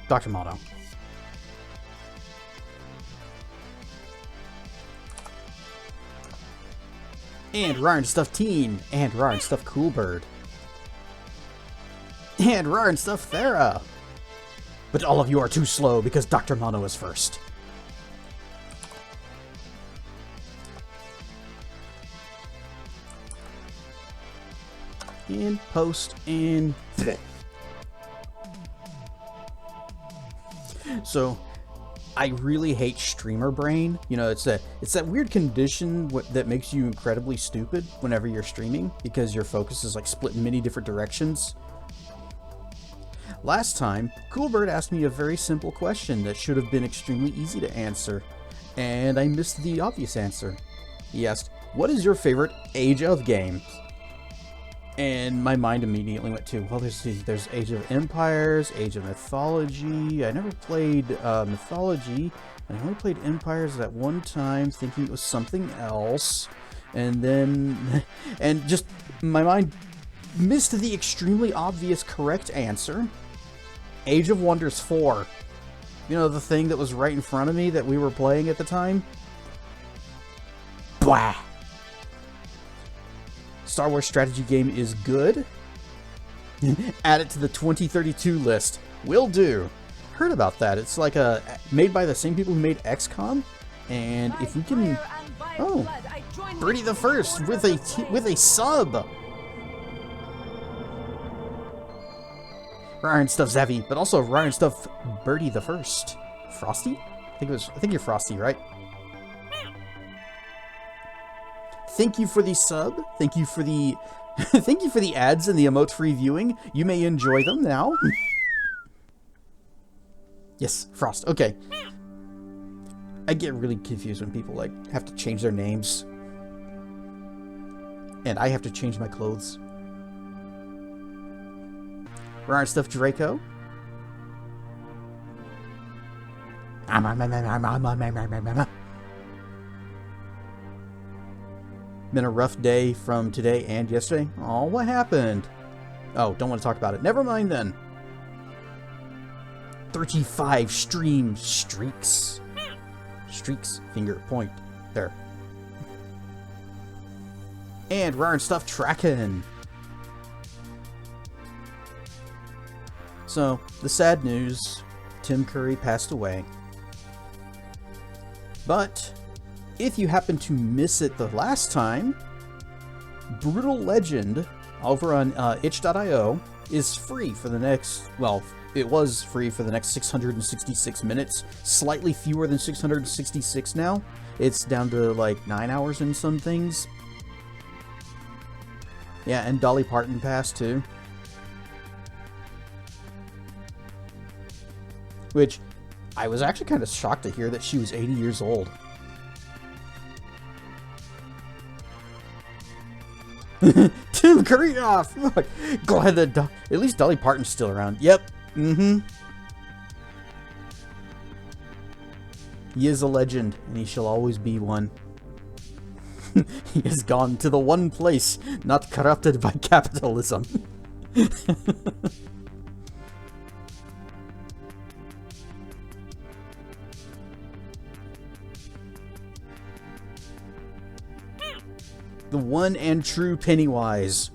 Dr. Mono. And Rarn Stuff Teen. And Rarn Stuff Coolbird. And Rarn Stuff Thera. But all of you are too slow because Dr. Mono is first. And post and... So, I really hate streamer brain. You know, it's that weird condition that makes you incredibly stupid whenever you're streaming because your focus is like split in many different directions. Last time, Coolbird asked me a very simple question that should have been extremely easy to answer, and I missed the obvious answer. He asked, "What is your favorite Age of games?" And my mind immediately went to, well, there's Age of Empires, Age of Mythology. I never played Mythology, and I only played Empires at one time, thinking it was something else. And then, and just, my mind missed the extremely obvious correct answer. Age of Wonders 4. You know, the thing that was right in front of me that we were playing at the time? Blah! Star Wars strategy game is good. Add it to the 2032 list. Will do. Heard about that. It's like made by the same people who made XCOM. And if we can... Oh! Birdie the First with a sub! Ryan Stuff Zavi, but also Ryan Stuff Birdie the First. Frosty? I think you're Frosty, right? Thank you for the sub. Thank you for the thank you for the ads and the emotes free viewing. You may enjoy them now. Yes, Frost. Okay. I get really confused when people like have to change their names. And I have to change my clothes. Ryan Stuff Draco. Been a rough day from today and yesterday. Oh, what happened? Oh, don't want to talk about it. Never mind then. 35 stream streaks. Streaks, finger, point. There. And Ryan Stuff Tracking. So, the sad news, Tim Curry passed away. But if you happen to miss it the last time, Brutal Legend over on itch.io is free for the next, well, it was free for the next 666 minutes. Slightly fewer than 666 now. It's down to like 9 hours in some things. Yeah, and Dolly Parton passed too. Which, I was actually kind of shocked to hear that she was 80 years old. Tim Curry off! Glad that at least Dolly Parton's still around. Yep. He is a legend, and he shall always be one. He has gone to the one place not corrupted by capitalism. The one and true Pennywise.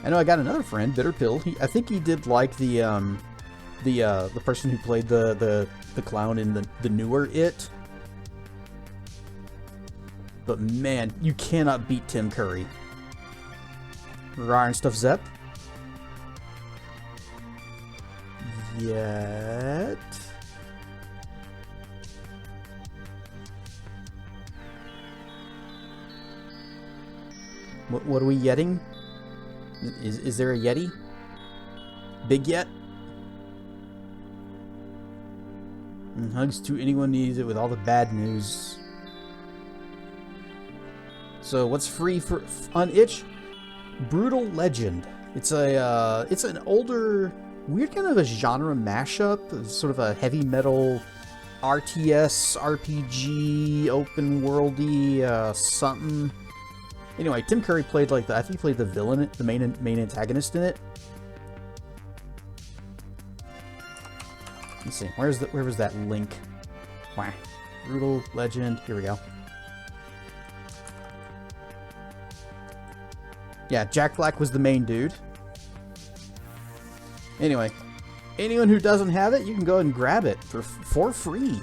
I know I got another friend, Bitter Pill. I think he did like the person who played the clown in the newer It. But man, you cannot beat Tim Curry. Ryan Stuff Zep. Yet. What are we yetting? Is there a Yeti? Big Yet? And hugs to anyone who needs it with all the bad news. So what's free on itch? Brutal Legend. It's an older, weird kind of a genre mashup, sort of a heavy metal RTS, RPG, open worldy, something. Anyway, Tim Curry played like I think he played the villain, the main antagonist in it. Let's see, where was that link? Wah. Brutal Legend. Here we go. Yeah, Jack Black was the main dude. Anyway, anyone who doesn't have it, you can go ahead and grab it for free.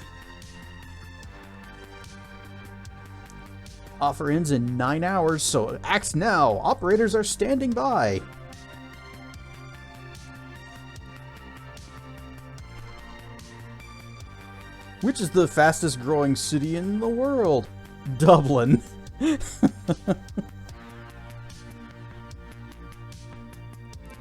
Offer ends in 9 hours, so act now. Operators are standing by. Which is the fastest growing city in the world? Dublin.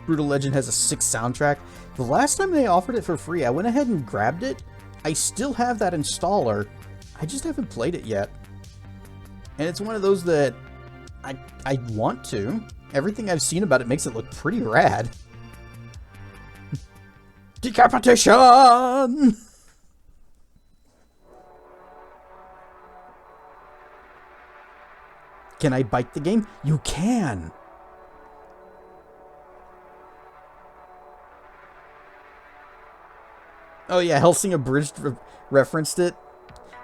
Brutal Legend has a 6 soundtrack. The last time they offered it for free, I went ahead and grabbed it. I still have that installer. I just haven't played it yet. And it's one of those that I want to. Everything I've seen about it makes it look pretty rad. Decapitation! Can I bite the game? You can! Oh yeah, Helsing Abridged referenced it.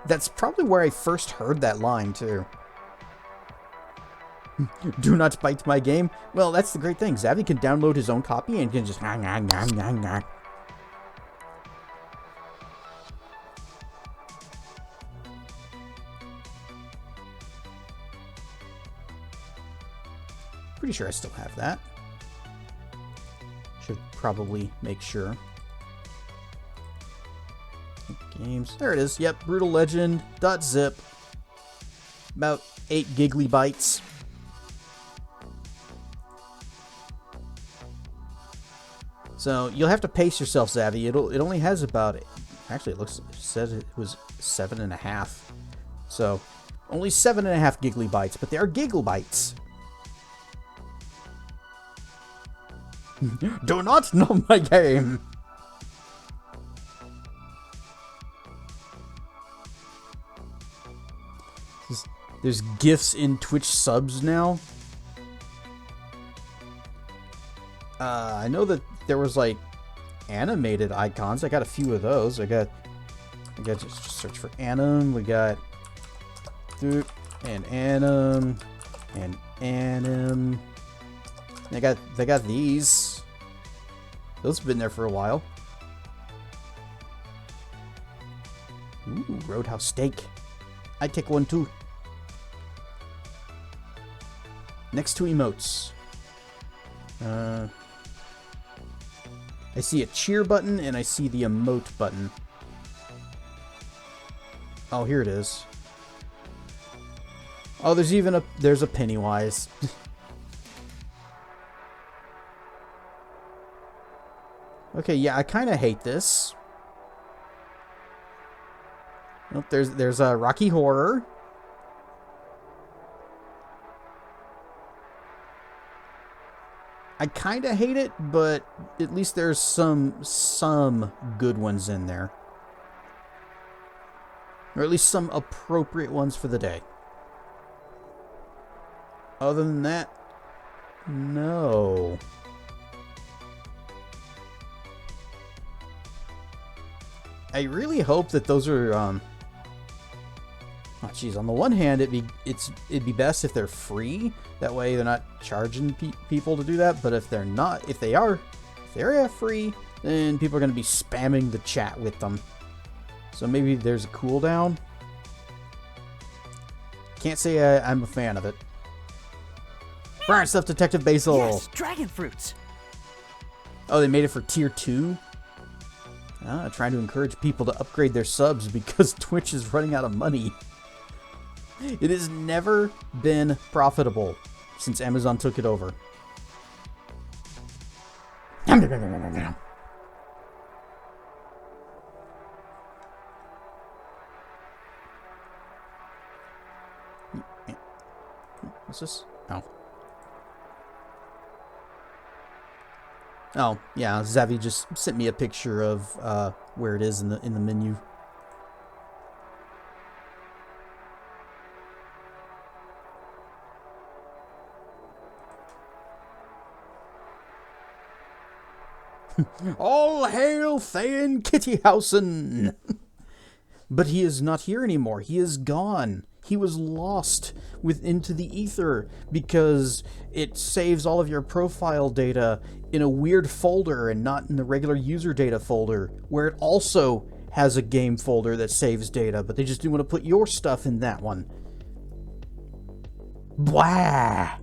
That's probably where I first heard that line, too. Do not bite my game? Well, that's the great thing. Zavvy can download his own copy and can just... Pretty sure I still have that. Should probably make sure. Games. There it is. Yep, Brutal Legend. .zip. About 8 giggly bytes. So you'll have to pace yourself, Zavvy. It only has about... Actually, it says it was 7.5. So only 7.5 giggly bytes, but they are gigabytes. Do not know my game. There's GIFs in Twitch subs now. I know that there was like animated icons. I got a few of those. I got just search for anim. We got and anim and anim. They got these. Those have been there for a while. Ooh, Roadhouse steak. I'd take one too. Next to emotes. I see a cheer button and I see the emote button. Oh, here it is. Oh, there's a Pennywise. Okay, yeah, I kind of hate this. Oh, there's a Rocky Horror. I kind of hate it, but at least there's some good ones in there. Or at least some appropriate ones for the day. Other than that, no. I really hope that those are, oh geez, on the one hand, it'd be best if they're free. That way they're not charging people to do that. But if they're not, if they're free, then people are going to be spamming the chat with them. So maybe there's a cooldown. Can't say I'm a fan of it. Burn stuff, Detective Basil. Yes, dragon fruits. Oh, they made it for tier 2. Trying to encourage people to upgrade their subs because Twitch is running out of money. It has never been profitable since Amazon took it over. What's this? Oh. Oh, yeah, Zavvy just sent me a picture of where it is in the menu. All hail Thayen Kittyhausen! But he is not here anymore. He is gone. He was lost into the ether because it saves all of your profile data in a weird folder and not in the regular user data folder, where it also has a game folder that saves data, but they just didn't want to put your stuff in that one. Blah!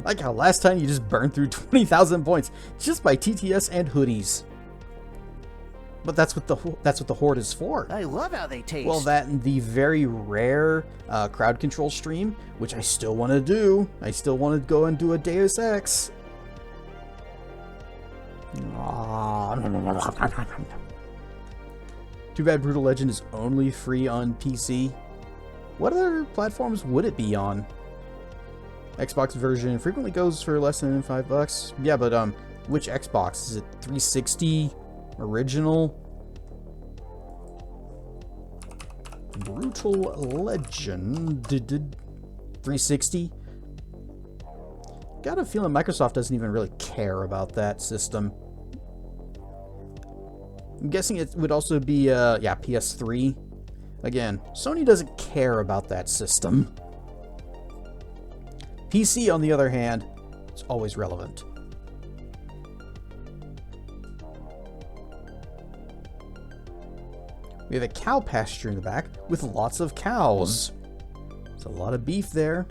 Like how last time you just burned through 20,000 points just by TTS and hoodies. But that's what the Horde is for. I love how they taste. Well, that and the very rare crowd control stream, which I still want to do. I still want to go and do a Deus Ex. Too bad Brutal Legend is only free on PC. What other platforms would it be on? Xbox version frequently goes for less than $5. Yeah, but which Xbox? Is it 360 original? Brutal Legend 360? Got a feeling Microsoft doesn't even really care about that system. I'm guessing it would also be yeah, PS3. Again, Sony doesn't care about that system. PC, on the other hand, is always relevant. We have a cow pasture in the back with lots of cows. There's a lot of beef there.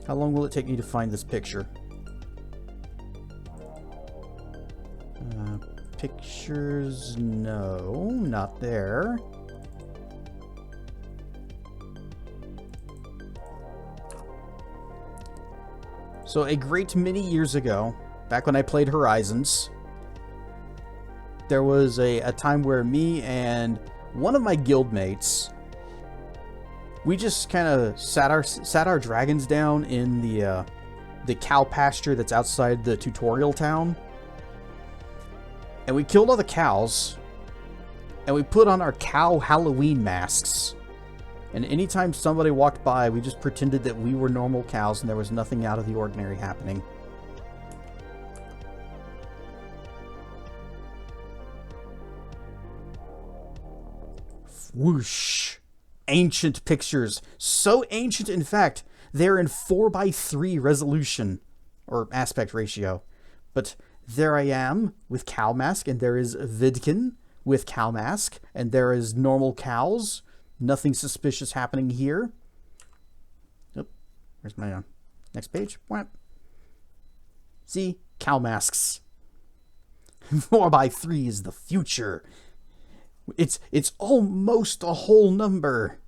How long will it take me to find this picture? Pictures, no, not there. So a great many years ago, back when I played Horizons, there was a time where me and one of my guildmates, we just kind of sat our dragons down in the cow pasture that's outside the tutorial town. And we killed all the cows, and we put on our cow Halloween masks. And anytime somebody walked by, we just pretended that we were normal cows and there was nothing out of the ordinary happening. Whoosh! Ancient pictures. So ancient, in fact, they're in 4:3 resolution, or aspect ratio. But there I am with cow mask, and there is Vidkin with cow mask, and there is normal cows. Nothing suspicious happening here. Oh, where's my next page? What? See? Cow masks. 4:3 is the future. It's almost a whole number.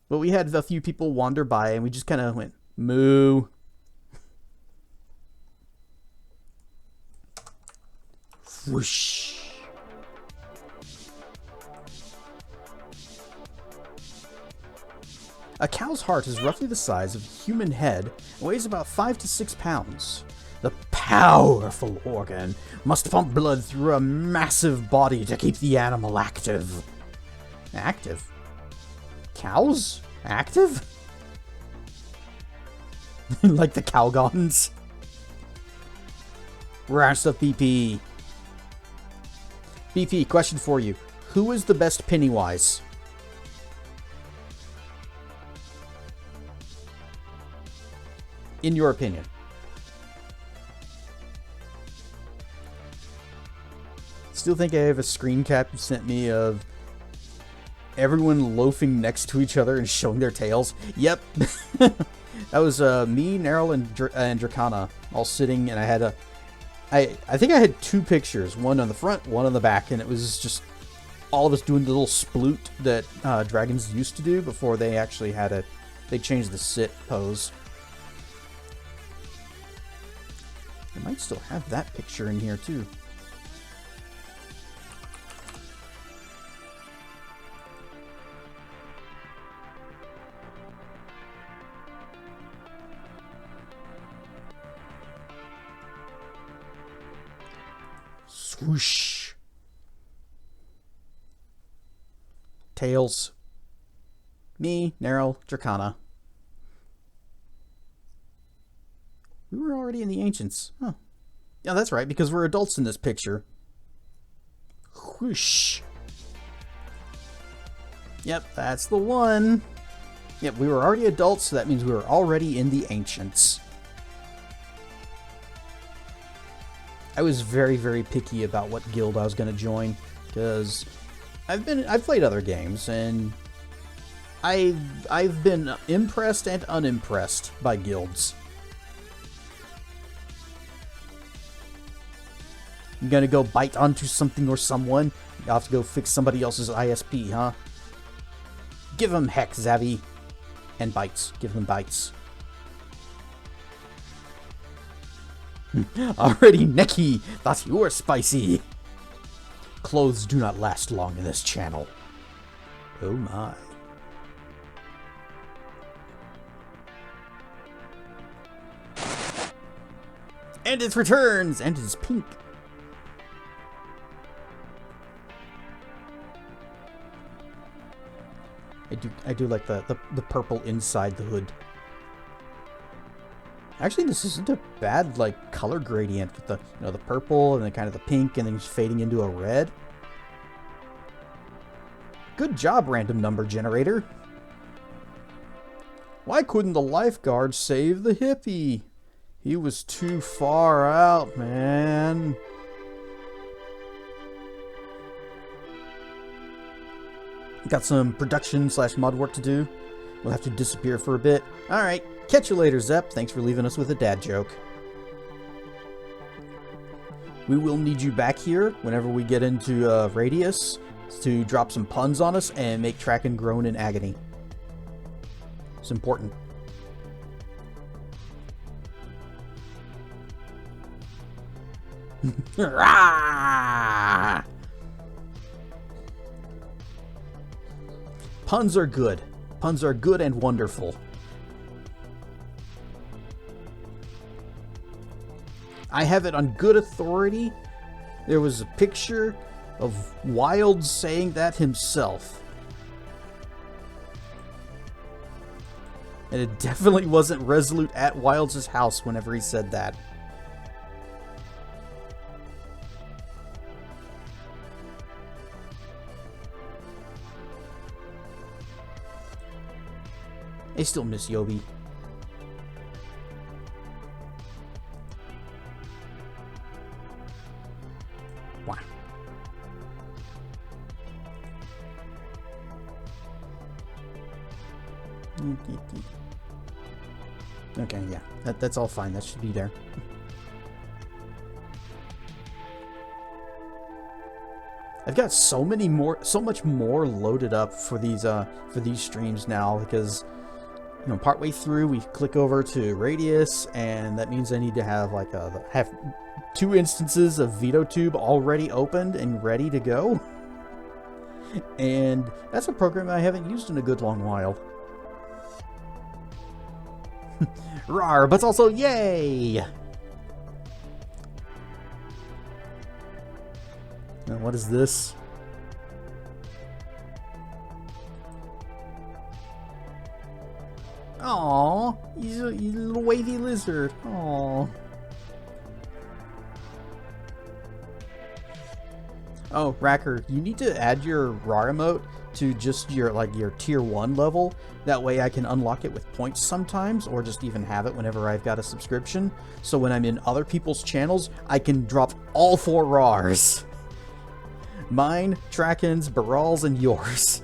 But we had a few people wander by, and we just kind of went, moo. Whoosh. A cow's heart is roughly the size of a human head and weighs about 5 to 6 pounds. The powerful organ must pump blood through a massive body to keep the animal active. Active? Cows? Active? Like the Cowgons? Rest of BP. BP, question for you. Who is the best Pennywise? In your opinion. Still think I have a screen cap you sent me of everyone loafing next to each other and showing their tails. Yep. That was me, Neryl, and Dracana all sitting, and I had I think I had two pictures, one on the front, one on the back, and it was just all of us doing the little sploot that dragons used to do before they actually had they changed the sit pose. I might still have that picture in here too. Whoosh. Tails. Me, Neryl, Dracana. We were already in the Ancients. Huh. Yeah, that's right, because we're adults in this picture. Whoosh. Yep, that's the one. Yep, we were already adults, so that means we were already in the Ancients. I was very, very picky about what guild I was going to join, because I've played other games, and I've been impressed and unimpressed by guilds. I'm gonna go bite onto something or someone. You have to go fix somebody else's ISP, huh? Give them heck, Zavi. And bites. Give them bites. Already, Neki! Thought you were spicy! Clothes do not last long in this channel. Oh my. And it returns! And it's pink. I do like the purple inside the hood. Actually, this isn't a bad like color gradient with the the purple and then kind of the pink and then just fading into a red. Good job, random number generator. Why couldn't the lifeguard save the hippie? He was too far out, man. Got some production / mod work to do. We'll have to disappear for a bit. Alright, catch you later, Zep. Thanks for leaving us with a dad joke. We will need you back here whenever we get into Radius to drop some puns on us and make Traken groan in agony. It's important. Puns are good. Puns are good and wonderful. I have it on good authority. There was a picture of Wild saying that himself. And it definitely wasn't Resolute at Wild's house whenever he said that. I still miss Yobi. Wow. Okay, yeah. That's all fine. That should be there. I've got so much more loaded up for these streams now because partway through we click over to Radius, and that means I need to have have 2 instances of VitoTube already opened and ready to go. And that's a program I haven't used in a good long while. Rawr, but also yay! Now what is this? Aww, he's a little wavy lizard. Aww. Oh, Racker, you need to add your RAR emote to just your tier 1 level. That way I can unlock it with points sometimes, or just even have it whenever I've got a subscription. So when I'm in other people's channels, I can drop all 4 RARs. Mine, Traken's, Baral's, and yours.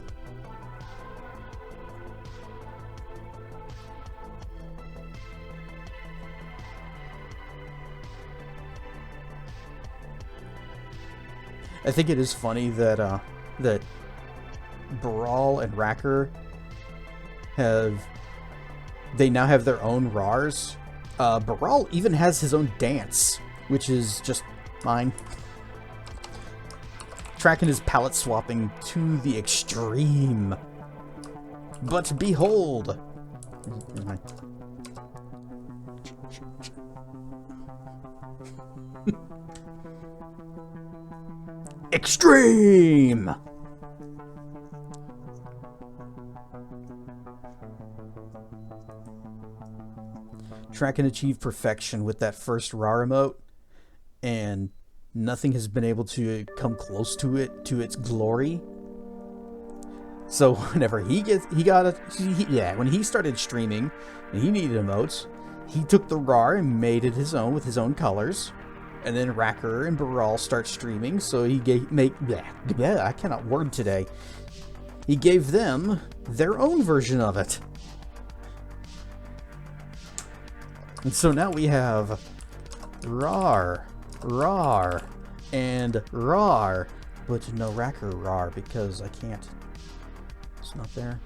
I think it is funny that that Baral and Racker now have their own RARs. Baral even has his own dance, which is just fine. Traken is palette swapping to the extreme. But behold! Extreme! Tracken achieved perfection with that first RAR emote, and nothing has been able to come close to it, to its glory. So whenever when he started streaming and he needed emotes, he took the RAR and made it his own with his own colors. And then Racker and Baral start streaming, so he I cannot word today. He gave them their own version of it. And so now we have RAR, RAR, and RAR, but no Racker RAR because I can't. It's not there.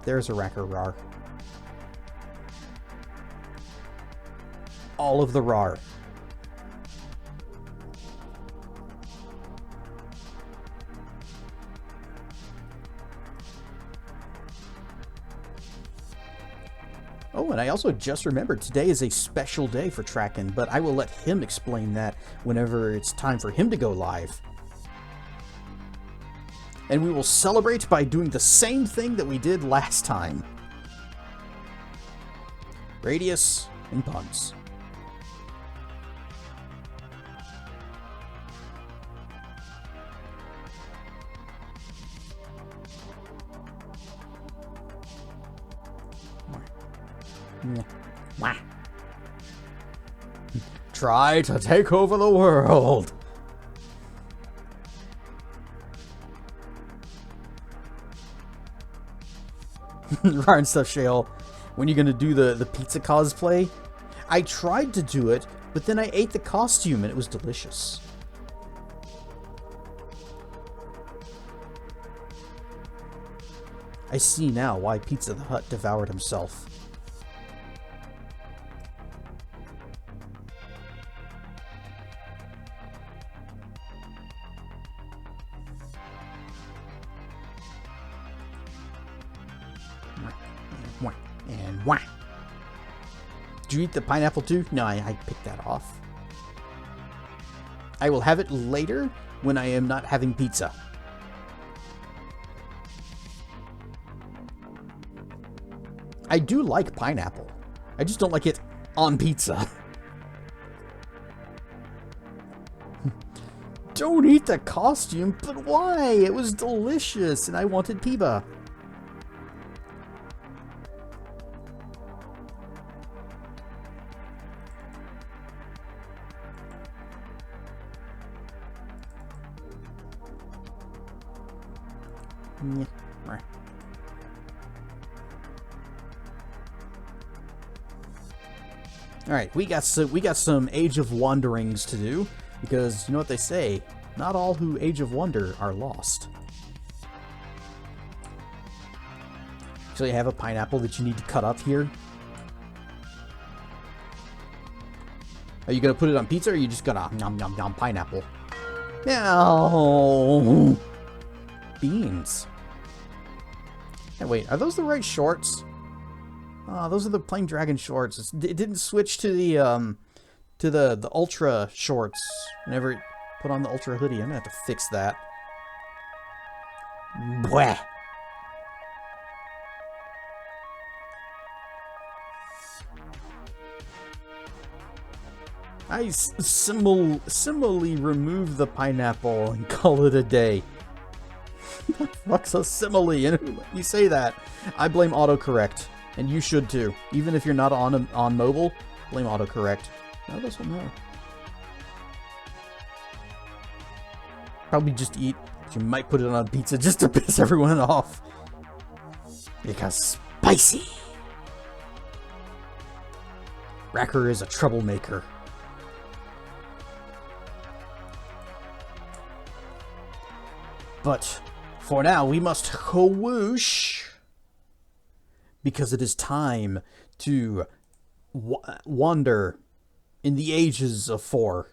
There's a Racker RAR. All of the RAR. Oh, and I also just remembered today is a special day for Tracken, but I will let him explain that whenever it's time for him to go live. And we will celebrate by doing the same thing that we did last time. Radius and puns. Try to take over the world. Ryan Stuff Shale, when are you gonna do the pizza cosplay? I tried to do it, but then I ate the costume and it was delicious. I see now why Pizza the Hut devoured himself. And whack. Did you eat the pineapple too? No, I picked that off. I will have it later when I am not having pizza. I do like pineapple. I just don't like it on pizza. Don't eat the costume, but why? It was delicious and I wanted Piba. All right, we got some Age of Wanderings to do, because you know what they say, not all who Age of Wonder are lost. Actually, I have a pineapple that you need to cut up here. Are you gonna put it on pizza, or are you just gonna nom nom nom pineapple? No. Beans. Hey, wait, are those the right shorts? Oh, those are the plain dragon shorts. It didn't switch to the ultra shorts. Whenever it put on the ultra hoodie, I'm gonna have to fix that. Bwah. I similarly remove the pineapple and call it a day. What's a simile? And you say that, I blame autocorrect, and you should too. Even if you're not on mobile, blame autocorrect. No, this one no. Probably just eat. You might put it on pizza just to piss everyone off. Because spicy. Racker is a troublemaker. But for now, we must whoosh, because it is time to wander in the ages of 4.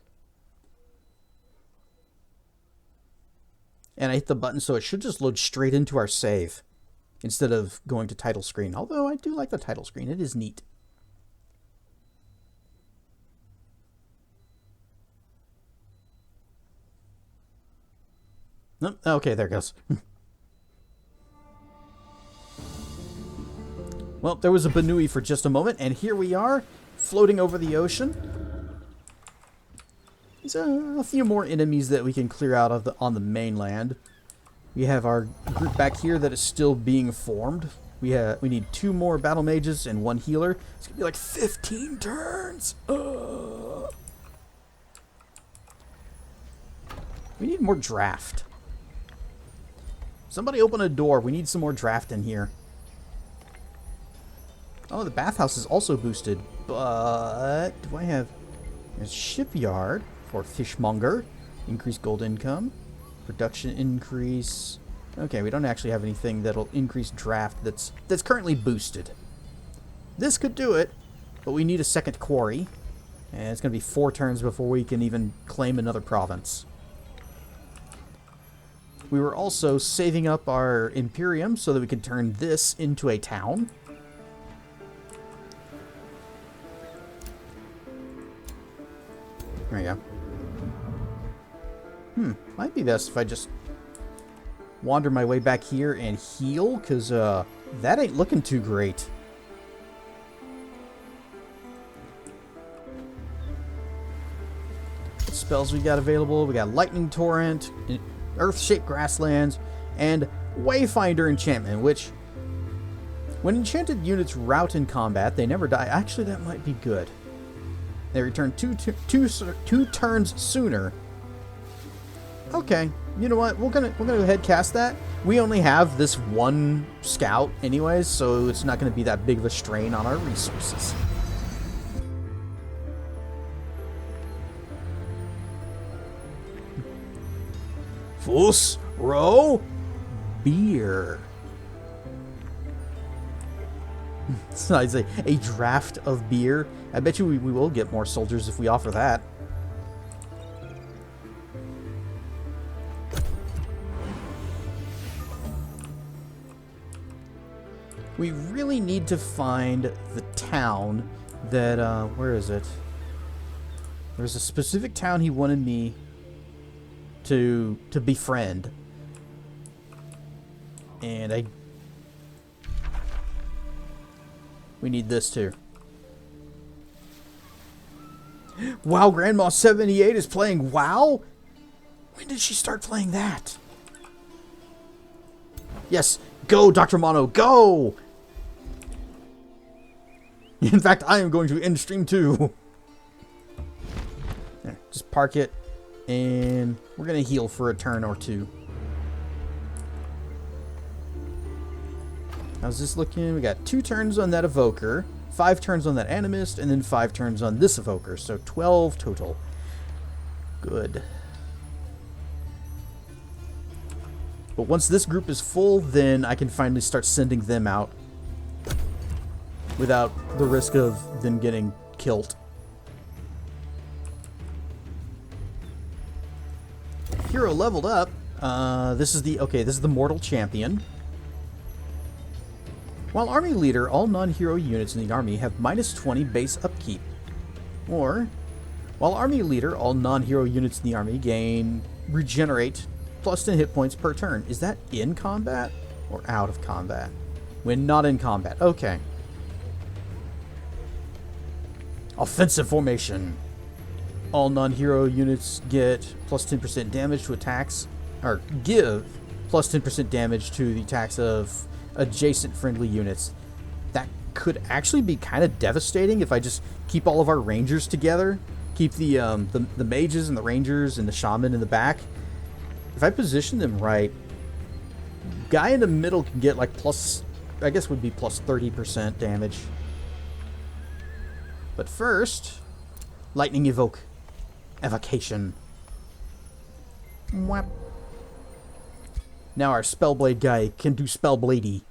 And I hit the button, so it should just load straight into our save instead of going to title screen. Although I do like the title screen. It is neat. Nope. Okay, there it goes. Well, there was a Banui for just a moment, and here we are, floating over the ocean. There's a few more enemies that we can clear out of on the mainland. We have our group back here that is still being formed. We need 2 more battle mages and 1 healer. It's gonna be like 15 turns. We need more draft. Somebody open a door. We need some more draft in here. Oh, the bathhouse is also boosted, but do I have a shipyard for fishmonger? Increase gold income, production increase. Okay, we don't actually have anything that'll increase draft that's currently boosted. This could do it, but we need a second quarry, and it's going to be 4 turns before we can even claim another province. We were also saving up our Imperium so that we can turn this into a town. There we go. Might be best if I just wander my way back here and heal, because that ain't looking too great. What spells we got available? We got Lightning Torrent, Earth-Shaped Grasslands, and Wayfinder Enchantment, which, when enchanted units rout in combat, they never die. Actually, that might be good. They return two turns sooner. Okay, you know what? We're gonna go ahead and cast that. We only have this 1 scout anyways, so it's not gonna be that big of a strain on our resources. Fuss row beer. So I'd say a draft of beer. I bet you we will get more soldiers if we offer that. We really need to find the town that, where is it? There's a specific town he wanted me to befriend. And we need this too. WoW Grandma 78 is playing WoW? When did she start playing that? Yes, go Dr. Mono, go! In fact, I am going to end stream too. There, just park it, and we're going to heal for a turn or 2. How's this looking? We got 2 turns on that evoker, 5 turns on that animist, and then 5 turns on this evoker. So 12 total. Good. But once this group is full, then I can finally start sending them out without the risk of them getting killed. Hero leveled up. This is the Mortal Champion. While Army Leader, all non-hero units in the army have -20 base upkeep. Or, while Army Leader, all non-hero units in the army regenerate +10 hit points per turn. Is that in combat or out of combat? When not in combat. Okay. Offensive formation. All non-hero units get +10% damage to attacks, or give +10% damage to the attacks of adjacent friendly units. That could actually be kind of devastating if I just keep all of our rangers together. Keep the mages and the rangers and the shaman in the back. If I position them right, guy in the middle can get like I guess would be +30% damage. But first, lightning evocation. Mwap. Now our Spellblade guy can do Spellbladey.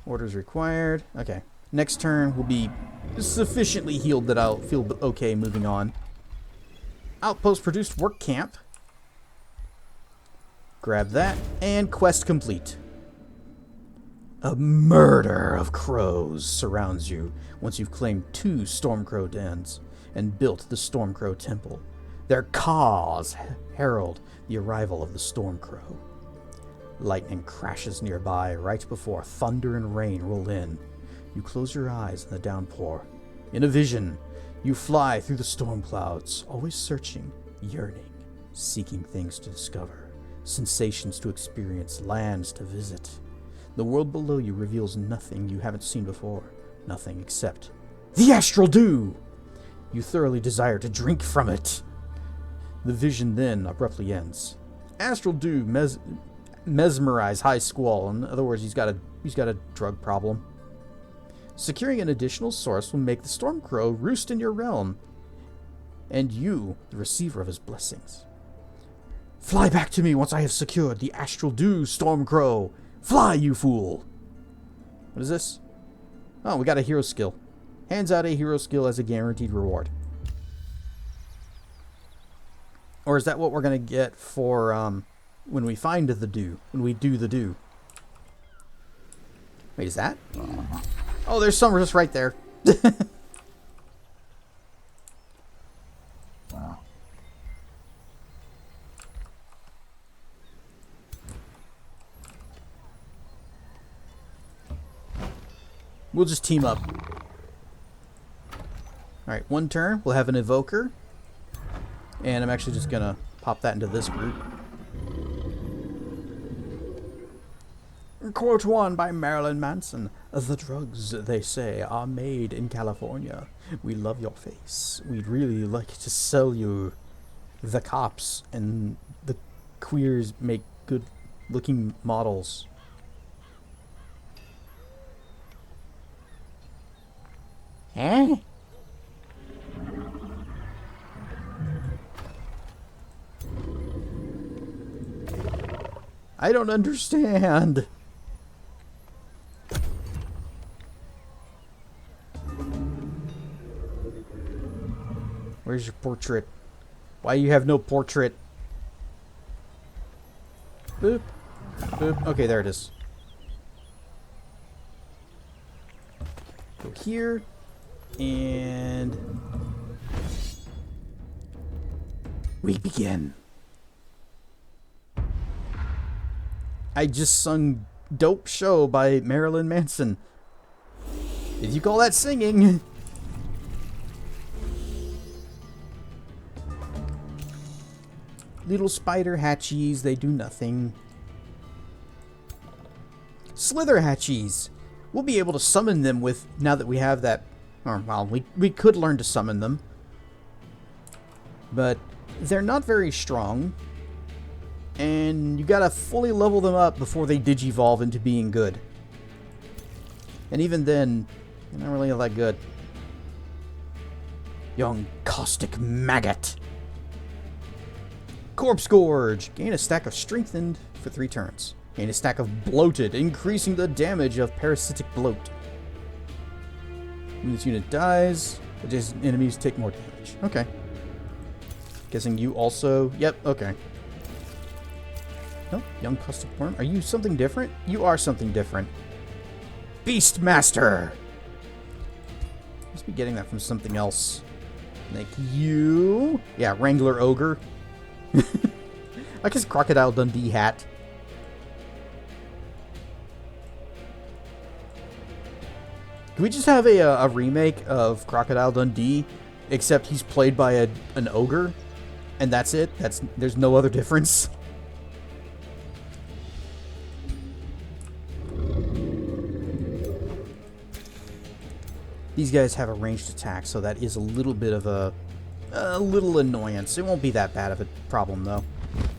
Orders required. Okay. Next turn will be sufficiently healed that I'll feel okay moving on. Outpost produced work camp. Grab that. And quest complete. A murder of crows surrounds you once you've claimed 2 Stormcrow dens. and built the Stormcrow Temple. Their caws herald the arrival of the Stormcrow. Lightning crashes nearby right before thunder and rain roll in. You close your eyes in the downpour. In a vision, you fly through the storm clouds, always searching, yearning, seeking things to discover, sensations to experience, lands to visit. The world below you reveals nothing you haven't seen before, nothing except the astral dew! You thoroughly desire to drink from it. The vision then abruptly ends. Astral dew mesmerize High Squall. In other words, he's got a drug problem. Securing an additional source will make the Stormcrow roost in your realm, and you the receiver of his blessings. Fly back to me once I have secured the astral dew, Stormcrow. Fly, you fool! What is this? Oh, we got a hero skill. Hands out a hero skill as a guaranteed reward. Or is that what we're going to get for when we find the dew? When we do the dew? Wait, is that? Oh, there's some just right there. We'll just team up. Alright, one turn. We'll have an evoker. And I'm actually just going to pop that into this group. Quote 1 by Marilyn Manson. The drugs, they say, are made in California. We love your face. We'd really like to sell you. The cops and the queers make good looking models. Eh? I don't understand. Where's your portrait? Why you have no portrait? Boop. Boop. Okay, there it is. Go here. And we begin. I just sung Dope Show by Marilyn Manson. If you call that singing. Little spider hatchies, they do nothing. Slither hatchies. We'll be able to summon them with, now that we have that, or well, we could learn to summon them. But they're not very strong. And you gotta fully level them up before they digivolve into being good. And even then, they're not really all that good. Young caustic maggot. Corpse Gorge. Gain a stack of strengthened for 3 turns. Gain a stack of bloated, increasing the damage of parasitic bloat. When this unit dies, adjacent enemies take more damage. Okay. Guessing you also... Yep, okay. Oh, young caustic worm. Are you something different? You are something different. Beastmaster! Must be getting that from something else. Like you... Yeah, Wrangler Ogre. Like his Crocodile Dundee hat. Can we just have a remake of Crocodile Dundee, except he's played by an ogre, and that's it? There's no other difference. These guys have a ranged attack, so that is a little bit of a little annoyance. It won't be that bad of a problem, though.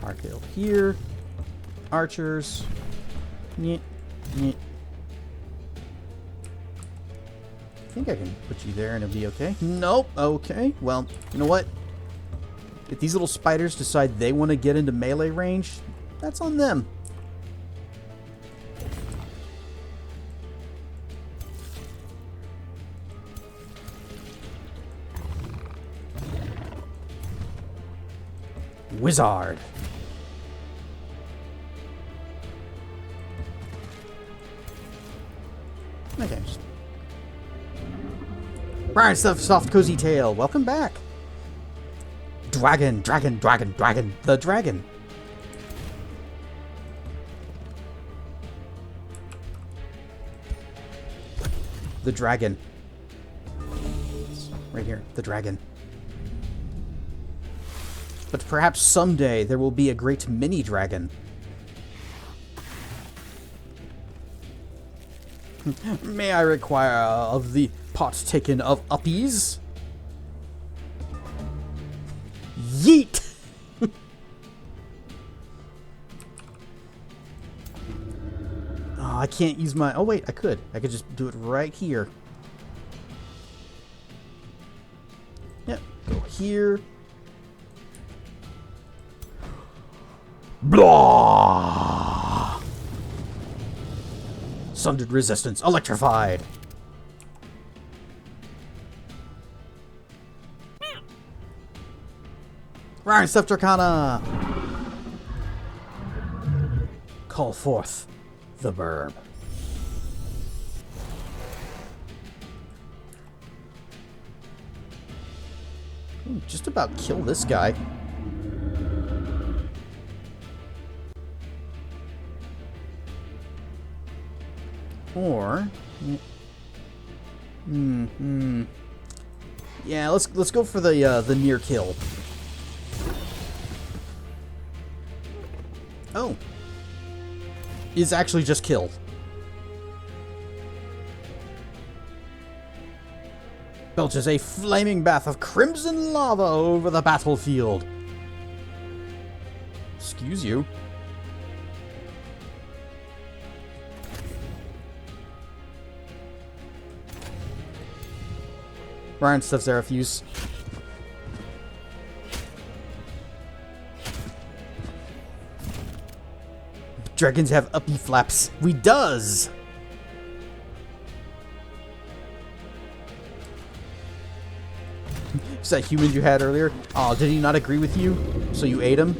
Arcade here. Archers. Nyeh, nyeh. I think I can put you there and it'll be okay. Nope. Okay. Well, you know what? If these little spiders decide they want to get into melee range, that's on them. Wizard. Okay. Right stuff, soft cozy tail. Welcome back. Dragon, dragon, dragon, dragon. The dragon. The dragon. Right here, the dragon. But perhaps someday there will be a great mini dragon. May I require of the pot taken of uppies? Yeet! Oh, I can't use my... Oh, wait, I could. I could just do it right here. Yep, go here. Blah! Sundered resistance electrified. Right, stuff Dracana. Call forth the burb. Ooh, just about kill this guy. Or, yeah, let's go for the near kill. Oh, is actually just killed. Belches a flaming bath of crimson lava over the battlefield. Excuse you. Ryan stuffs Zerafuse. Dragons have uppy flaps. We does! Is that human you had earlier? Oh, did he not agree with you? So you ate him?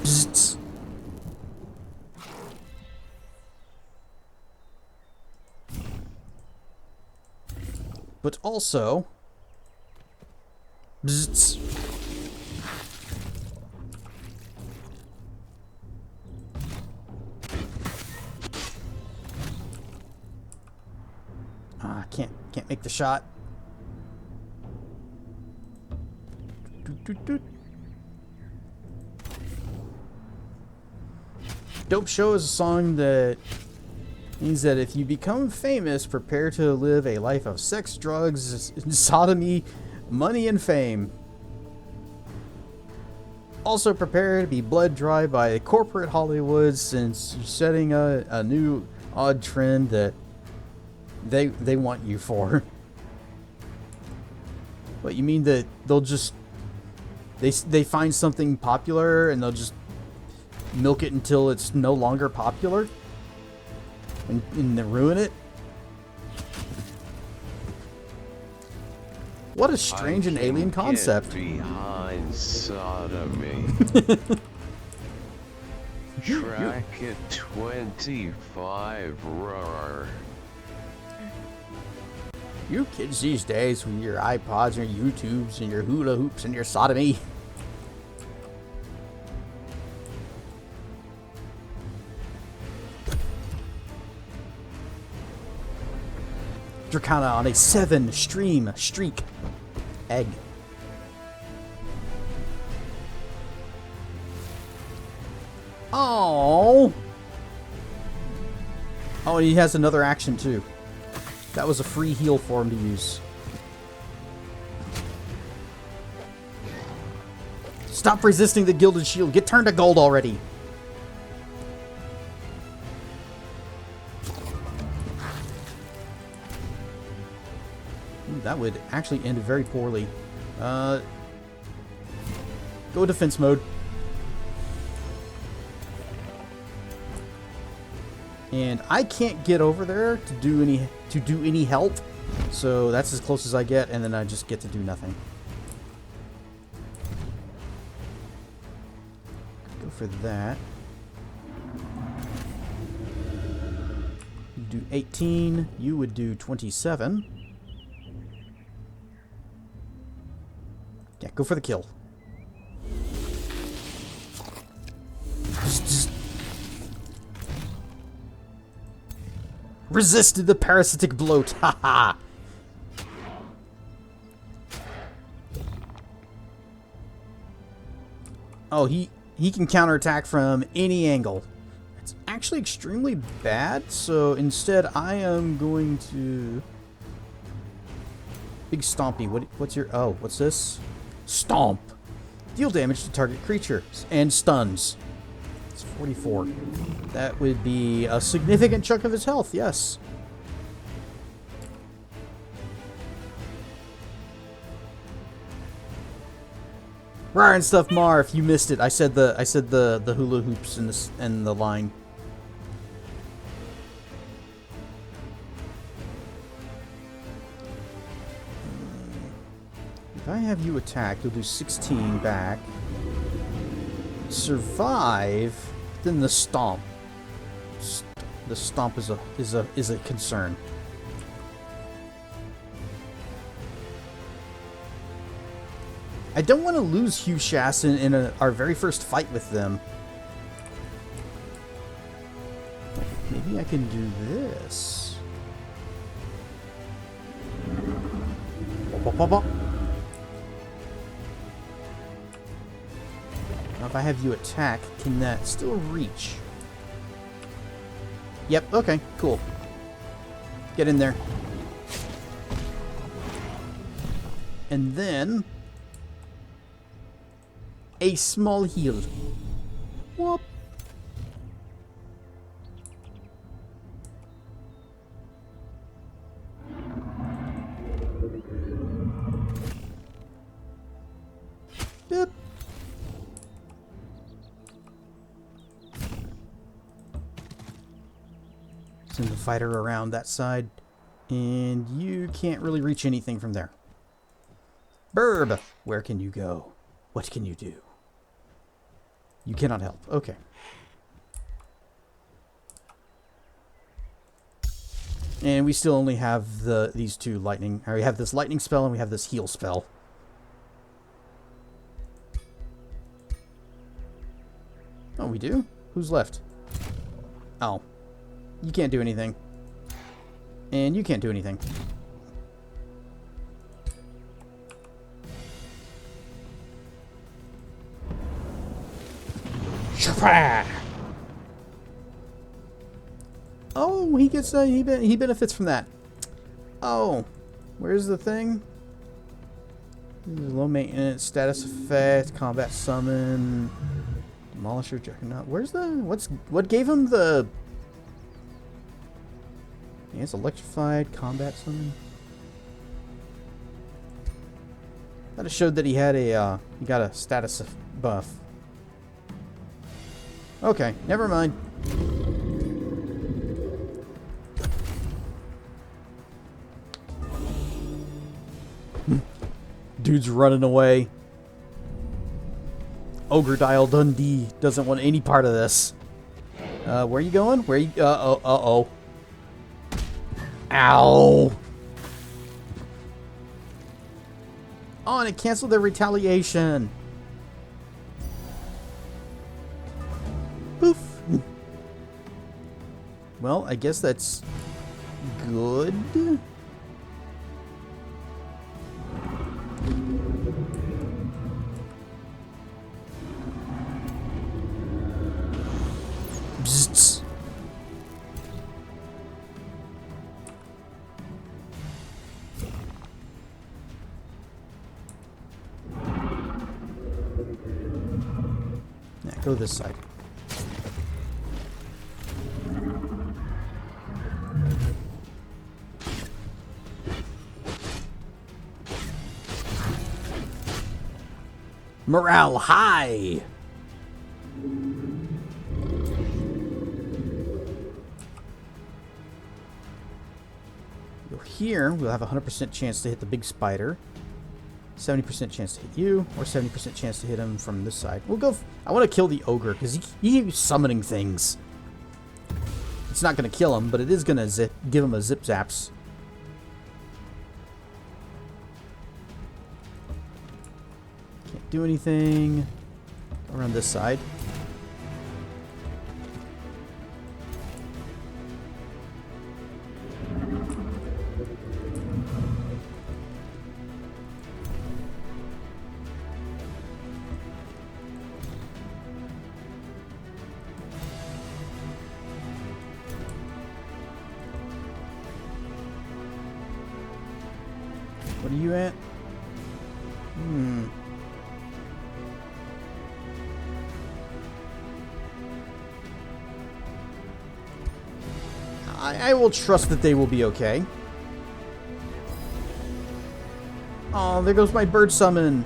Bzzzt. But also... Bzzzt. Can't make the shot. Dope Show is a song that means that if you become famous, prepare to live a life of sex, drugs, sodomy, money, and fame. Also prepare to be bled dry by corporate Hollywood, since you're setting a new odd trend that they want you for. What, you mean that they'll just they find something popular and they'll just milk it until it's no longer popular and then ruin it? What a strange and alien concept. Behind sodomy. Track at 25 roar. You kids these days with your iPods and your YouTubes and your hula hoops and your sodomy. Dracana on a 7-stream streak. Egg. Oh. Oh, and he has another action too. That was a free heal for him to use. Stop resisting the Gilded Shield. Get turned to gold already. Ooh, that would actually end very poorly. Go defense mode. And I can't get over there to do any help, so that's as close as I get, and then I just get to do nothing. for that. You do 18. You would do 27. Yeah, go for the kill. Resisted the parasitic bloat. Haha. Oh, he can counterattack from any angle. It's actually extremely bad, so instead I am going to... Big Stompy. What's your... Oh, what's this? Stomp. Deal damage to target creatures and stuns. It's 44. That would be a significant chunk of his health, yes. Rar and stuff, Marv. You missed it. I said the hula hoops and the line. If I have you attack, you'll do 16 back. Survive, then the stomp. The stomp is a concern. I don't want to lose Hugh Shass in our very first fight with them. Maybe I can do this. Bop, bop, bop. Now if I have you attack, can that still reach? Yep, okay, cool. Get in there. And then... a small heal. Whoop. Yep. Send the fighter around that side, and you can't really reach anything from there. Burb, where can you go? What can you do? You cannot help. Okay. And we still only have these two lightning. Or we have this lightning spell and we have this heal spell. Oh, we do? Who's left? Oh. You can't do anything. And you can't do anything. Oh, he gets he benefits from that. Oh, where's the thing? Low maintenance, status effect, combat summon, demolisher, juggernaut. Where's the what gave him the? Yeah, it's electrified, combat summon. Thought it showed that he had a he got a status buff. Okay, never mind. Dude's running away. Ogre Dial Dundee doesn't want any part of this. Where are you going? Where are you? Uh-oh. Ow. Oh, and it canceled their retaliation. Poof. Well, I guess that's good. Bzzzt. Now go this side. Morale high. Go here. We'll have a 100% chance to hit the big spider. 70% chance to hit you, or 70% chance to hit him from this side. We'll go... I want to kill the ogre, because he keeps summoning things. It's not going to kill him, but it is going to give him a zip zaps. Can't do anything. Around this side. What are you at? I will trust that they will be okay. Oh, there goes my bird summon.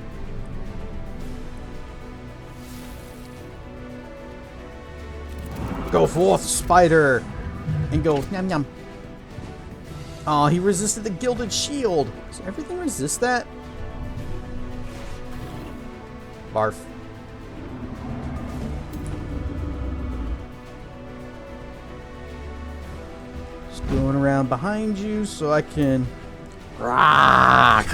Go forth, spider. And go, yum yum. Oh, he resisted the gilded shield. Does everything resist that? Barf. Just going around behind you so I can... Rock!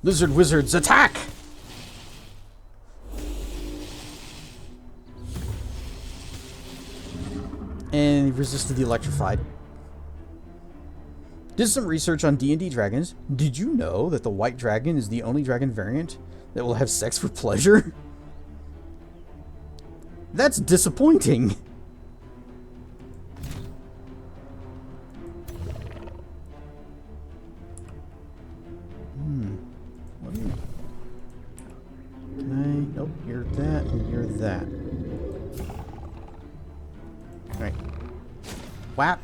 Lizard wizards, attack! And he resisted the electrified. Did some research on D&D dragons. Did you know that the white dragon is the only dragon variant that will have sex for pleasure? That's disappointing. What are you? Can I? Nope, you're that and you're that. Alright. Whap.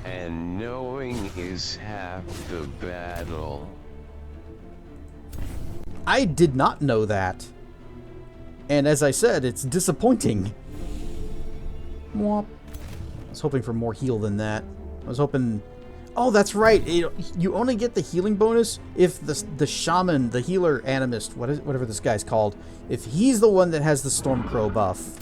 And knowing is half the battle. I did not know that. And as I said, it's disappointing. Whop. I was hoping for more heal than that. I was hoping... Oh, that's right. You only get the healing bonus if the shaman, the healer animist, whatever this guy's called, if he's the one that has the Stormcrow buff.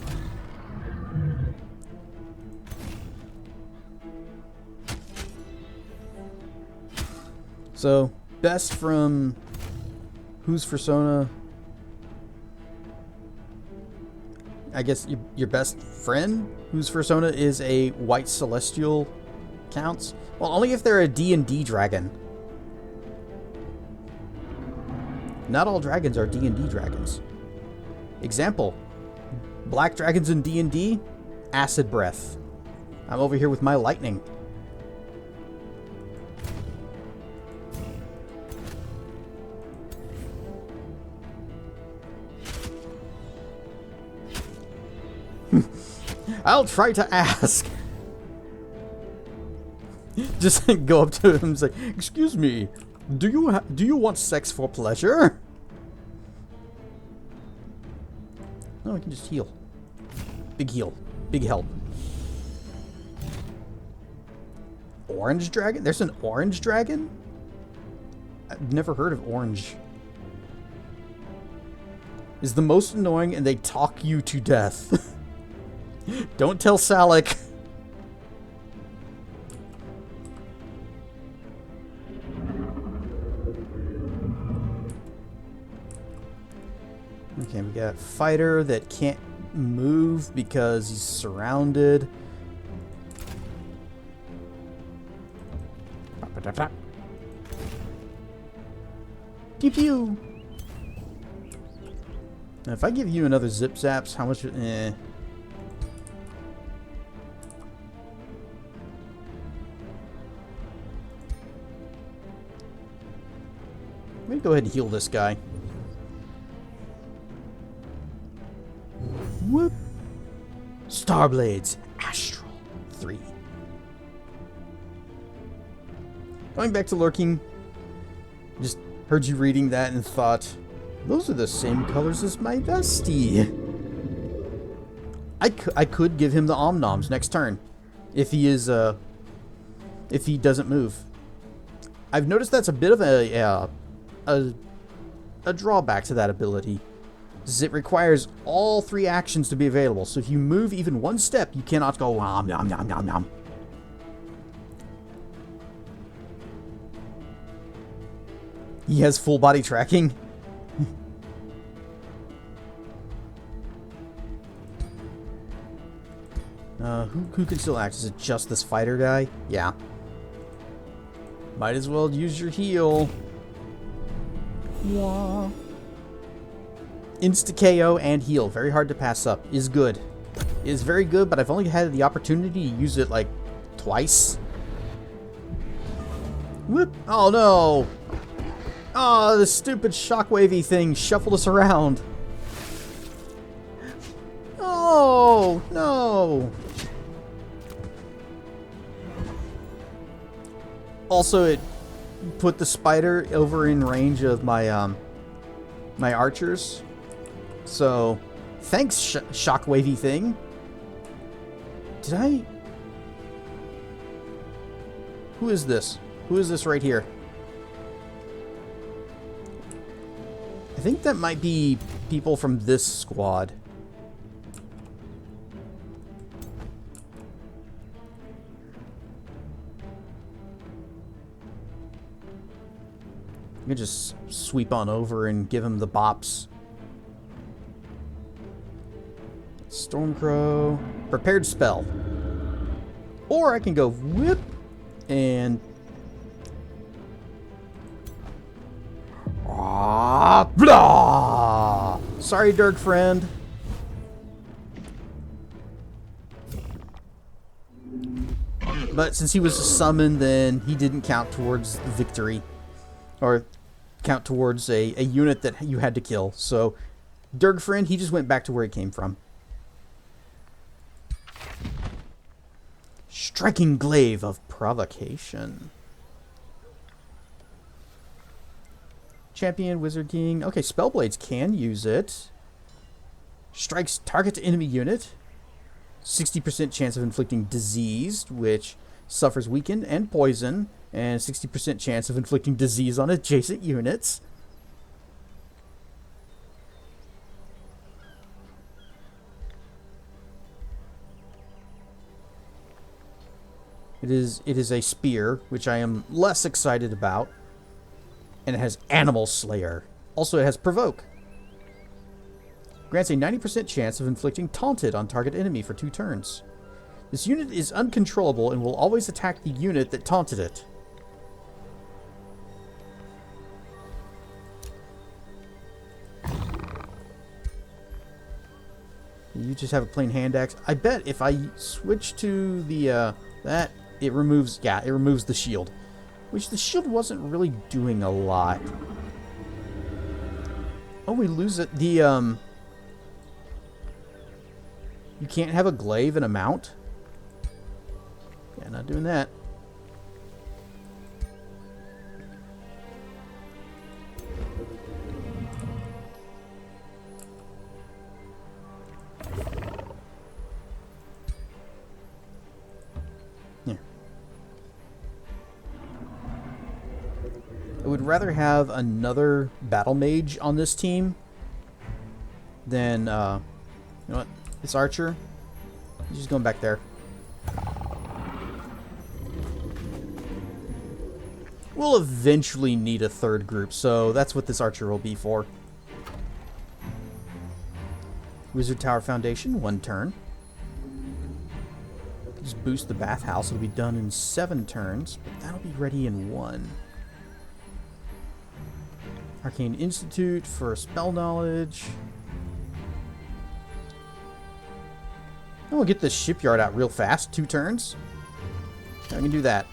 So, best from whose persona? I guess your best friend, whose persona is a white celestial, counts. Well, only if they're a D&D dragon. Not all dragons are D&D dragons. Example, black dragons in D&D, acid breath. I'm over here with my lightning. I'll try to ask. Just go up to him and say, "Excuse me, do you want sex for pleasure?" No, I can just heal. Big heal. Big help. Orange dragon? There's an orange dragon? I've never heard of orange. Is the most annoying and they talk you to death. Don't tell Salik. Okay, we got fighter that can't move because he's surrounded. Pew pew. Now, if I give you another zip zaps, how much? Let me go ahead and heal this guy. Whoop. Starblades Astral 3. Going back to lurking, just heard you reading that and thought, those are the same colors as my bestie. I could give him the Omnoms next turn. If he is, if he doesn't move. I've noticed that's a bit of a drawback to that ability. Is it requires all 3 actions to be available. So if you move even 1 step, you cannot go nom nom nom nom nom. He has full body tracking. Who can still act? Is it just this fighter guy? Yeah. Might as well use your heal. Wah. Insta KO and heal. Very hard to pass up. Is good. Is very good, but I've only had the opportunity to use it like twice. Whoop. Oh no. Oh, this stupid shockwavy thing shuffled us around. Oh no. Also, it put the spider over in range of my my archers. So, thanks, shockwavy thing. Did I? Who is this? Who is this right here? I think that might be people from this squad. I can just sweep on over and give him the bops. Stormcrow. Prepared spell. Or I can go whip and... Ah, blah! Sorry, Dirk friend. But since he was summoned, then he didn't count towards the victory. Or count towards a unit that you had to kill. So, Dirk friend, he just went back to where he came from. Striking Glaive of Provocation. Champion, Wizard King. Okay, Spellblades can use it. Strikes target enemy unit. 60% chance of inflicting disease, which suffers weaken and poison. And 60% chance of inflicting disease on adjacent units. It is a spear, which I am less excited about. And it has Animal Slayer. Also, it has Provoke. Grants a 90% chance of inflicting Taunted on target enemy for 2 turns. This unit is uncontrollable and will always attack the unit that taunted it. You just have a plain hand axe. I bet if I switch to the that, it removes, yeah, it removes the shield. Which the shield wasn't really doing a lot. Oh, we lose it. The you can't have a glaive and a mount. Yeah, not doing that. I would rather have another battle mage on this team than, you know what, this archer. He's just going back there. We'll eventually need a 3rd group, so that's what this archer will be for. Wizard Tower Foundation, 1 turn. Just boost the bathhouse. It'll be done in 7 turns, but that'll be ready in 1. Arcane Institute for spell knowledge. Oh, we'll get the shipyard out real fast. 2 turns. I can do that.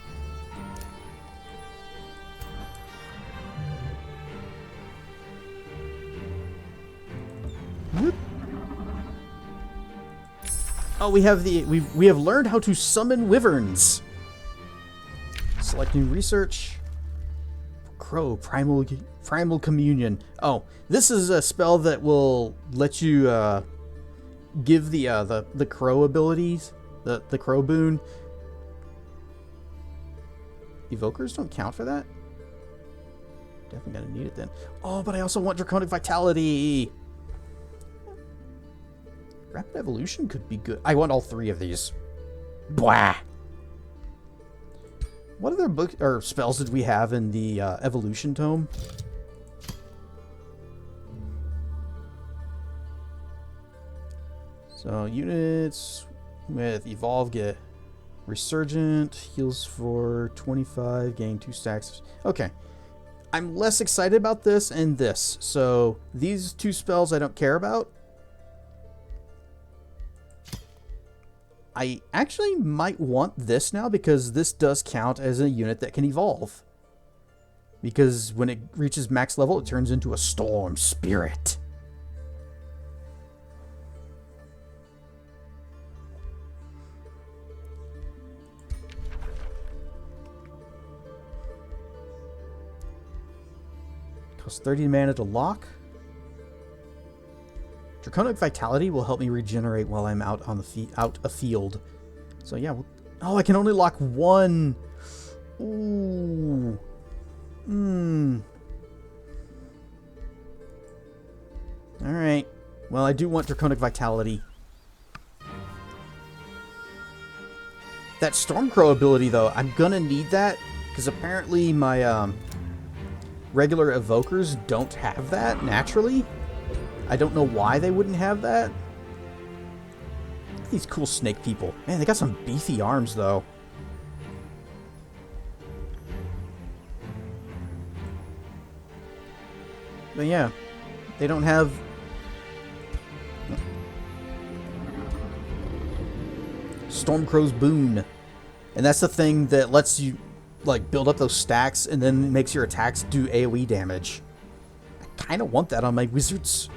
Whoop. Oh, we have we have learned how to summon wyverns. Selecting research. Crow, Primal Communion. Oh, this is a spell that will let you give the crow abilities, the crow boon. Evokers don't count for that? Definitely gonna need it then. Oh, but I also want Draconic Vitality! Rapid Evolution could be good. I want all 3 of these. Blah! What other books or spells did we have in the Evolution Tome? So, units with Evolve get Resurgent, heals for 25, gain 2 stacks. Okay. I'm less excited about this and this. So, these 2 spells I don't care about. I actually might want this now because this does count as a unit that can evolve. Because when it reaches max level, it turns into a Storm Spirit. Costs 30 mana to lock. Draconic Vitality will help me regenerate while I'm out on the out afield. So yeah, oh, I can only lock 1. Ooh. All right. Well, I do want Draconic Vitality. That Stormcrow ability, though, I'm gonna need that because apparently my regular evokers don't have that naturally. I don't know why they wouldn't have that. These cool snake people. Man, they got some beefy arms, though. But yeah, they don't have... Stormcrow's Boon. And that's the thing that lets you, like, build up those stacks and then makes your attacks do AoE damage. I kind of want that on my wizards.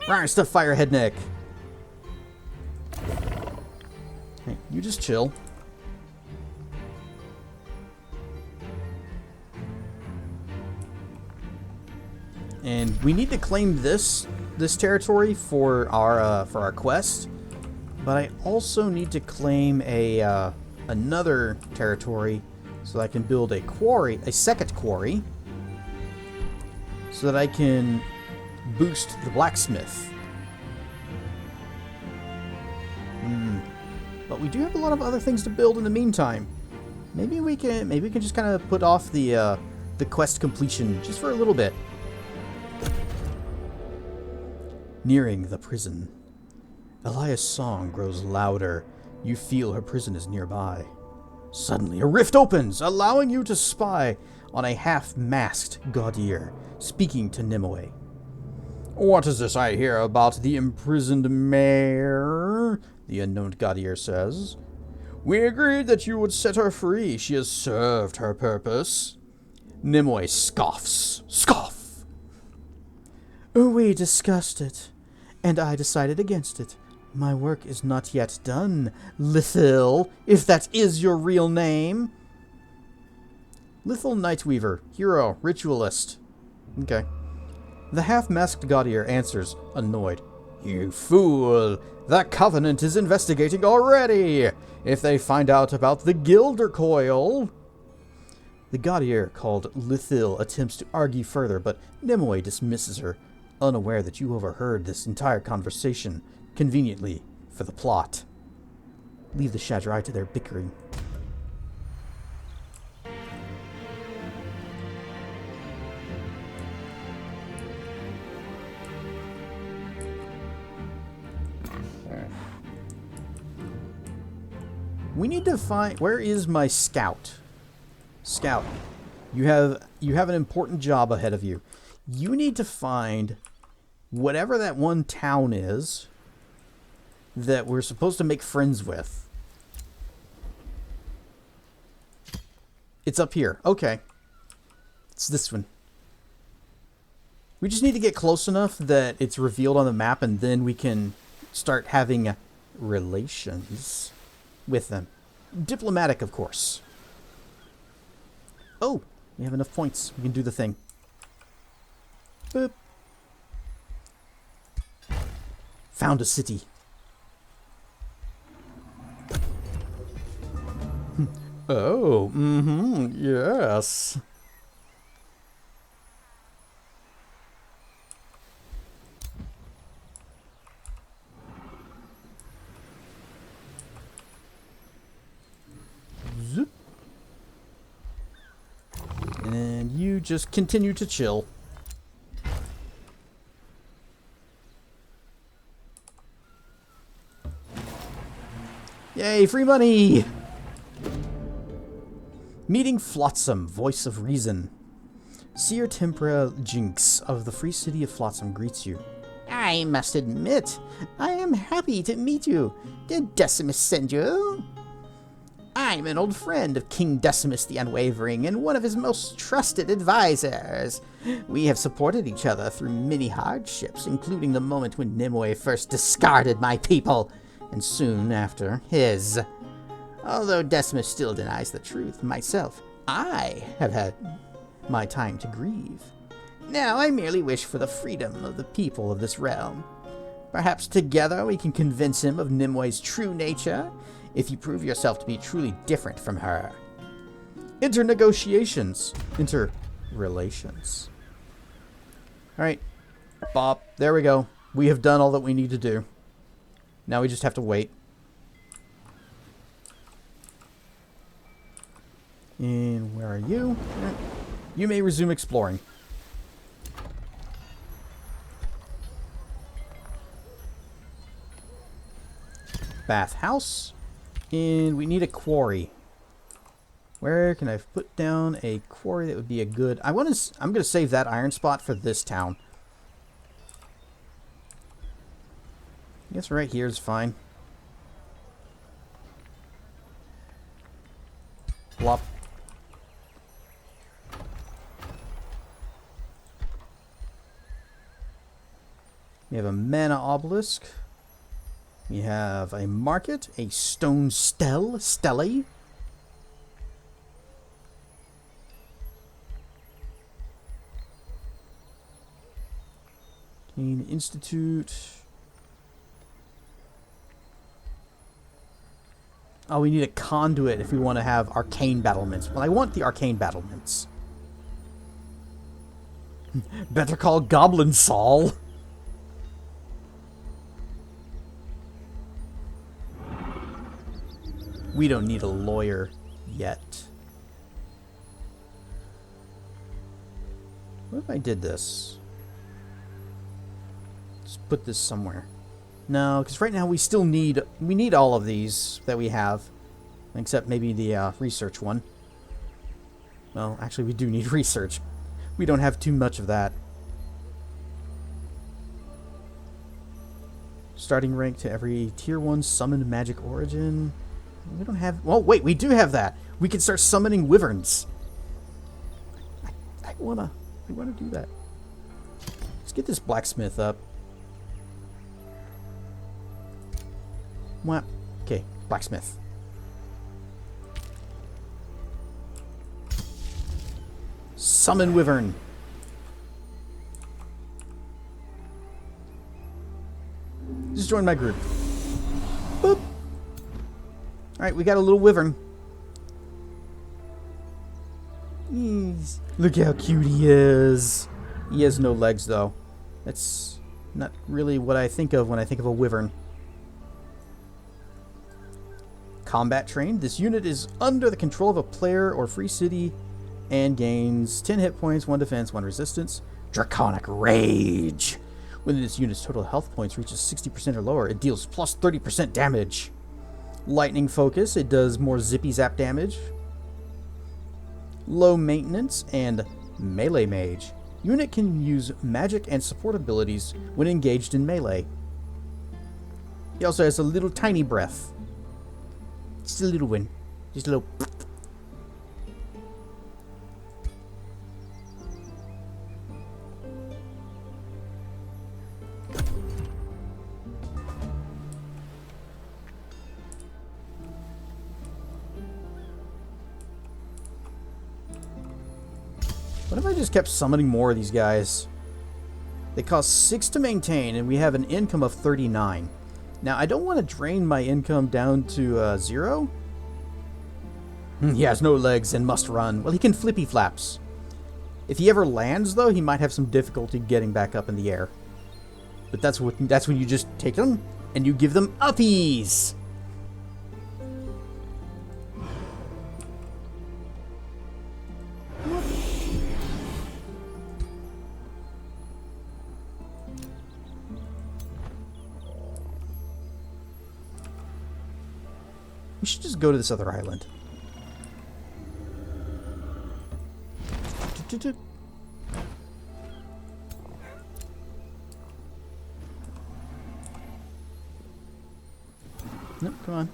Rawr, stuff Firehead Neck. Hey, you just chill. And we need to claim this territory for our quest, but I also need to claim a another territory so that I can build a quarry, a second quarry, so that I can boost the blacksmith. But we do have a lot of other things to build in the meantime. Maybe we can just kind of put off the quest completion just for a little bit. Nearing the prison. Elias' song grows louder. You feel her prison is nearby. Suddenly, a rift opens, allowing you to spy on a half-masked Gaudier speaking to Nimue. What is this I hear about the imprisoned mayor? The unknown Gaudier says. We agreed that you would set her free. She has served her purpose. Nimue scoffs. Scoff! We discussed it, and I decided against it. My work is not yet done, Lithil, if that is your real name. Lithil Nightweaver, hero, ritualist. Okay. The half-masked Gaudier answers, annoyed. You fool! The Covenant is investigating already! If they find out about the Gilder Coil... The Gaudier called Lithil attempts to argue further, but Nimue dismisses her, unaware that you overheard this entire conversation, conveniently for the plot. Leave the Shadrai to their bickering. We need to find... Where is my scout? Scout, you have an important job ahead of you. You need to find whatever that one town is that we're supposed to make friends with. It's up here. Okay. It's this one. We just need to get close enough that it's revealed on the map, and then we can start having relations with them. Diplomatic, of course. Oh, we have enough points. We can do the thing. Boop. Found a city. Oh, yes. Zoop. And you just continue to chill. Yay, free money! Meeting Flotsam, voice of reason. Seer Tempera Jinx of the free city of Flotsam greets you. I must admit, I am happy to meet you. Did Decimus send you? I'm an old friend of King Decimus the Unwavering and one of his most trusted advisors. We have supported each other through many hardships, including the moment when Nimue first discarded my people, and soon after his. Although Decimus still denies the truth, myself, I have had my time to grieve. Now I merely wish for the freedom of the people of this realm. Perhaps together we can convince him of Nimue's true nature, if you prove yourself to be truly different from her. Internegotiations. Interrelations. Alright, Bob, there we go. We have done all that we need to do. Now we just have to wait. And where are you? You may resume exploring. Bathhouse. And we need a quarry. Where can I put down a quarry that would be a good... I'm going to save that iron spot for this town. I guess right here is fine. Plop. We have a mana obelisk. We have a market, a stone stele. Kane Institute. Oh, we need a conduit if we want to have arcane battlements. Well, I want the arcane battlements. Better call Goblin Saul. We don't need a lawyer yet. What if I did this? Let's put this somewhere. No, because right now we still need... We need all of these that we have. Except maybe the research one. Well, actually we do need research. We don't have too much of that. Starting rank to every tier 1 summoned magic origin. We don't have... Well, wait, we do have that. We can start summoning wyverns. I wanna do that. Let's get this blacksmith up. What? Okay, blacksmith. Summon wyvern. Just join my group. Boop. Alright, we got a little wyvern. Look how cute he is. He has no legs, though. That's not really what I think of when I think of a wyvern. Combat trained. This unit is under the control of a player or free city and gains 10 hit points, 1 defense, 1 resistance. Draconic Rage. When this unit's total health points reaches 60% or lower, it deals plus 30% damage. Lightning Focus. It does more zippy zap damage. Low maintenance and Melee Mage. Unit can use magic and support abilities when engaged in melee. He also has a little tiny breath. Just a little one. Just a little... What if I just kept summoning more of these guys? They cost 6 to maintain, and we have an income of 39. Now, I don't want to drain my income down to 0. He has no legs and must run. Well, he can flippy flaps. If he ever lands, though, he might have some difficulty getting back up in the air. But that's when you just take them and you give them uppies. We should just go to this other island. Nope, come on.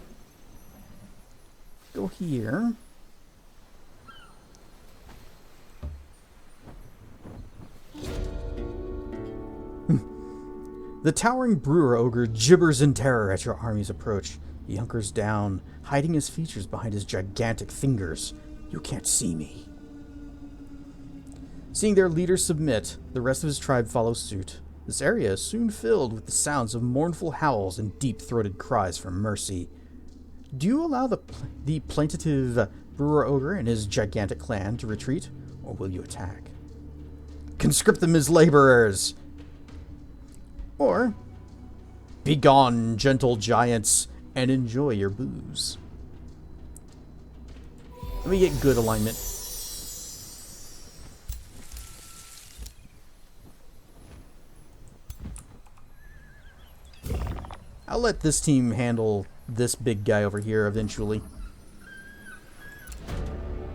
Go here. The towering brewer ogre gibbers in terror at your army's approach. He hunkers down, hiding his features behind his gigantic fingers. You can't see me. Seeing their leader submit, the rest of his tribe follows suit. This area is soon filled with the sounds of mournful howls and deep-throated cries for mercy. Do you allow the plaintive brewer ogre and his gigantic clan to retreat, or will you attack? Conscript them as laborers! Or, begone, gentle giants, and enjoy your booze. Let me get good alignment. I'll let this team handle this big guy over here eventually.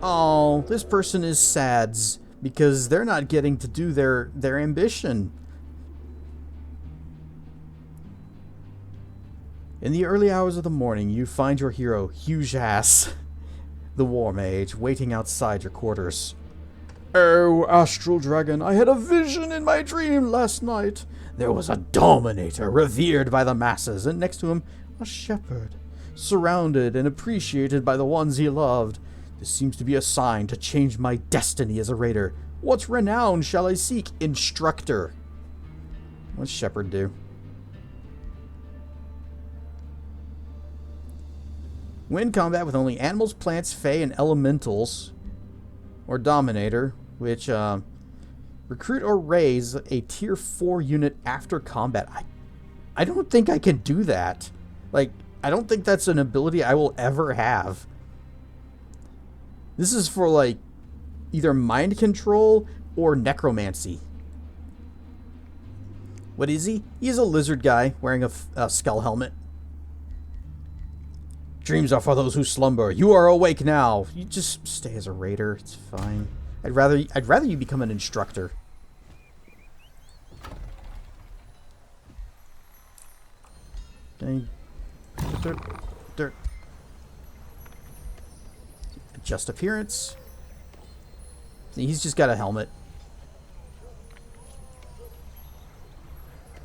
Oh, this person is sads because they're not getting to do their ambition. In the early hours of the morning, you find your hero, Huge Ass, the War Mage, waiting outside your quarters. Oh, Astral Dragon, I had a vision in my dream last night. There was a Dominator revered by the masses, and next to him, a Shepherd, surrounded and appreciated by the ones he loved. This seems to be a sign to change my destiny as a raider. What renown shall I seek? Instructor. What's Shepherd do? Win combat with only animals, plants, fae, and elementals. Or Dominator, which, recruit or raise a tier 4 unit after combat. I don't think I can do that. Like, I don't think that's an ability I will ever have. This is for, like, either mind control or necromancy. What is he? He's a lizard guy wearing a skull helmet. Dreams are for those who slumber. You are awake now. You just stay as a raider. It's fine. I'd rather you become an instructor. Okay. Dirt. Adjust appearance. See, he's just got a helmet.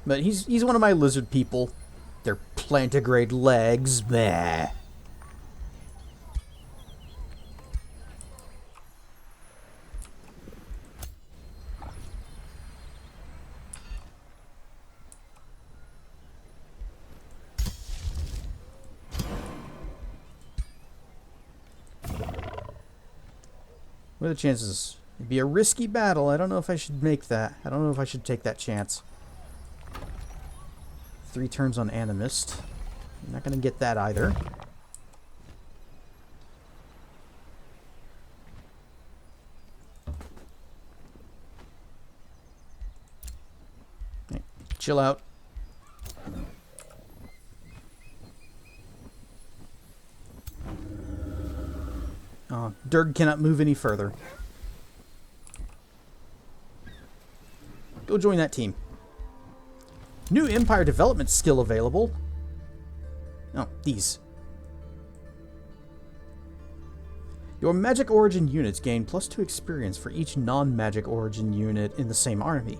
But he's one of my lizard people. Their plantigrade legs. Bleh. What are the chances? It'd be a risky battle. I don't know if I should make that. I don't know if I should take that chance. 3 turns on Animist. I'm not going to get that either. Okay, chill out. Durg cannot move any further. Go join that team. New Empire development skill available. Oh, these. Your magic origin units gain +2 experience for each non-magic origin unit in the same army.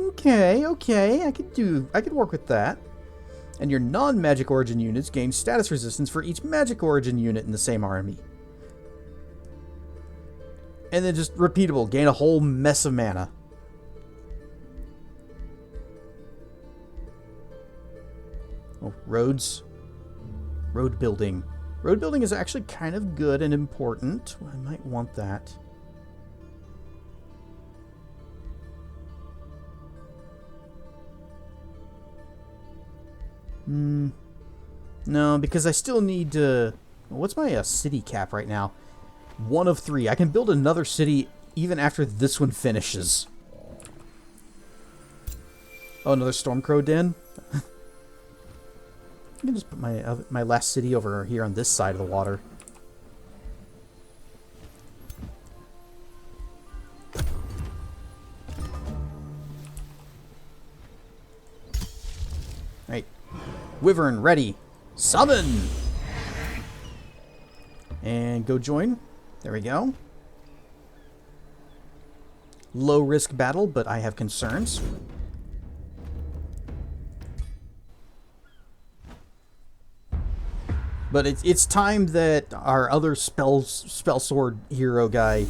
Okay, I could work with that. And your non-magic origin units gain status resistance for each magic origin unit in the same army. And then just repeatable, gain a whole mess of mana. Oh, roads. Road building. Road building is actually kind of good and important. I might want that. No, because I still need to... What's my city cap right now? 1 of 3. I can build another city even after this one finishes. Oh, another Stormcrow Den? I can just put my last city over here on this side of the water. Right. Wyvern ready. Summon! And go join. There we go. Low risk battle, but I have concerns. But it's time that our other spell sword hero guy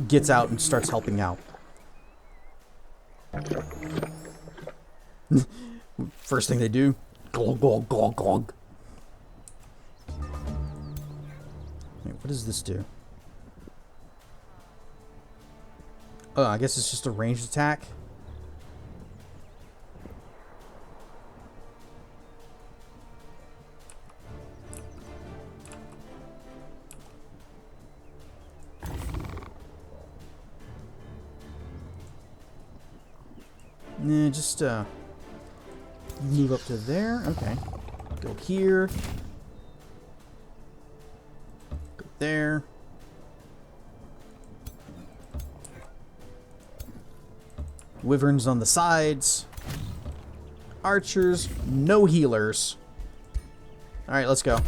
gets out and starts helping out. First thing they do, glog glog glog glog. Wait, what does this do? Oh, I guess it's just a ranged attack. Nah, just move up to there. Okay. Go here. Go there. Wyverns on the sides. Archers, no healers. Alright, let's go.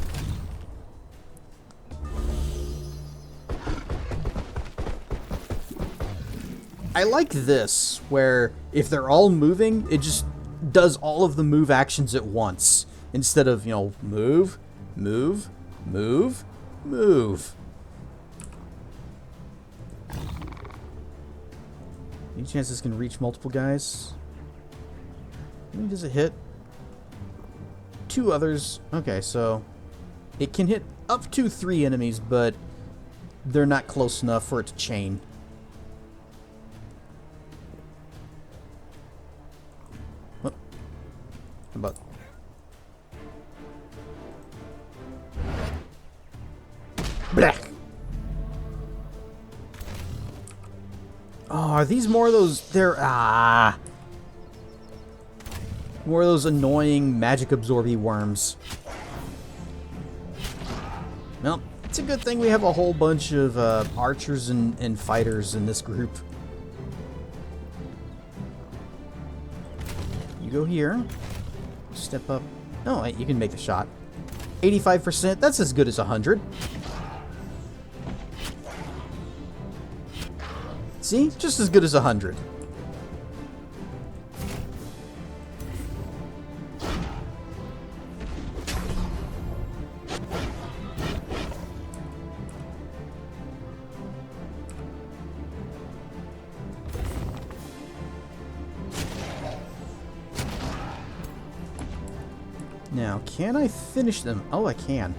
I like this, where if they're all moving, it just does all of the move actions at once. Instead of, you know, move, move, move, move. Any chance this can reach multiple guys? How many does it hit? 2 others. Okay, so it can hit up to 3 enemies, but they're not close enough for it to chain. What? How about... Blech! Oh, are these more of those... They're... More of those annoying magic absorby worms. Well, it's a good thing we have a whole bunch of archers and fighters in this group. You go here. Step up. Oh, wait, you can make the shot. 85%, that's as good as 100. See? Just as good as 100. Now, can I finish them? Oh, I can.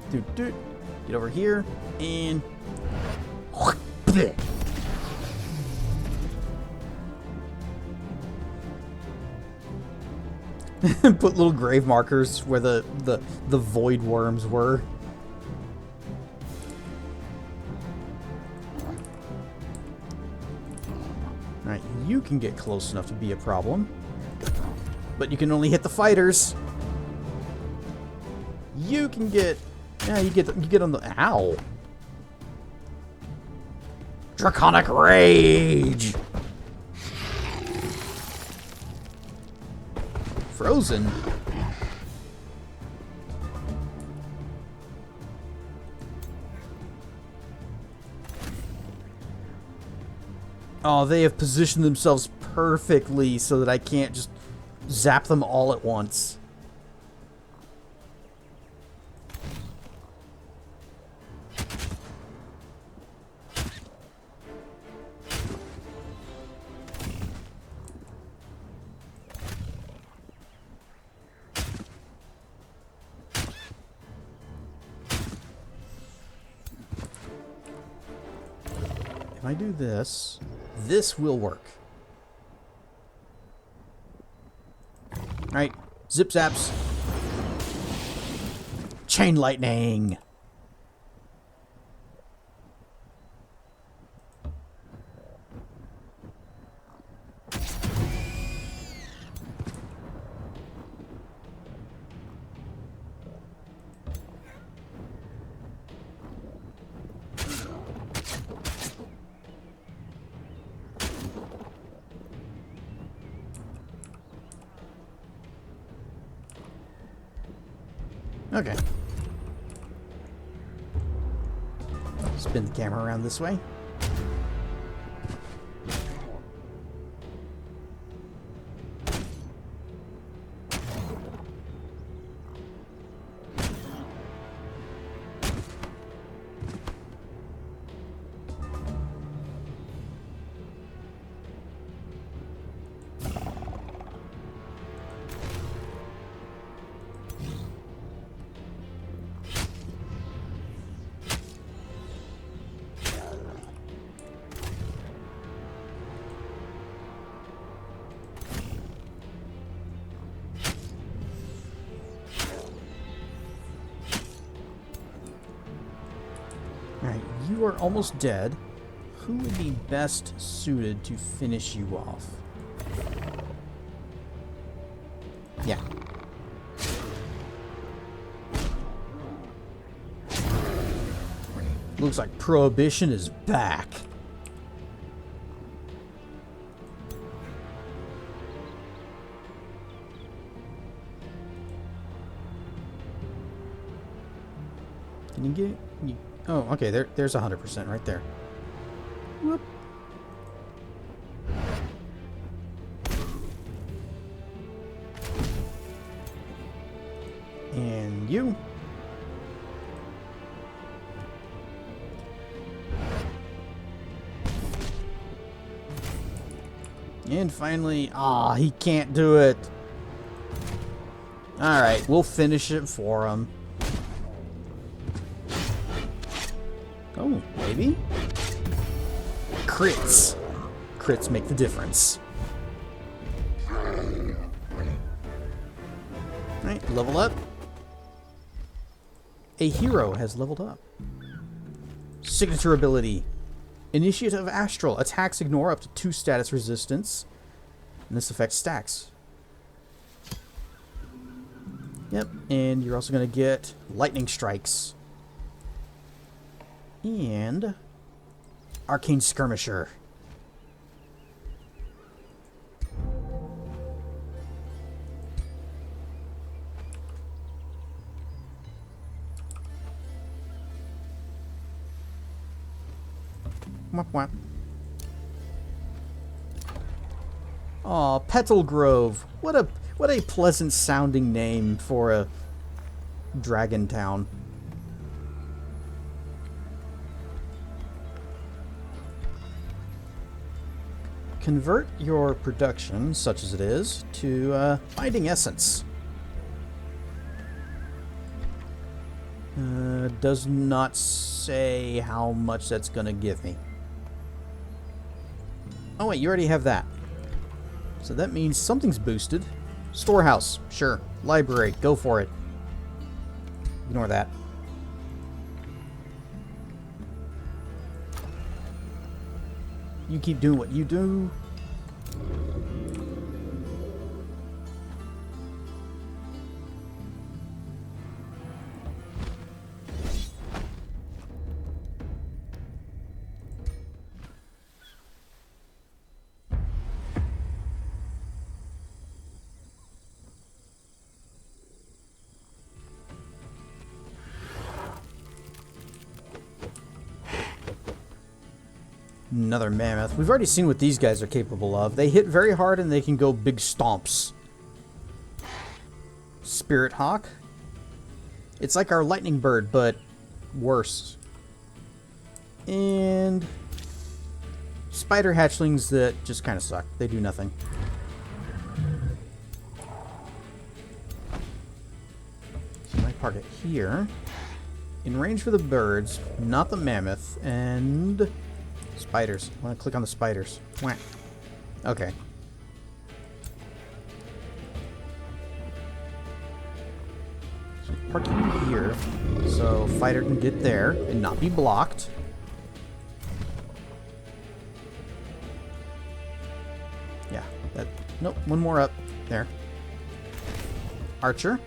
Doot, doot. Get over here, and... Put little grave markers where the void worms were. Alright, you can get close enough to be a problem. But you can only hit the fighters. You can get... Yeah, you get on the... Ow! Draconic Rage! Frozen? Oh, they have positioned themselves perfectly so that I can't just zap them all at once. I do this, this will work. Alright, zip zaps. Chain lightning. Okay. Spin the camera around this way. Alright, you are almost dead. Who would be best suited to finish you off? Yeah. Looks like Prohibition is back. Can you get... Oh, okay, there's 100% right there. Whoop. And you. And finally, he can't do it. Alright, we'll finish it for him. Oh, maybe? Crits. Crits make the difference. Alright, level up. A hero has leveled up. Signature ability. Initiative Astral. Attacks ignore up to 2 status resistance. And this affects stacks. Yep, and you're also going to get Lightning Strikes. And Arcane Skirmisher. Whap whap. Aw, Petal Grove. What a pleasant sounding name for a dragon town. Convert your production, such as it is, to Binding Essence. Does not say how much that's going to give me. Oh wait, you already have that. So that means something's boosted. Storehouse, sure. Library, go for it. Ignore that. You keep doing what you do. Another mammoth. We've already seen what these guys are capable of. They hit very hard and they can go big stomps. Spirit Hawk. It's like our lightning bird, but worse. And spider hatchlings that just kind of suck. They do nothing. So my target here. In range for the birds, not the mammoth, and Spiders. I want to click on the spiders. Wah. Okay. So park you here so fighter can get there and not be blocked. Yeah. That. Nope. One more up. There. Archer.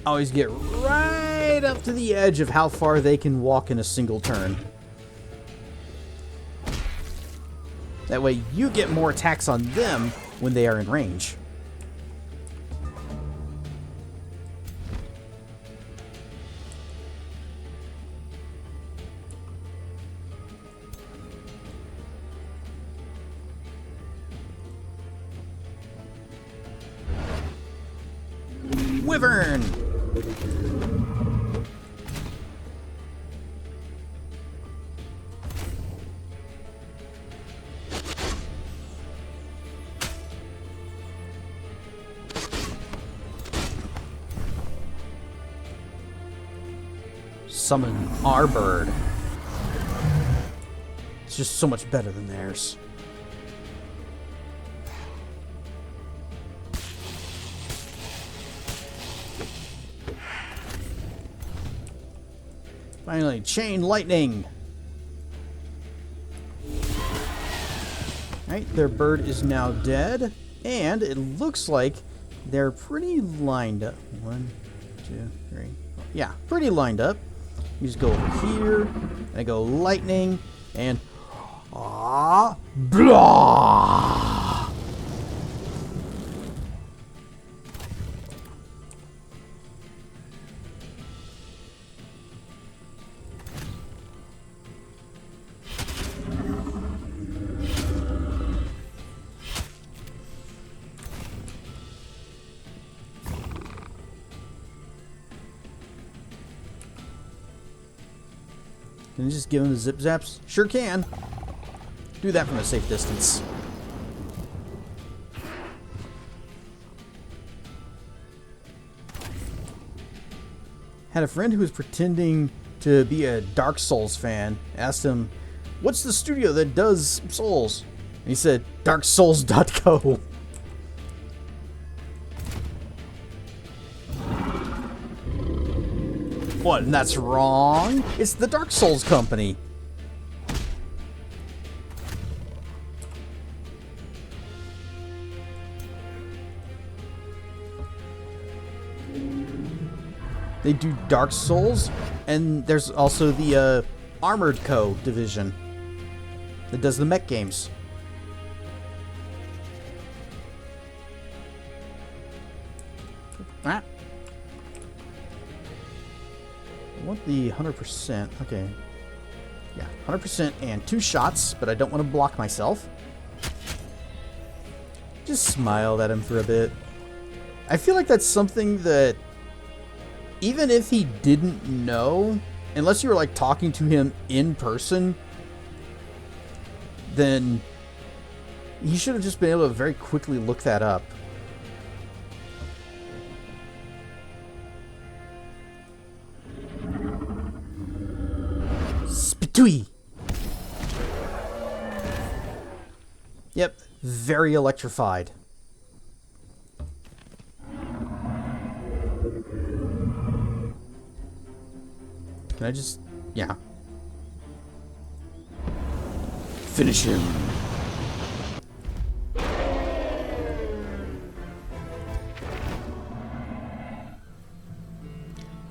Always get right up to the edge of how far they can walk in a single turn. That way you get more attacks on them when they are in range. Wyvern! Summon our bird. It's just so much better than theirs. Finally, chain lightning. Alright, their bird is now dead. And it looks like they're pretty lined up. 1, 2, 3, 4. Yeah, pretty lined up. You just go over here, and I go lightning, and blah. Can you just give him the zip zaps? Sure can. Do that from a safe distance. Had a friend who was pretending to be a Dark Souls fan. Asked him, "What's the studio that does Souls?" And he said, "DarkSouls.co." What? And that's wrong? It's the Dark Souls company. They do Dark Souls, and there's also the Armored Co. division that does the mech games. Ah. I want the 100%. Okay. Yeah, 100% and 2 shots, but I don't want to block myself. Just smiled at him for a bit. I feel like that's something that, even if he didn't know, unless you were like talking to him in person, then he should have just been able to very quickly look that up. Spitui! Yep, very electrified. Can I just... yeah. Finish him.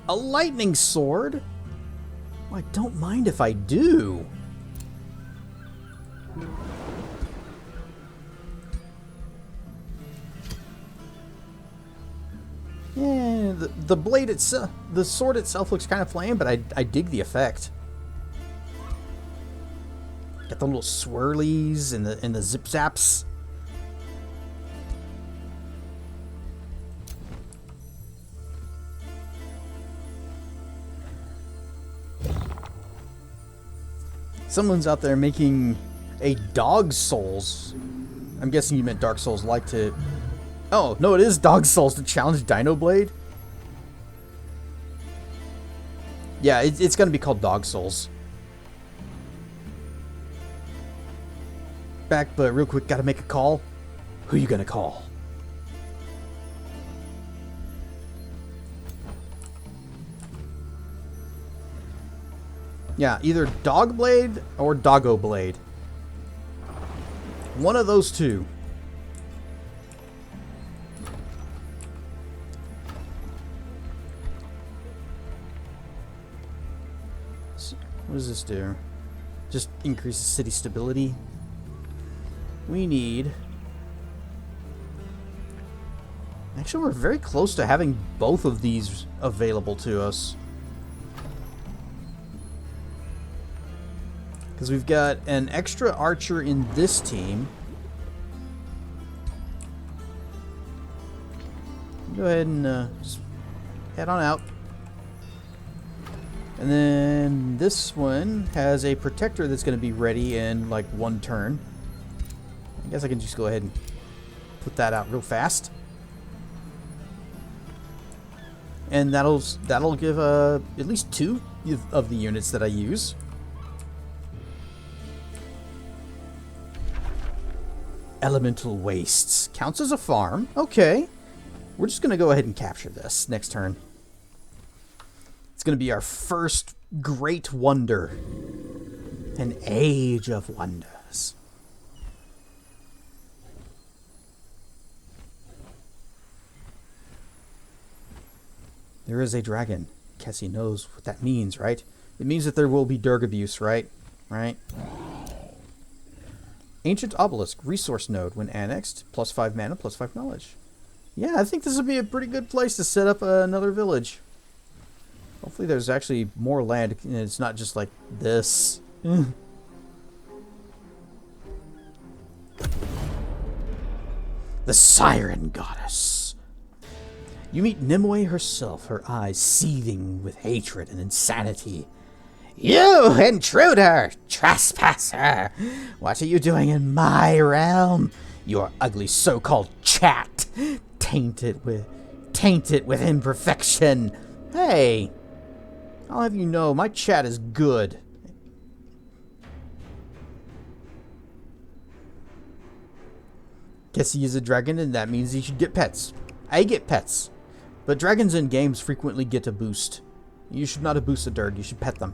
A lightning sword? Well, I don't mind if I do. Yeah, the blade itself, the sword itself looks kind of plain, but I dig the effect. Got the little swirlies and the zip zaps. Someone's out there making a Dog Souls. I'm guessing you meant Dark Souls like to... Oh, no, it is Dog Souls to challenge Dino Blade. Yeah, it's going to be called Dog Souls. Back, but real quick, gotta make a call. Who you gonna call? Yeah, either Dog Blade or Doggo Blade. One of those two. So, what does this do? Just increases city stability. We need... Actually, we're very close to having both of these available to us. Because we've got an extra archer in this team. Go ahead and just head on out. And then this one has a protector that's going to be ready in like one turn. I guess I can just go ahead and put that out real fast. And that'll give at least 2 of the units that I use. Elemental Wastes. Counts as a farm. Okay. We're just going to go ahead and capture this next turn. It's going to be our first great wonder. An age of wonders. There is a dragon. Cassie knows what that means, right? It means that there will be Durg abuse, right? Right? Ancient Obelisk, resource node. When annexed, +5 mana, +5 knowledge. Yeah, I think this would be a pretty good place to set up another village. Hopefully there's actually more land, and it's not just like this. The Siren Goddess. You meet Nimue herself, her eyes seething with hatred and insanity. You intruder! Trespasser! What are you doing in my realm? Your ugly so-called chat, tainted with imperfection. Hey, I'll have you know, my chat is good. Guess he is a dragon, and that means he should get pets. I get pets. But dragons in games frequently get a boost. You should not abuse a Durg, you should pet them.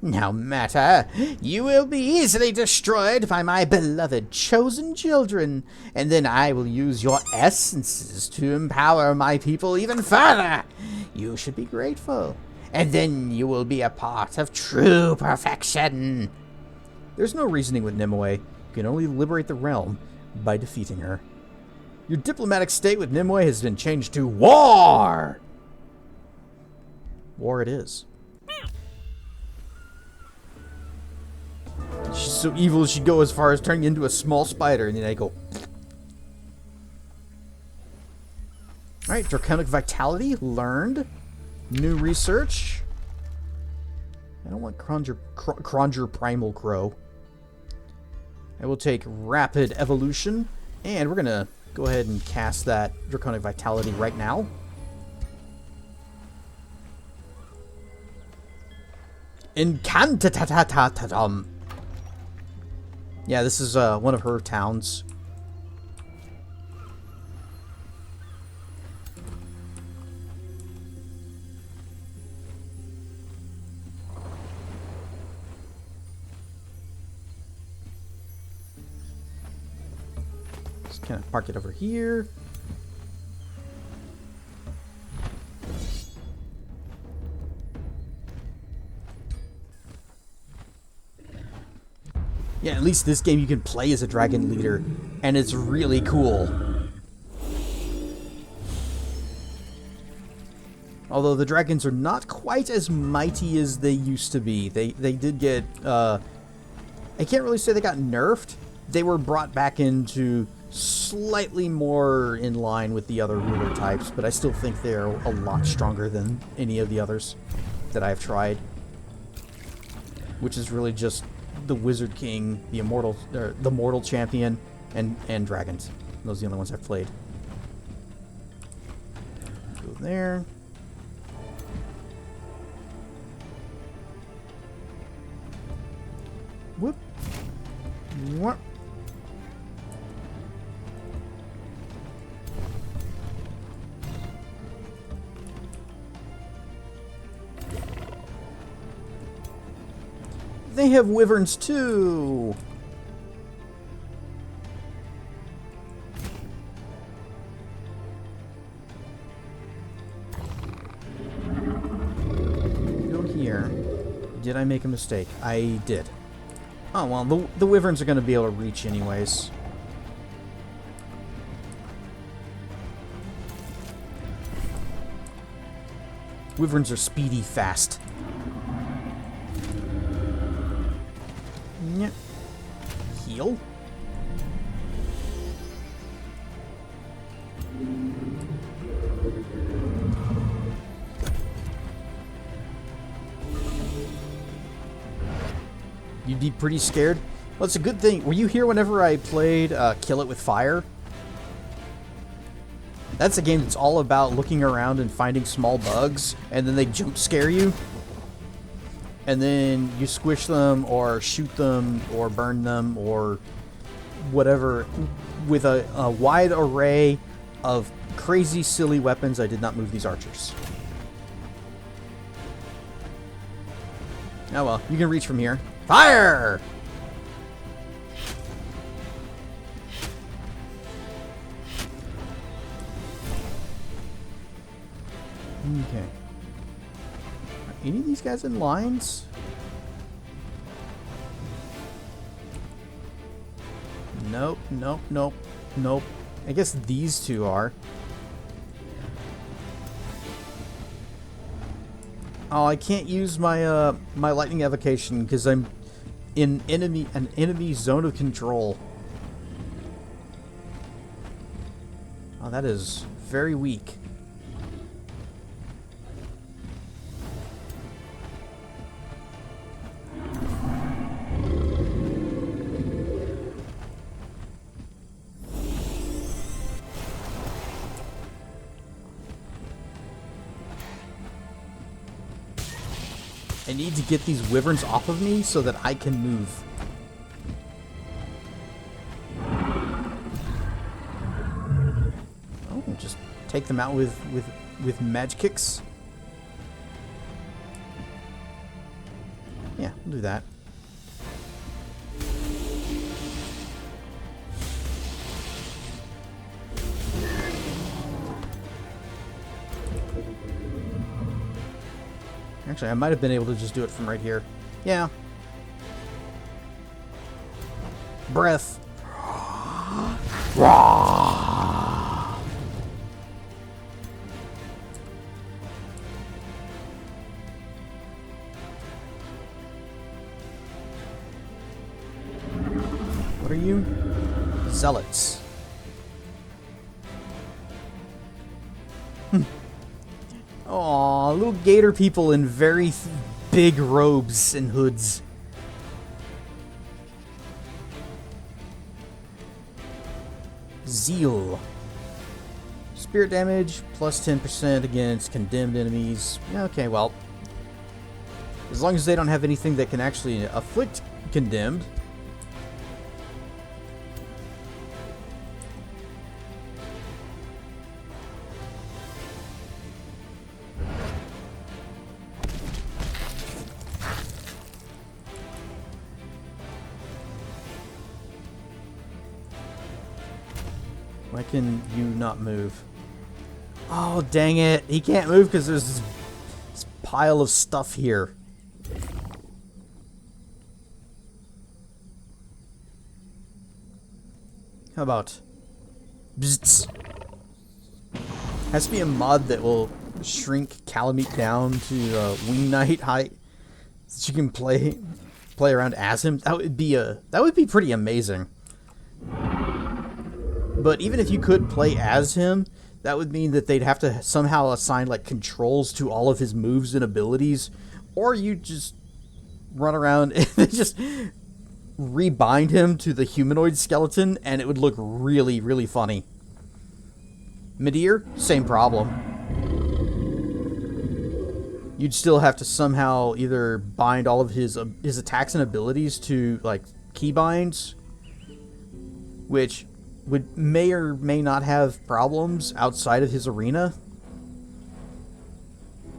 No matter, you will be easily destroyed by my beloved chosen children, and then I will use your essences to empower my people even further. You should be grateful, and then you will be a part of true perfection. There's no reasoning with Nimue. You can only liberate the realm by defeating her. Your diplomatic state with Nimue has been changed to war! War it is. She's so evil she'd go as far as turning into a small spider, and then I go... Alright, Draconic Vitality, learned. New research. I don't want Cronger Primal Crow. I will take Rapid Evolution, and we're gonna go ahead and cast that Draconic Vitality right now. Incantatatatatatum. Yeah, this is one of her towns. Just kind of park it over here. Yeah, at least this game you can play as a dragon leader, and it's really cool. Although the dragons are not quite as mighty as they used to be. They did get, I can't really say they got nerfed. They were brought back into slightly more in line with the other ruler types, but I still think they're a lot stronger than any of the others that I've tried. Which is really just the Wizard King, the Immortal, the Mortal Champion, and Dragons. Those are the only ones I've played. Go there. Whoop. Whoop. They have wyverns too. Go here. Did I make a mistake? I did. Oh well, the wyverns are going to be able to reach anyways. Wyverns are speedy fast. Heal. You'd be pretty scared. Well, it's a good thing. Were you here whenever I played Kill It With Fire? That's a game that's all about looking around and finding small bugs, and then they jump scare you. And then you squish them, or shoot them, or burn them, or whatever, with a wide array of crazy, silly weapons. I did not move these archers. Oh well, you can reach from here. Fire! Okay. Are any of these guys in lines? Nope, nope, nope, nope. I guess these two are. Oh, I can't use my my lightning evocation because I'm in an enemy zone of control. Oh, that is very weak. I need to get these wyverns off of me so that I can move. Oh, just take them out with magic kicks. Yeah, we'll do that. Actually, I might have been able to just do it from right here. Yeah. Breath. What are you? Zealots. Aw, little gator people in very big robes and hoods. Zeal. Spirit damage, plus 10% against condemned enemies. Okay, well. As long as they don't have anything that can actually afflict condemned. Why can you not move? Oh, dang it. He can't move because there's this pile of stuff here. How about... Bzzz. Has to be a mod that will shrink Calamite down to Wing Knight height so you can play around as him. That would be pretty amazing. But even if you could play as him, that would mean that they'd have to somehow assign like controls to all of his moves and abilities, or you just run around and they just rebind him to the humanoid skeleton, and it would look really, really funny. Midir, same problem. You'd still have to somehow either bind all of his attacks and abilities to like keybinds, which may or may not have problems outside of his arena.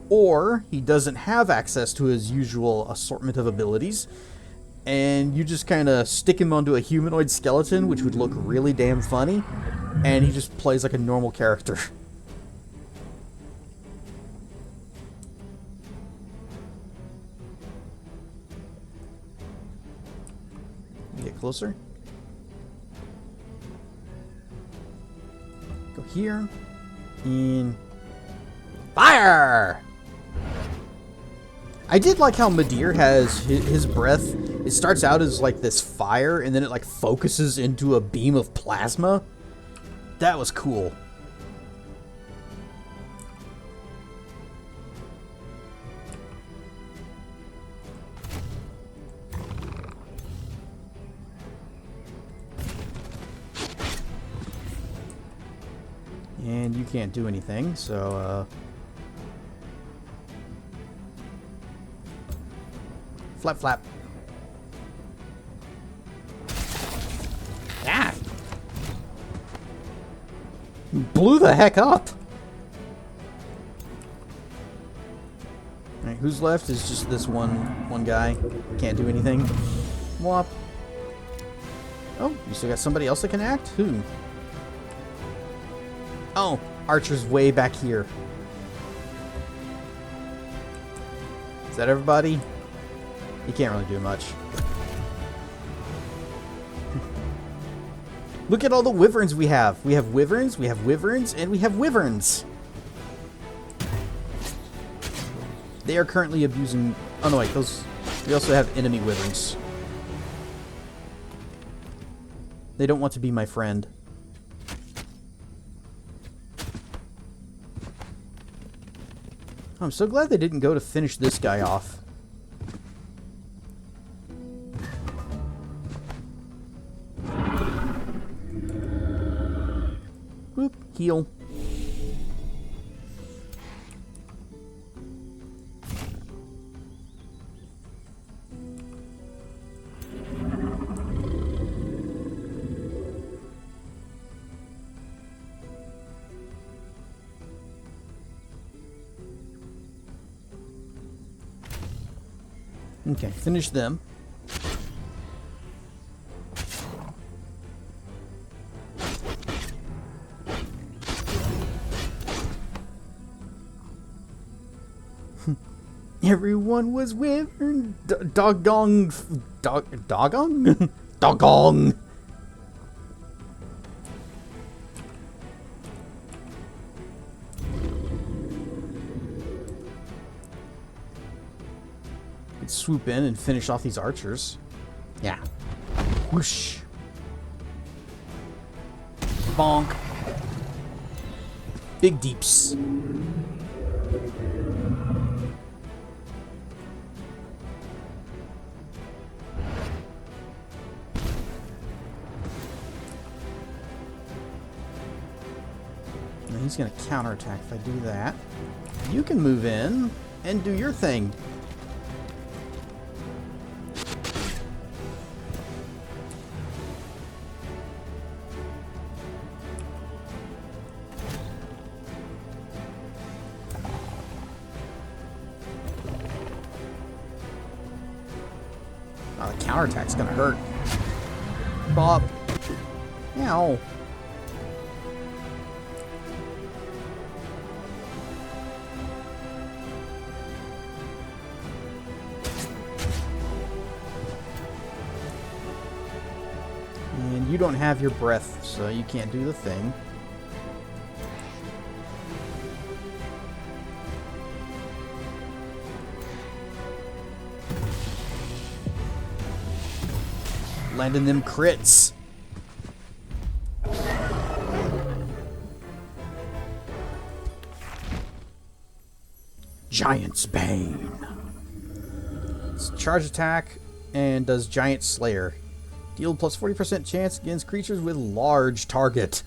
Or he doesn't have access to his usual assortment of abilities, and you just kind of stick him onto a humanoid skeleton, which would look really damn funny, and he just plays like a normal character. Get closer. Go here. And fire! I did like how Midir has his breath. It starts out as like this fire, and then it like focuses into a beam of plasma. That was cool. And you can't do anything, so flap flap. Ah! Blew the heck up! Alright, who's left is just this one guy. Can't do anything. Whop. Oh, you still got somebody else that can act? Who? Oh, Archer's way back here. Is that everybody? You can't really do much. Look at all the wyverns we have. We have wyverns, we have wyverns, and we have wyverns. They are currently abusing... Oh no, wait, those... We also have enemy wyverns. They don't want to be my friend. I'm so glad they didn't go to finish this guy off. Whoop, heal. Okay, finish them. Everyone was wyvern. Doggong. Doggong? Doggong. Swoop in and finish off these archers. Yeah. Whoosh. Bonk. Big deeps. Now he's going to counterattack if I do that. You can move in and do your thing. Oh, the counterattack's gonna hurt. Bop. Ow. And you don't have your breath, so you can't do the thing. Landing them crits. Giant's Bane. It's charge attack and does Giant Slayer. Deal plus 40% chance against creatures with large target.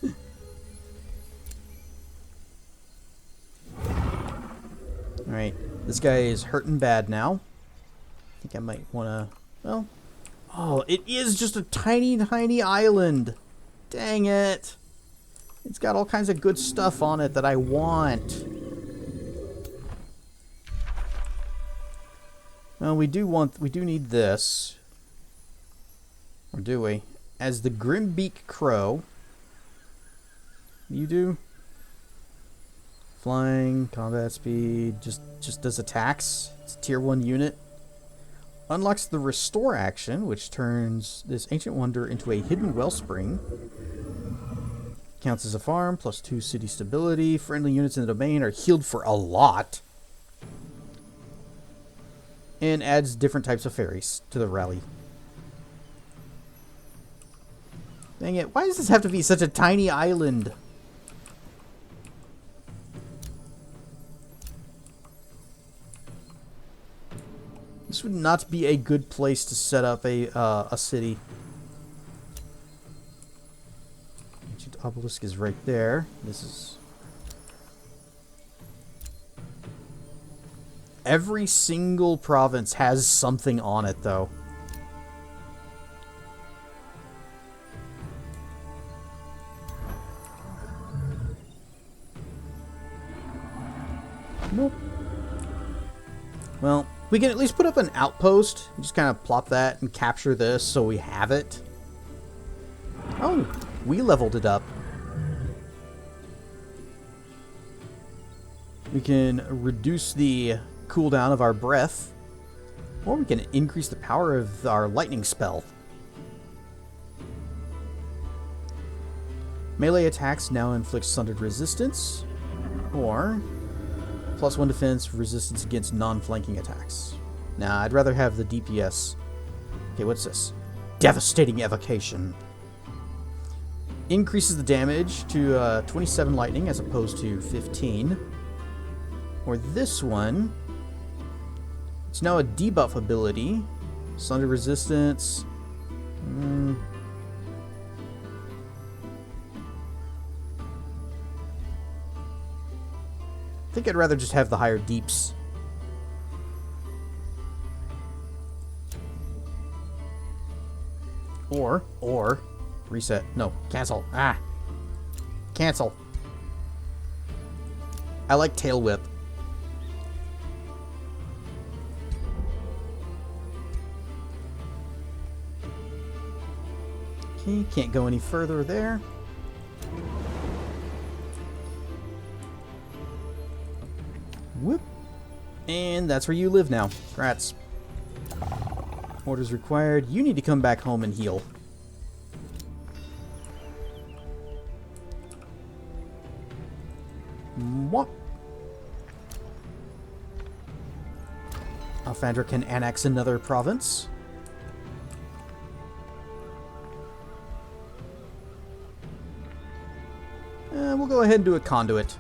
Alright, this guy is hurting bad now. I think I might want to... Well... Oh, it is just a tiny, tiny island. Dang it. It's got all kinds of good stuff on it that I want. Well, we do need this. Or do we? As the Grimbeak Crow. You do? Flying, combat speed, just does attacks. It's a tier 1 unit. Unlocks the Restore action, which turns this Ancient Wonder into a Hidden Wellspring. Counts as a farm, plus 2 city stability. Friendly units in the domain are healed for a lot. And adds different types of fairies to the rally. Dang it, why does this have to be such a tiny island? This would not be a good place to set up a city. Ancient Obelisk is right there. This is... Every single province has something on it, though. Nope. Well, we can at least put up an outpost. Just kind of plop that and capture this so we have it. Oh, we leveled it up. We can reduce the cooldown of our breath, or we can increase the power of our lightning spell. Melee attacks now inflict sundered resistance, or +1 defense, resistance against non-flanking attacks. Nah, I'd rather have the DPS. Okay, what's this? Devastating Evocation. Increases the damage to 27 lightning as opposed to 15. Or this one, it's now a debuff ability. Sunder resistance. I think I'd rather just have the higher deeps. Or reset. No, cancel. Cancel. I like Tail Whip. Okay, can't go any further there. Whoop. And that's where you live now. Congrats. Orders required. You need to come back home and heal. What? Alfandra can annex another province. We'll go ahead and do a conduit.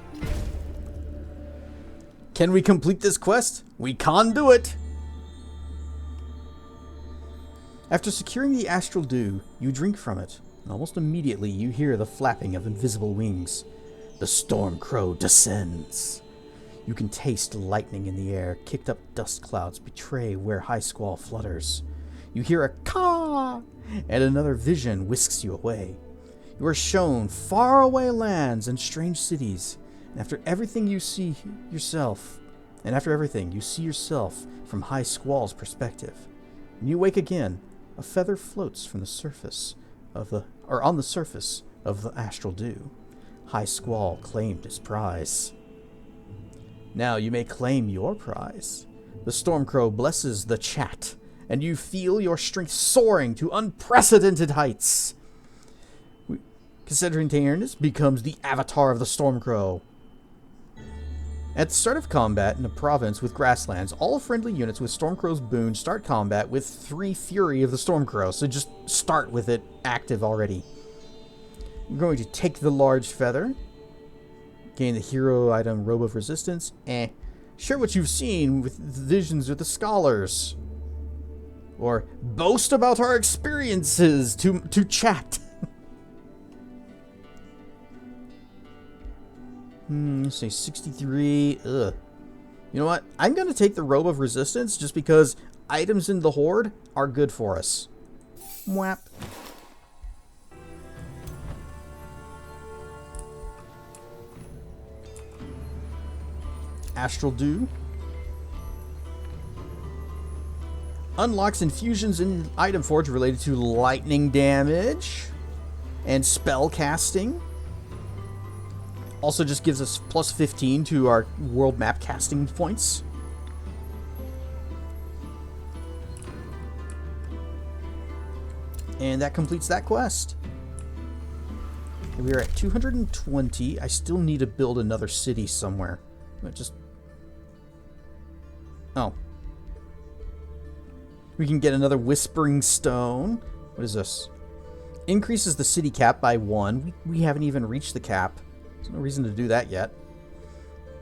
Can we complete this quest? We can do it! After securing the Astral Dew, you drink from it, and almost immediately you hear the flapping of invisible wings. The Storm Crow descends. You can taste lightning in the air. Kicked up dust clouds betray where High Squall flutters. You hear a caw, and another vision whisks you away. You are shown faraway lands and strange cities, and after everything you see yourself from High Squall's perspective. When you wake again, a feather floats from the surface on the surface of the Astral Dew. High Squall claimed his prize. Now you may claim your prize. The Stormcrow blesses the chat, and you feel your strength soaring to unprecedented heights. Considering Tyrannus becomes the avatar of the Stormcrow. At the start of combat in a province with grasslands, all friendly units with Stormcrow's Boon start combat with 3 Fury of the Stormcrow, so just start with it active already. You're going to take the large feather, gain the hero item Robe of Resistance, share what you've seen with visions with the scholars, or boast about our experiences to chat. Let's say 63. Ugh. You know what? I'm going to take the Robe of Resistance just because items in the Horde are good for us. Mwap. Astral Dew. Unlocks infusions in Item Forge related to lightning damage and spell casting. Also just gives us plus 15 to our world map casting points. And that completes that quest. And we are at 220. I still need to build another city somewhere. Oh. We can get another Whispering Stone. What is this? Increases the city cap by 1. We haven't even reached the cap. There's no reason to do that yet.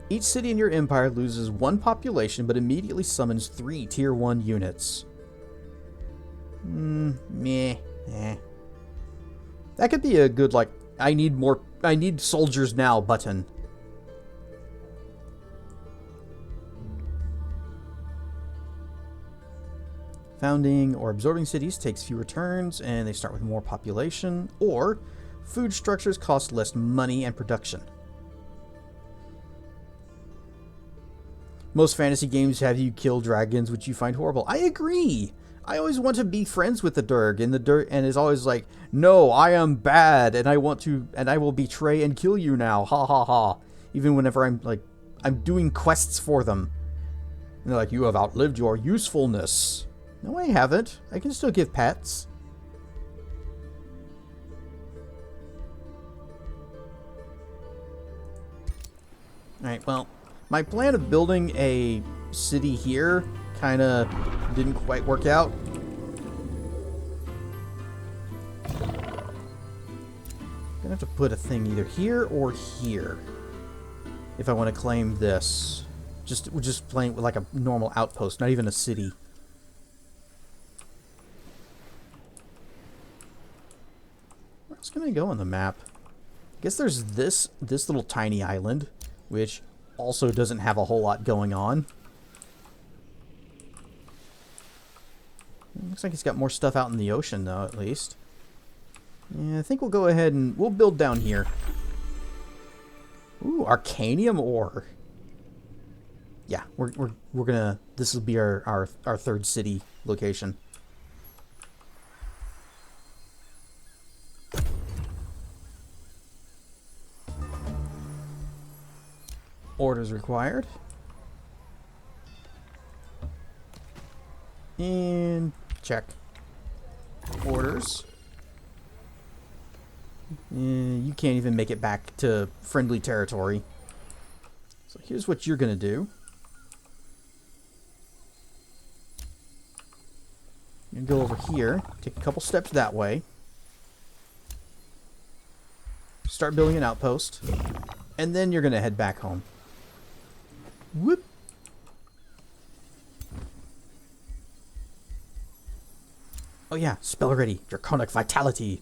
Each city in your empire loses 1 population, but immediately summons 3 tier 1 units. Meh. That could be a good, like, I need soldiers now button. Founding or absorbing cities takes fewer turns, and they start with more population, or food structures cost less money and production. Most fantasy games have you kill dragons, which you find horrible. I agree. I always want to be friends with the Durg, and it's always like, no, I am bad, and I will betray and kill you now. Ha ha ha. Even whenever I'm doing quests for them. And they're like, you have outlived your usefulness. No, I haven't. I can still give pets. Alright, well, my plan of building a city here kind of didn't quite work out. Gonna have to put a thing either here or here if I want to claim this. We're just playing with like a normal outpost, not even a city. Where's gonna go on the map? I guess there's this little tiny island, which also doesn't have a whole lot going on. Looks like it's got more stuff out in the ocean, though, at least. Yeah, I think we'll go ahead and we'll build down here. Ooh, Arcanium ore. Yeah, we're gonna. This will be our third city location. Orders required. And check. Orders. You can't even make it back to friendly territory. So here's what you're going to do. You're going to go over here, take a couple steps that way. Start building an outpost. And then you're going to head back home. Whoop. Oh yeah, spell ready. Draconic Vitality.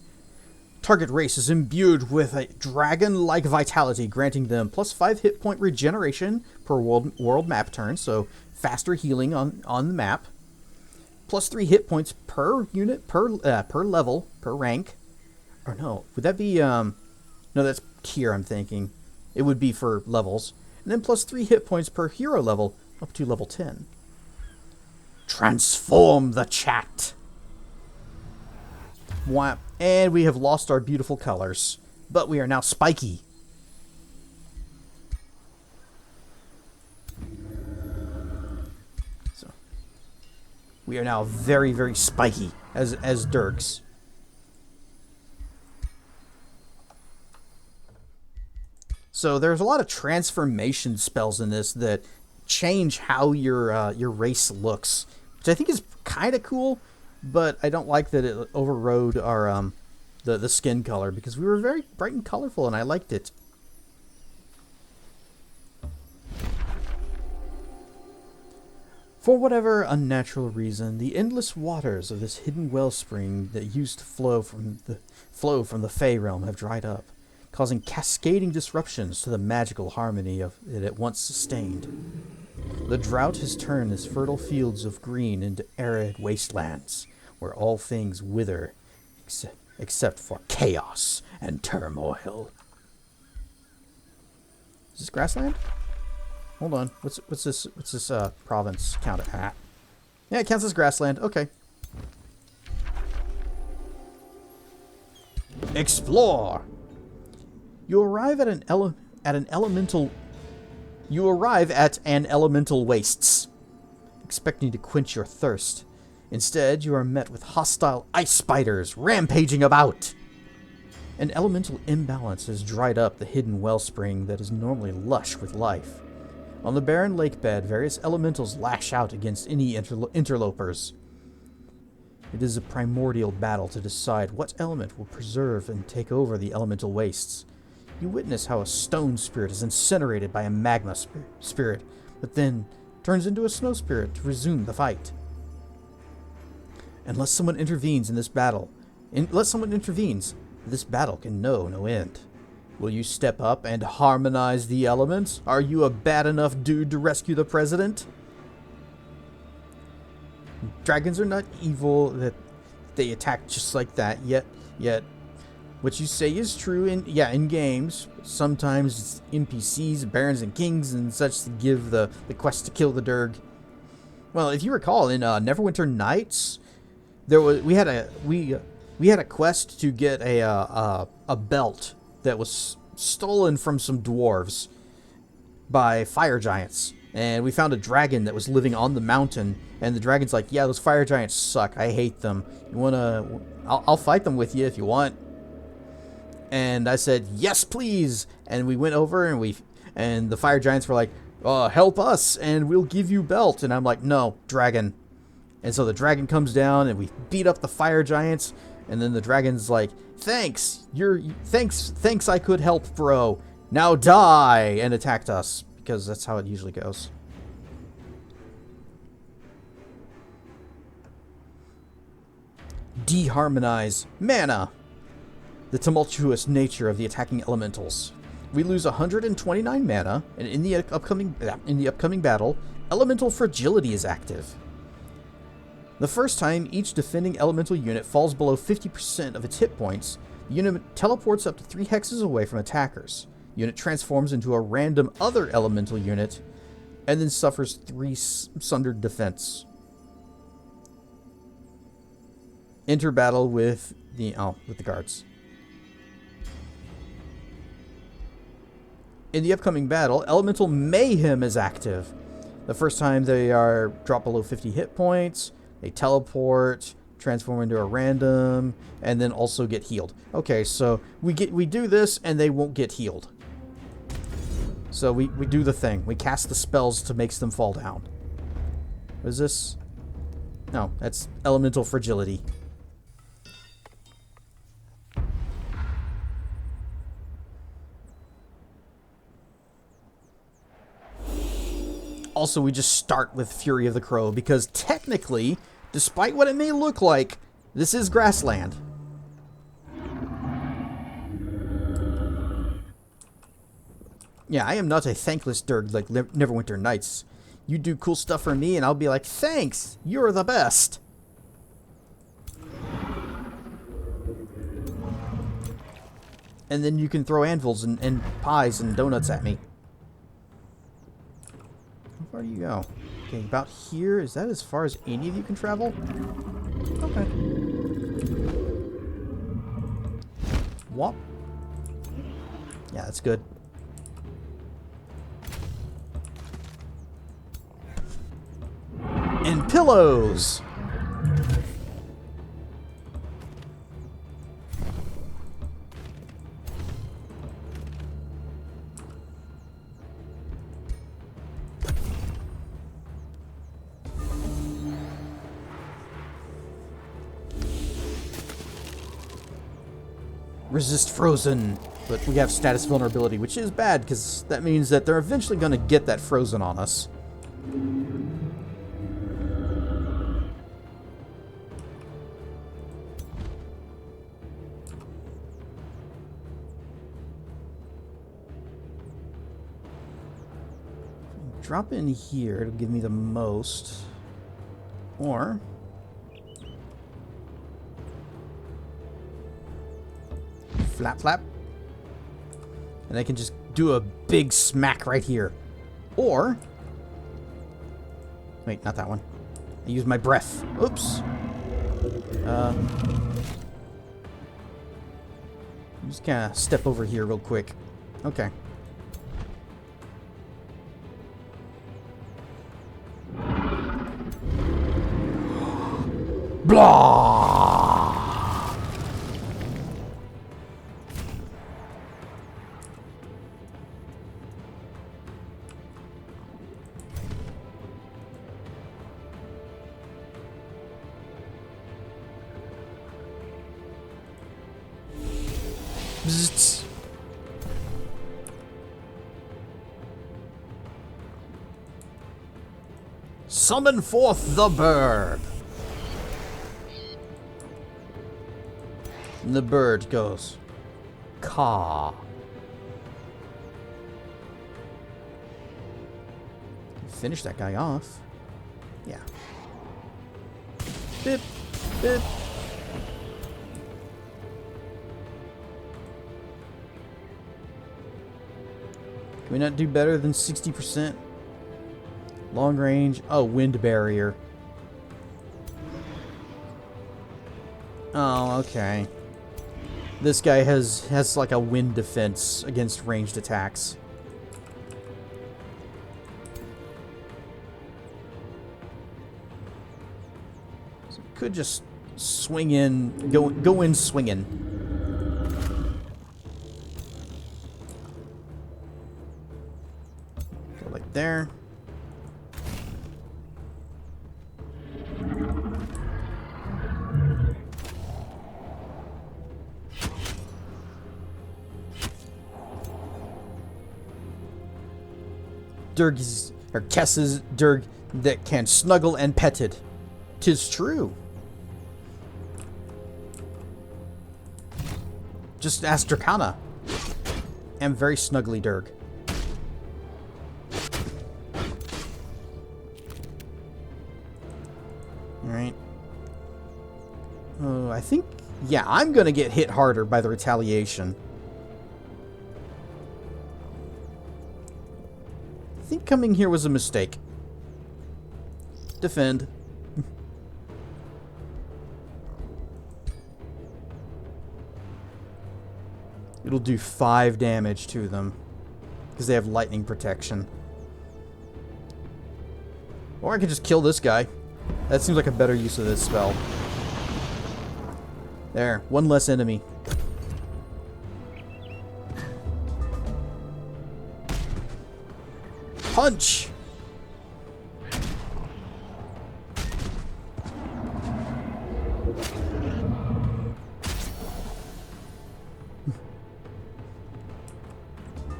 Target race is imbued with a dragon-like vitality, granting them plus 5 hit point regeneration per world map turn, so faster healing on the map. Plus 3 hit points per unit, per level, per rank. Or no, would that be, no, that's tier, I'm thinking. It would be for levels. And then plus 3 hit points per hero level, up to level 10. Transform the chat. Whap. And we have lost our beautiful colors. But we are now spiky. So we are now very, very spiky as Durgs. So there's a lot of transformation spells in this that change how your race looks, which I think is kind of cool. But I don't like that it overrode our the skin color, because we were very bright and colorful, and I liked it. For whatever unnatural reason, the endless waters of this hidden wellspring that used to flow from the Fey realm have dried up, causing cascading disruptions to the magical harmony of it at once sustained. The drought has turned its fertile fields of green into arid wastelands, where all things wither, except for chaos and turmoil. Is this grassland? Hold on. What's this province count at? Yeah, it counts as grassland. Okay. Explore. You arrive at an elemental wastes, expecting to quench your thirst. Instead, you are met with hostile ice spiders rampaging about. An elemental imbalance has dried up the hidden wellspring that is normally lush with life. On the barren lake bed, various elementals lash out against any interlopers. It is a primordial battle to decide what element will preserve and take over the elemental wastes. You witness how a stone spirit is incinerated by a magma spirit, but then turns into a snow spirit to resume the fight. Unless someone intervenes, this battle can know no end. Will you step up and harmonize the elements? Are you a bad enough dude to rescue the president? Dragons are not evil, that they attack just like that, yet what you say is true in games. Sometimes it's NPCs, barons and kings and such to give the quest to kill the Durg. Well, if you recall, in Neverwinter Nights, we had a quest to get a belt that was stolen from some dwarves by fire giants, and we found a dragon that was living on the mountain, and the dragon's like, yeah, those fire giants suck, I hate them, I'll fight them with you if you want. And I said, yes please, and we went over and the fire giants were like, help us and we'll give you belt, and I'm like, no, dragon. And so the dragon comes down and we beat up the fire giants, and then the dragon's like, thanks I could help, bro. Now die, and attacked us, because that's how it usually goes. Deharmonize mana. The tumultuous nature of the attacking elementals. We lose 129 mana, and in the upcoming battle, elemental fragility is active. The first time each defending elemental unit falls below 50% of its hit points, the unit teleports up to 3 hexes away from attackers. The unit transforms into a random other elemental unit, and then suffers 3 sundered defense. Enter battle with the guards. In the upcoming battle, Elemental Mayhem is active. The first time they are dropped below 50 hit points, they teleport, transform into a random, and then also get healed. Okay, so we do this and they won't get healed. So we do the thing. We cast the spells to make them fall down. What is this? No, that's elemental fragility. Also, we just start with Fury of the Crow, because technically, despite what it may look like, this is grassland. Yeah, I am not a thankless Durg like Neverwinter Nights. You do cool stuff for me, and I'll be like, thanks, you're the best. And then you can throw anvils and pies and donuts at me. How far do you go? Okay, about here. Is that as far as any of you can travel? Okay. Whop. Yeah, that's good. And pillows! Resist frozen. But we have status vulnerability, which is bad, because that means that they're eventually going to get that frozen on us. Drop in here, it'll give me the most. Or flap flap. And I can just do a big smack right here. Or wait, not that one. I use my breath. Oops. Just kind of step over here real quick. Okay. Blah! Bzzzt. Summon forth the bird. And the bird goes, caw. Finish that guy off. Yeah. Bip, bip. Can we not do better than 60%? Long range. Oh, wind barrier. Oh, okay. This guy has like a wind defense against ranged attacks. So could just swing in, go in swinging. Go like there. Durg is, or Kess is Durg that can snuggle and petted. 'Tis true. Just ask Dracana. I'm very snuggly Durg. Alright. Oh, I think, yeah, I'm gonna get hit harder by the retaliation. I think coming here was a mistake. Defend. It'll do 5 damage to them because they have lightning protection. Or I could just kill this guy. That seems like a better use of this spell. There, one less enemy. Punch!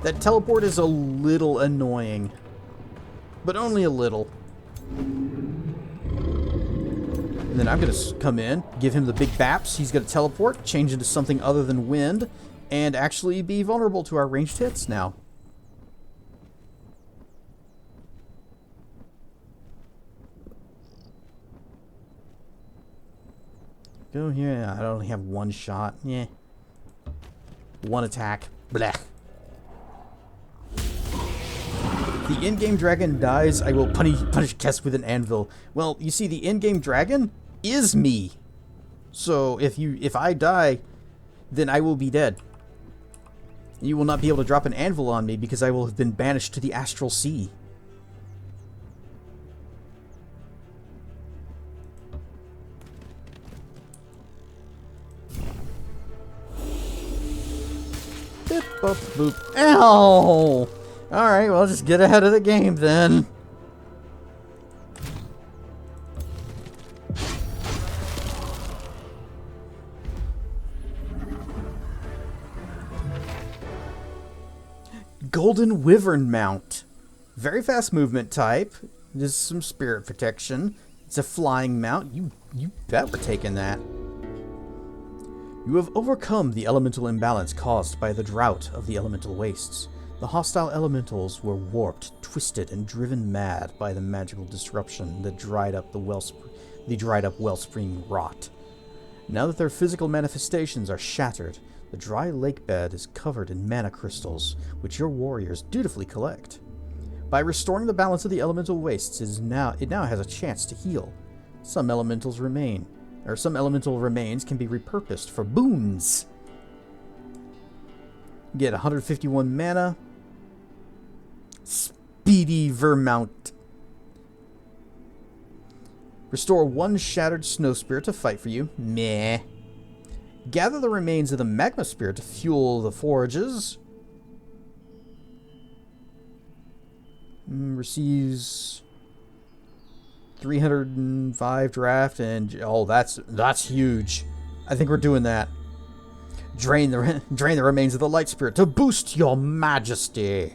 That teleport is a little annoying, but only a little. And then I'm going to come in, give him the big baps. He's going to teleport, change into something other than wind, and actually be vulnerable to our ranged hits now. Go here. I only have one shot. Yeah. One attack. Blech. The in-game dragon dies, I will punish Kess with an anvil. Well, you see, the in-game dragon is me. So if I die, then I will be dead. You will not be able to drop an anvil on me because I will have been banished to the astral sea. Boop, boop, boop. Ow! Alright, well, just get ahead of the game then. Golden Wyvern Mount. Very fast movement type. There's some spirit protection. It's a flying mount. You bet we're taking that. You have overcome the elemental imbalance caused by the drought of the elemental wastes. The hostile elementals were warped, twisted, and driven mad by the magical disruption that dried up the wellspring rot. Now that their physical manifestations are shattered, the dry lake bed is covered in mana crystals, which your warriors dutifully collect. By restoring the balance of the elemental wastes, it now has a chance to heal. Some elemental remains can be repurposed for boons. Get 151 mana. Speedy Vermount. Restore one shattered snow spirit to fight for you. Meh. Gather the remains of the magma spirit to fuel the forges. Receives 305 draft and oh, that's huge. I think we're doing that. Drain the remains of the light spirit to boost your majesty.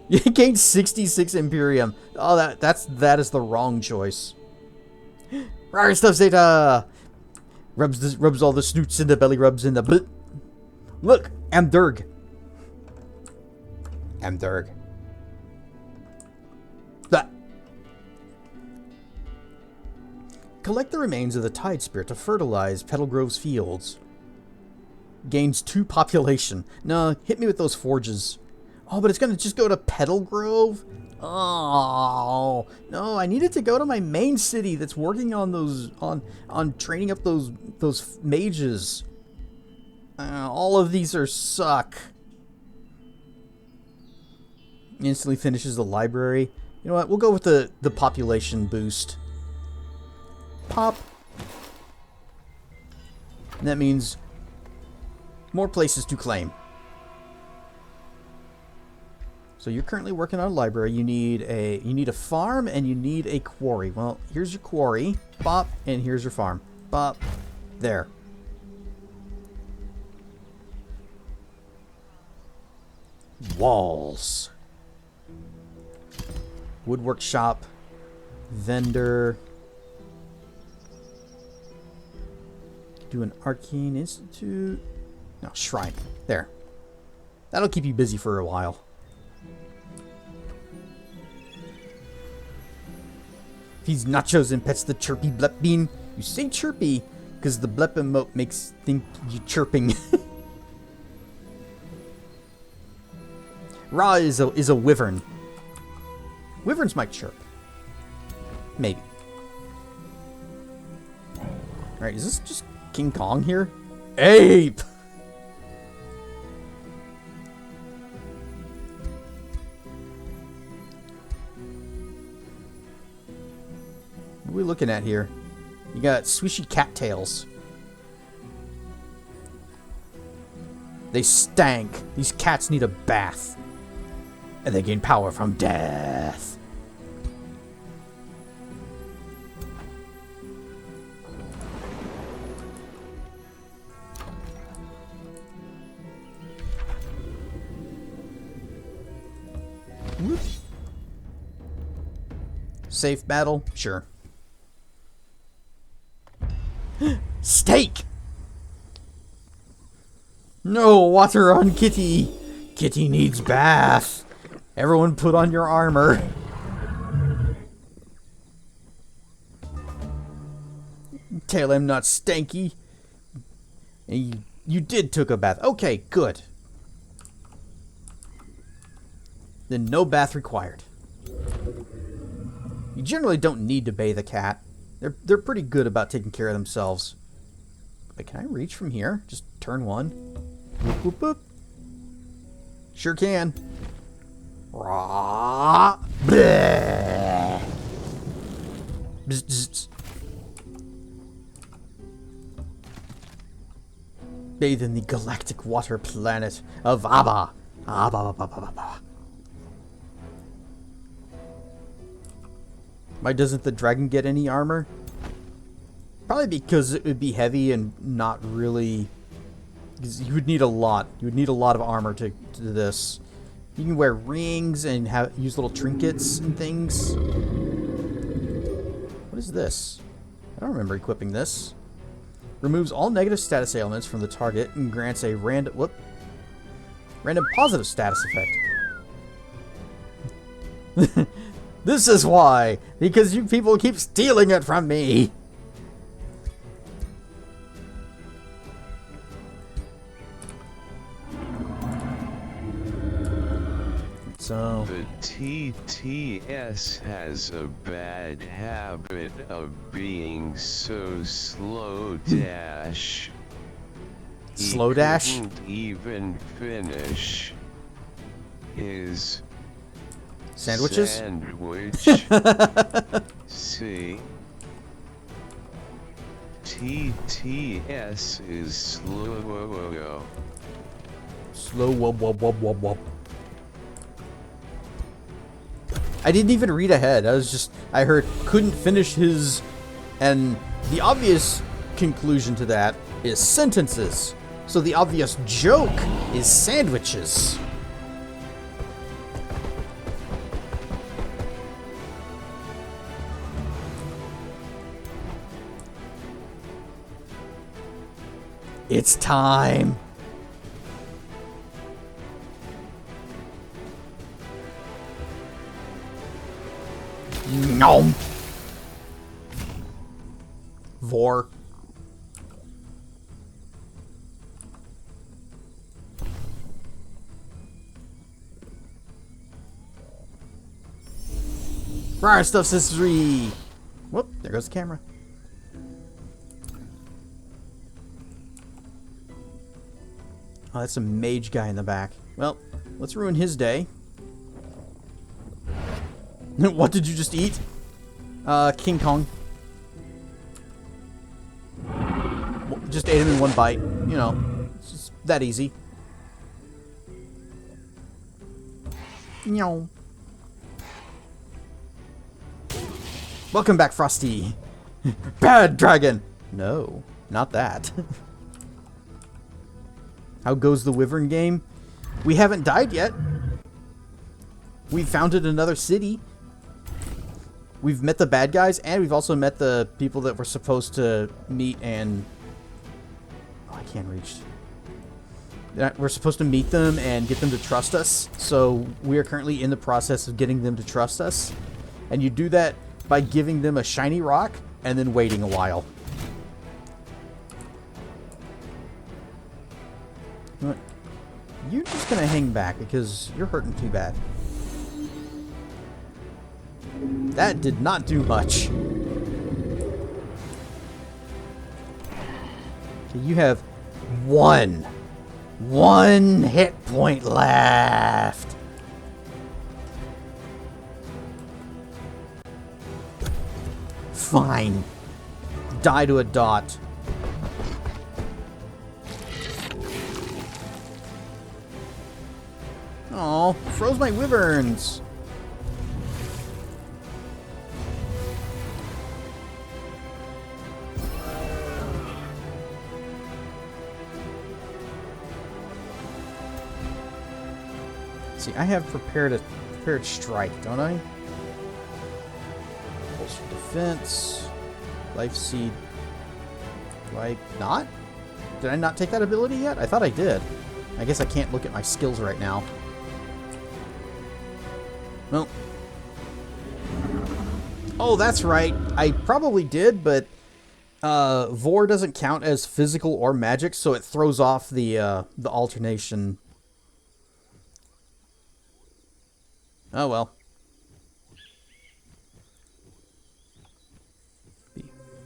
You gain 66 Imperium. Oh, that is the wrong choice. Rare stuff Zeta rubs all the snoots in the belly rubs in the blit. Look, Amdurg. That. Collect the remains of the tide spirit to fertilize Petalgrove's fields. Gains 2 population. No, hit me with those forges. Oh, but it's gonna just go to Petalgrove? Oh no, I needed to go to my main city that's working on those on training up those mages. All of these suck. Instantly finishes the library. You know what? We'll go with the population boost. Pop. And that means more places to claim. So you're currently working on a library. You need a farm and you need a quarry. Well, here's your quarry. Bop, and here's your farm. Bop. There. Walls. Woodwork shop. Vendor. Do an arcane institute. No, shrine. There. That'll keep you busy for a while. Feeds nachos and pets the chirpy blep bean. You say chirpy because the blep emote makes think you chirping. Ra is a wyvern. Wyverns might chirp. Maybe. Alright, is this just King Kong here? Ape! What are we looking at here? You got swishy cattails. They stank. These cats need a bath. And they gain power from death. Whoop. Safe battle? Sure. Steak! No water on Kitty. Kitty needs bath. Everyone put on your armor. Tell him not stanky. And you did took a bath. Okay, good. Then no bath required. You generally don't need to bathe a cat. They're pretty good about taking care of themselves. But can I reach from here? Just turn one. Whoop, whoop, whoop. Sure can. Rah, bleh. Bzz, bzz. Bathe in the galactic water planet of Abba. Abba, Abba, Abba, Abba. Why doesn't the dragon get any armor? Probably because it would be heavy and not really Because you would need a lot. You would need a lot of armor to do this. You can wear rings and use little trinkets and things. What is this? I don't remember equipping this. Removes all negative status ailments from the target and grants a random positive status effect. This is why! Because you people keep stealing it from me! So... The TTS has a bad habit of being so slow dash. Slow dash? He couldn't even finish his sandwiches? Sandwich. See? TTS is slow. Slow wub wub wub wub wub. I didn't even read ahead. I heard couldn't finish his, and the obvious conclusion to that is sentences. So the obvious joke is sandwiches. It's time. Nom. Vor. Rare stuff history. Whoop, there goes the camera. Oh, that's a mage guy in the back. Well, let's ruin his day. What did you just eat? King Kong. Just ate him in one bite. You know, it's just that easy. No. Welcome back, Frosty. Bad dragon. No, not that. How goes the Wyvern game? We haven't died yet. We founded another city. We've met the bad guys, and we've also met the people that we're supposed to meet and... Oh, I can't reach. We're supposed to meet them and get them to trust us. So we are currently in the process of getting them to trust us. And you do that by giving them a shiny rock and then waiting a while. You're just gonna hang back because you're hurting too bad. That did not do much. Okay, you have one hit point left. Fine. Die to a dot. Oh, froze my wyverns. See, I have prepared strike, don't I? Bolster defense, life seed. Do I not? Did I not take that ability yet? I thought I did. I guess I can't look at my skills right now. Well. Oh, that's right. I probably did, but Vor doesn't count as physical or magic, so it throws off the alternation. Oh well.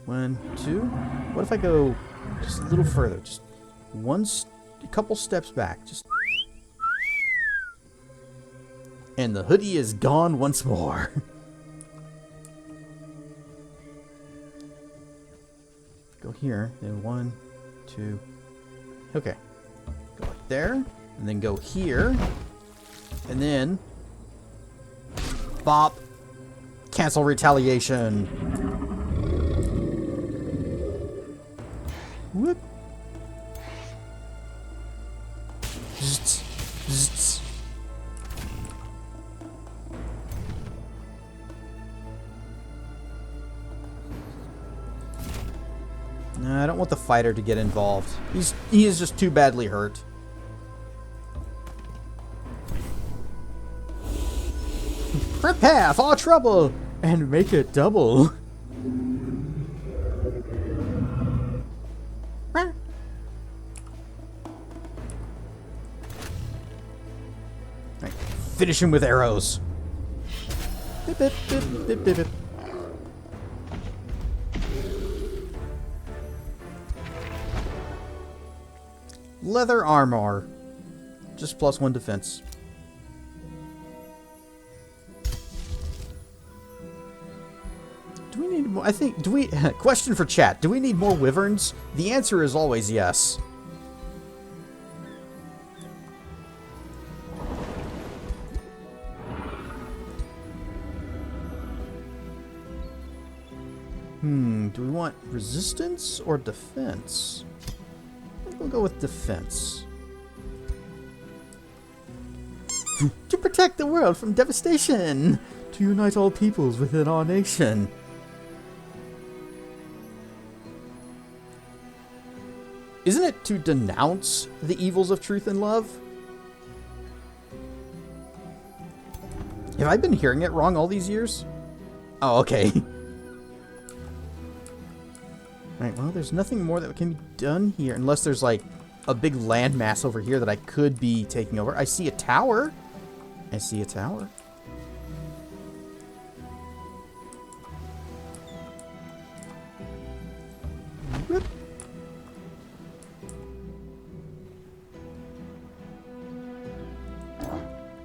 1, 2. What if I go just a little further? Just a couple steps back. Just. And the hoodie is gone once more. Go here, then 1, 2. Okay. Go right there, and then go here, and then bop. Cancel retaliation. Whoop. Bzzzt, bzzzt. No, I don't want the fighter to get involved. He is just too badly hurt. Prepare for trouble and make it double. Right, finish him with arrows. Bip, bip, bip, bip, bip, bip. Leather armor. Just +1 defense. Do we need more? I think, do we... Question for chat. Do we need more wyverns? The answer is always yes. Do we want resistance or defense? I think we'll go with defense. To protect the world from devastation! To unite all peoples within our nation! Isn't it to denounce the evils of truth and love? Have I been hearing it wrong all these years? Oh, okay. Alright, well, there's nothing more that can be done here. Unless there's, like, a big landmass over here that I could be taking over. I see a tower. I see a tower. Whoop.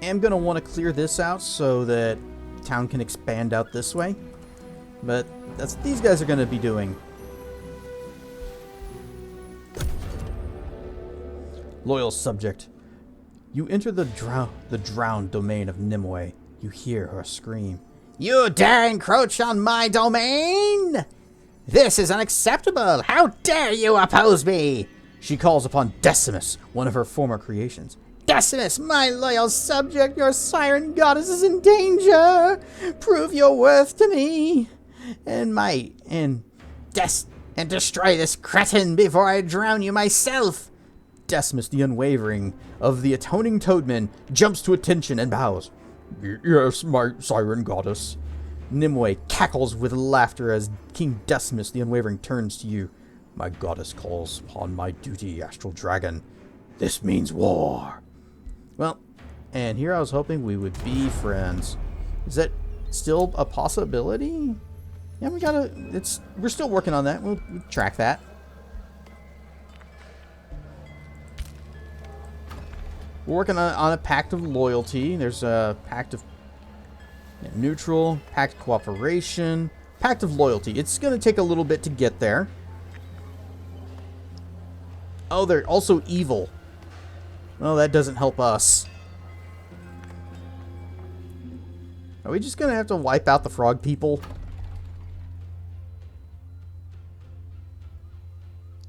I'm going to want to clear this out so that town can expand out this way. But that's what these guys are going to be doing. Loyal subject, you enter the drowned domain of Nimue. You hear her scream. You dare encroach on my domain? This is unacceptable! How dare you oppose me? She calls upon Decimus, one of her former creations. Decimus, my loyal subject, your siren goddess is in danger! Prove your worth to me! And destroy this cretin before I drown you myself! Decimus, the Unwavering of the Atoning Toadman, jumps to attention and bows. Yes, my siren goddess. Nimue cackles with laughter as King Decimus, the Unwavering, turns to you. My goddess calls upon my duty, Astral Dragon. This means war. Well, and here I was hoping we would be friends. Is that still a possibility? Yeah, we're still working on that. We'll track that. We're working on a pact of loyalty. There's a pact of neutral, pact of cooperation, pact of loyalty. It's going to take a little bit to get there. Oh, they're also evil. Well, that doesn't help us. Are we just going to have to wipe out the frog people?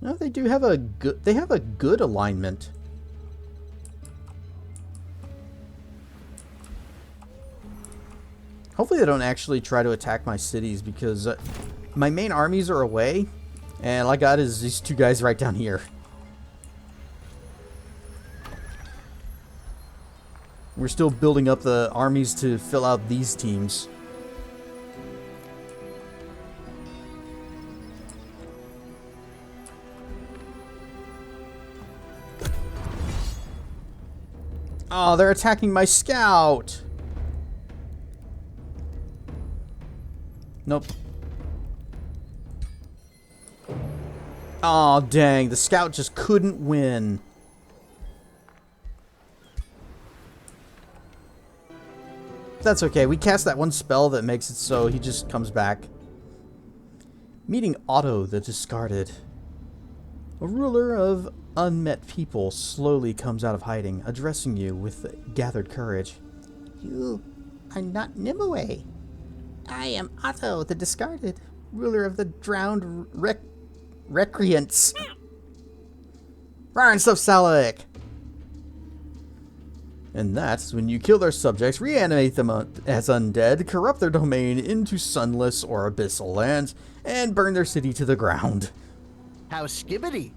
No, they do have a good... They have a good alignment. Hopefully they don't actually try to attack my cities, because my main armies are away, and all I got is these two guys right down here. We're still building up the armies to fill out these teams. Oh, they're attacking my scout! Nope. Aw, dang. The scout just couldn't win. That's okay. We cast that one spell that makes it so he just comes back. Meeting Otto the Discarded. A ruler of unmet people slowly comes out of hiding, addressing you with gathered courage. You are not Nimue. I am Otto the Discarded, ruler of the drowned recreants. Rarn Salik. And that's when you kill their subjects, reanimate them as undead, corrupt their domain into sunless or abyssal lands, and burn their city to the ground. How skibbity?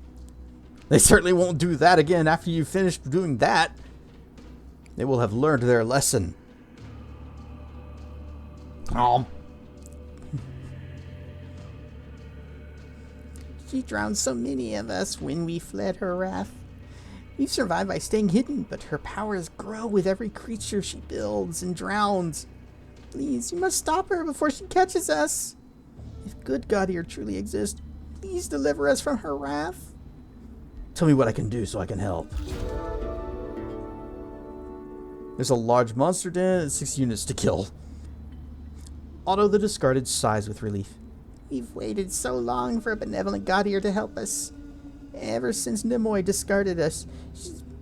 They certainly won't do that again after you finish doing that. They will have learned their lesson. She drowned so many of us when we fled her wrath. We've survived by staying hidden, but her powers grow with every creature she builds and drowns. Please, you must stop her before she catches us. If good God here truly exists, please deliver us from her wrath. Tell me what I can do so I can help. There's a large monster den and 6 units to kill. Otto the Discarded sighs with relief. We've waited so long for a benevolent god here to help us. Ever since Nimoy discarded us,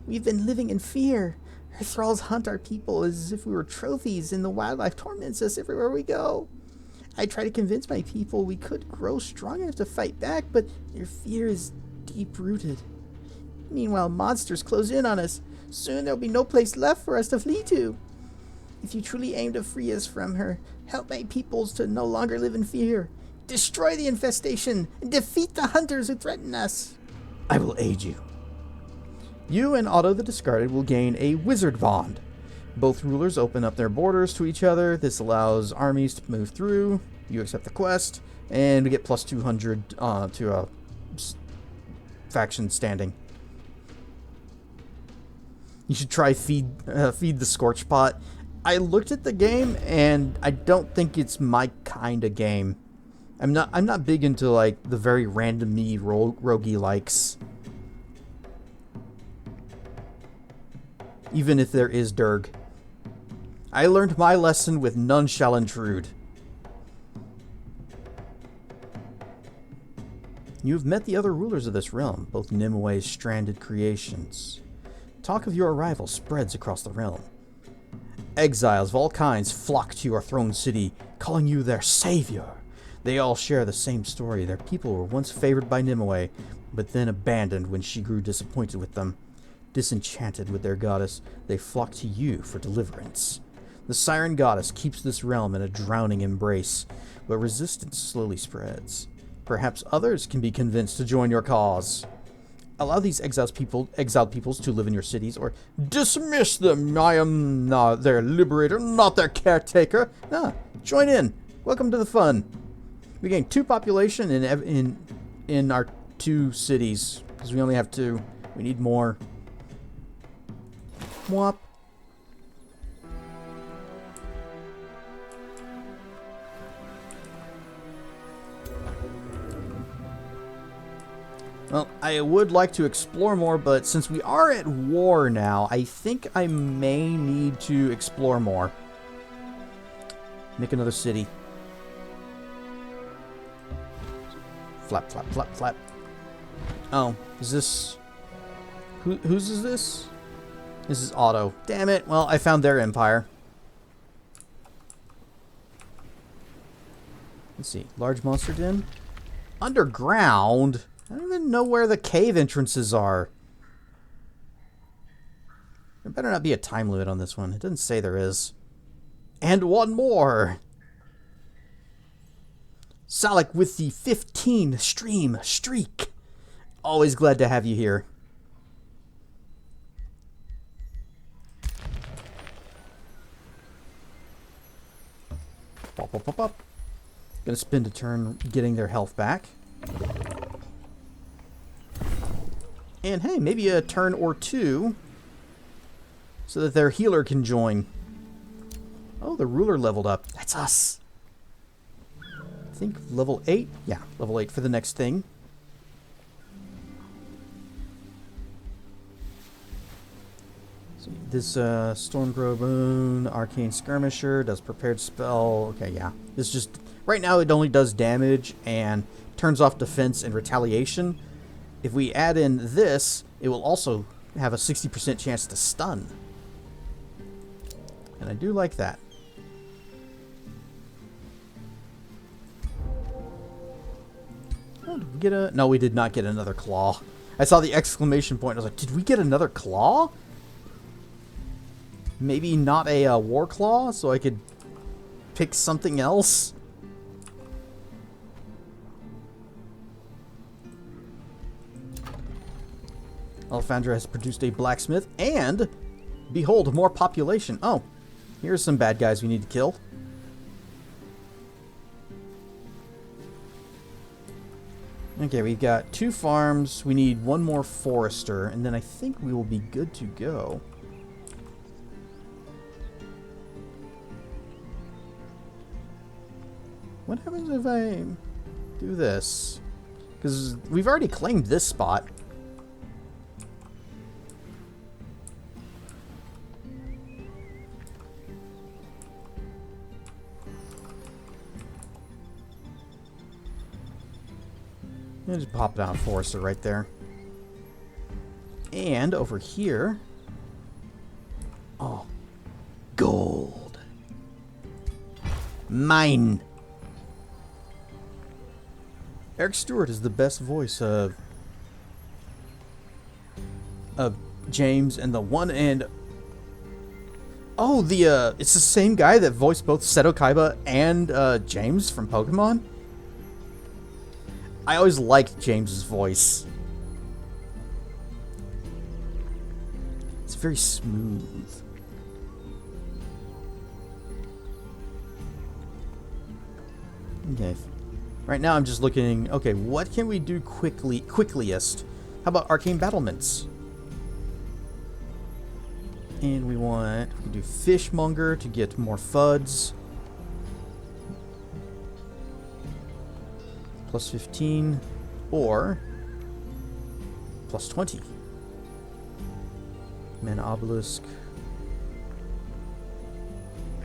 we've been living in fear. Her thralls hunt our people as if we were trophies, and the wildlife torments us everywhere we go. I try to convince my people we could grow strong enough to fight back, but their fear is deep-rooted. Meanwhile, monsters close in on us. Soon there'll be no place left for us to flee to. If you truly aim to free us from her, help my peoples to no longer live in fear. Destroy the infestation and defeat the hunters who threaten us. I will aid you. You and Otto the Discarded will gain a wizard bond. Both rulers open up their borders to each other. This allows armies to move through. You accept the quest, and we get plus 200 to a faction standing. You should try feed the Scorch Pot. I looked at the game, and I don't think it's my kind of game. I'm not big into like the very randomy roguey likes. Even if there is Durg. I learned my lesson with None Shall Intrude. You have met the other rulers of this realm, both Nimue stranded creations. Talk of your arrival spreads across the realm. Exiles of all kinds flock to your throne city, calling you their savior. They all share the same story. Their people were once favored by Nimue, but then abandoned when she grew disappointed with them. Disenchanted with their goddess, they flock to you for deliverance. The Siren goddess keeps this realm in a drowning embrace, but resistance slowly spreads. Perhaps others can be convinced to join your cause. Allow these exiled peoples to live in your cities, or dismiss them. I am not their liberator, not their caretaker. Join in. Welcome to the fun. We gain 2 population in our 2 cities, because we only have 2. We need more. Mwop. Well, I would like to explore more, but since we are at war now, I think I may need to explore more. Make another city. Flap, flap, flap, flap. Oh, is this... Whose is this? This is Otto. Damn it. Well, I found their empire. Let's see. Large monster den? Underground? I don't even know where the cave entrances are. There better not be a time limit on this one. It doesn't say there is. And one more! Salik with the 15 stream streak. Always glad to have you here. Pop, pop, pop, pop. Gonna spend a turn getting their health back. And hey, maybe a turn or 2 so that their healer can join. Oh, the ruler leveled up. That's us. I think level 8. Yeah, level 8 for the next thing. So this Stormgrove Boon, Arcane Skirmisher, does prepared spell. Okay, yeah. This just, right now it only does damage and turns off defense and retaliation. If we add in this, it will also have a 60% chance to stun. And I do like that. Oh, did we get a... No, we did not get another claw. I saw the exclamation point. I was like, did we get another claw? Maybe not a war claw, so I could pick something else. Alfandra has produced a blacksmith, and behold, more population. Oh, here's some bad guys we need to kill. Okay, we've got 2 farms. We need 1 more forester, and then I think we will be good to go. What happens if I do this? Because we've already claimed this spot. And just pop down a forester right there. And over here... Oh. Gold. Mine. Eric Stewart is the best voice of James and the one and... Oh, it's the same guy that voiced both Seto Kaiba and James from Pokemon? I always liked James's voice. It's very smooth. Okay. Right now I'm just looking, okay, what can we do quickliest? How about arcane battlements? And we can do fishmonger to get more FUDs. Plus 15, or plus 20. Mana obelisk.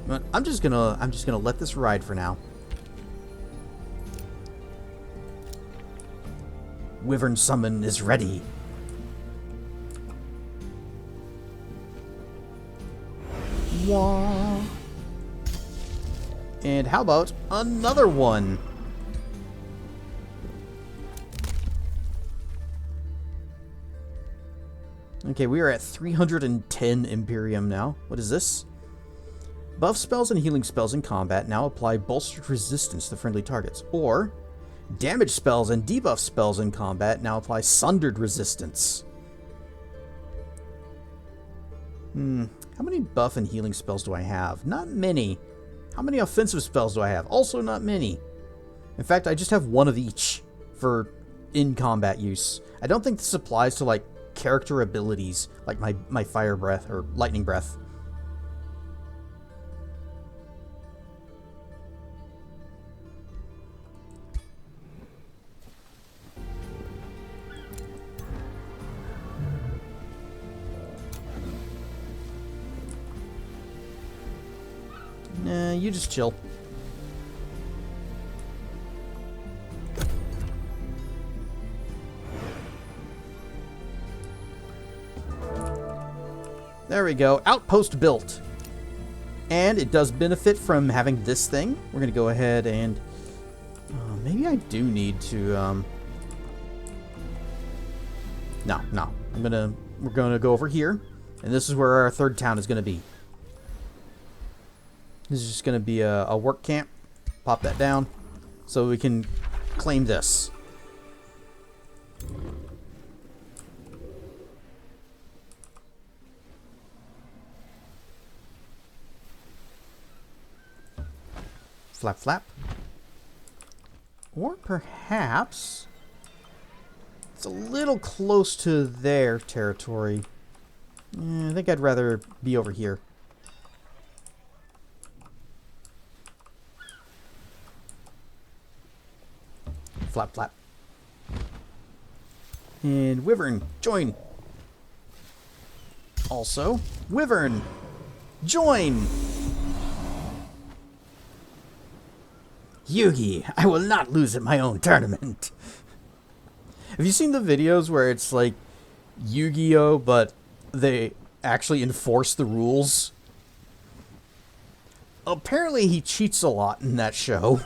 But I'm just gonna let this ride for now. Wyvern summon is ready. Wah. And how about another one? Okay, we are at 310 Imperium now. What is this? Buff spells and healing spells in combat now apply bolstered resistance to friendly targets. Or, damage spells and debuff spells in combat now apply sundered resistance. How many buff and healing spells do I have? Not many. How many offensive spells do I have? Also not many. In fact, I just have one of each for in-combat use. I don't think this applies to, like, character abilities, like my fire breath or lightning breath. Nah, you just chill. There we go. Outpost built. And it does benefit from having this thing. We're going to go ahead and... maybe I do need to... No. We're going to go over here. And this is where our third town is going to be. This is just going to be a work camp. Pop that down. So we can claim this. Flap, flap. Or perhaps it's a little close to their territory. I think I'd rather be over here. Flap, flap. And Wyvern, join. Also, Wyvern, join. Yugi, I will not lose at my own tournament. Have you seen the videos where it's like Yu-Gi-Oh, but they actually enforce the rules? Apparently he cheats a lot in that show.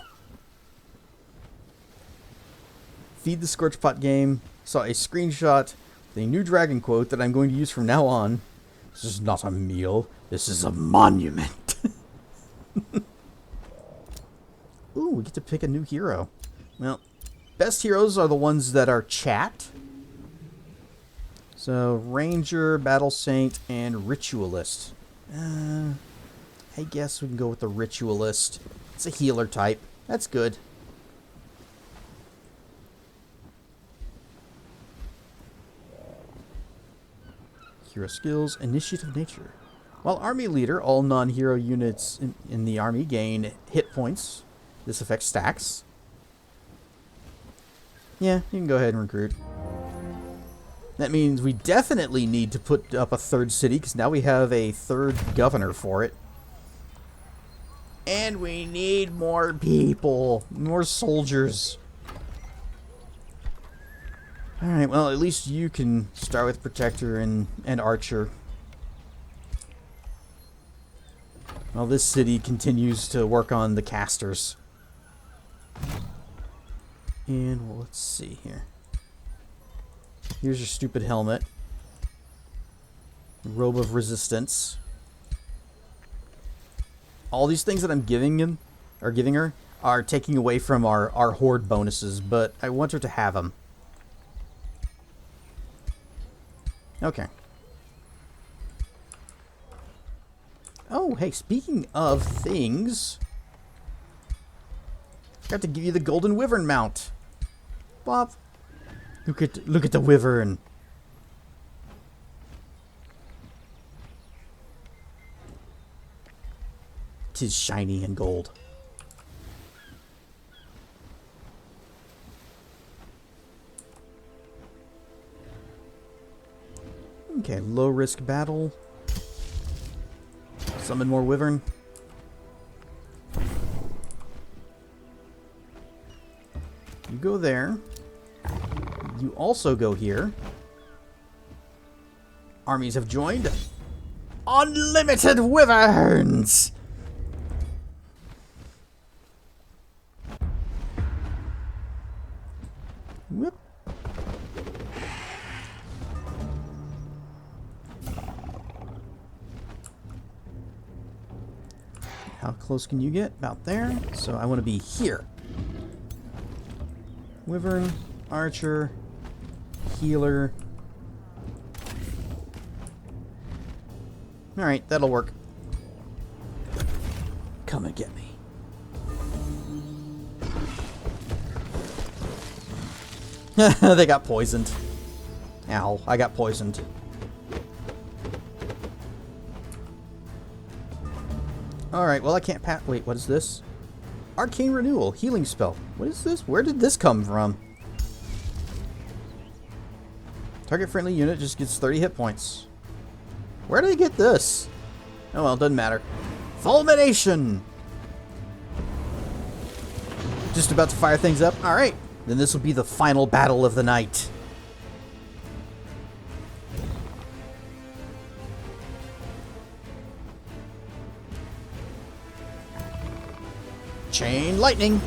Feed the Scorchpot game. Saw a screenshot with a new dragon quote that I'm going to use from now on. This is not a meal. This is a monument. Ooh, we get to pick a new hero. Well, best heroes are the ones that are chat. So, Ranger, Battle Saint, and Ritualist. I guess we can go with the Ritualist. It's a healer type. That's good. Hero skills, initiative nature. While army leader, all non-hero units in the army gain hit points. This affects stacks. Yeah, you can go ahead and recruit. That means we definitely need to put up a third city, because now we have a third governor for it. And we need more people. More soldiers. Alright, well, at least you can start with Protector and Archer. Well, this city continues to work on the casters. And, well, let's see here. Here's your stupid helmet. Robe of Resistance. All these things that I'm giving him, or giving her, are taking away from our horde bonuses, but I want her to have them. Okay. Oh, hey, speaking of things, got to give you the Golden Wyvern mount. Bob, look at the Wyvern. Tis shiny and gold. Okay, low risk battle. Summon more Wyvern. You go there. You also go here. Armies have joined. Unlimited Wyverns! Whoop. How close can you get? About there. So I want to be here. Wyvern, Archer, Healer. Alright, that'll work. Come and get me. They got poisoned. Ow, I got poisoned. Alright, well I can't wait, what is this? Arcane Renewal, healing spell. What is this? Where did this come from? Target friendly unit just gets 30 hit points. Where did I get this? Oh well, doesn't matter. Fulmination! Just about to fire things up? Alright, then this will be the final battle of the night. Chain lightning.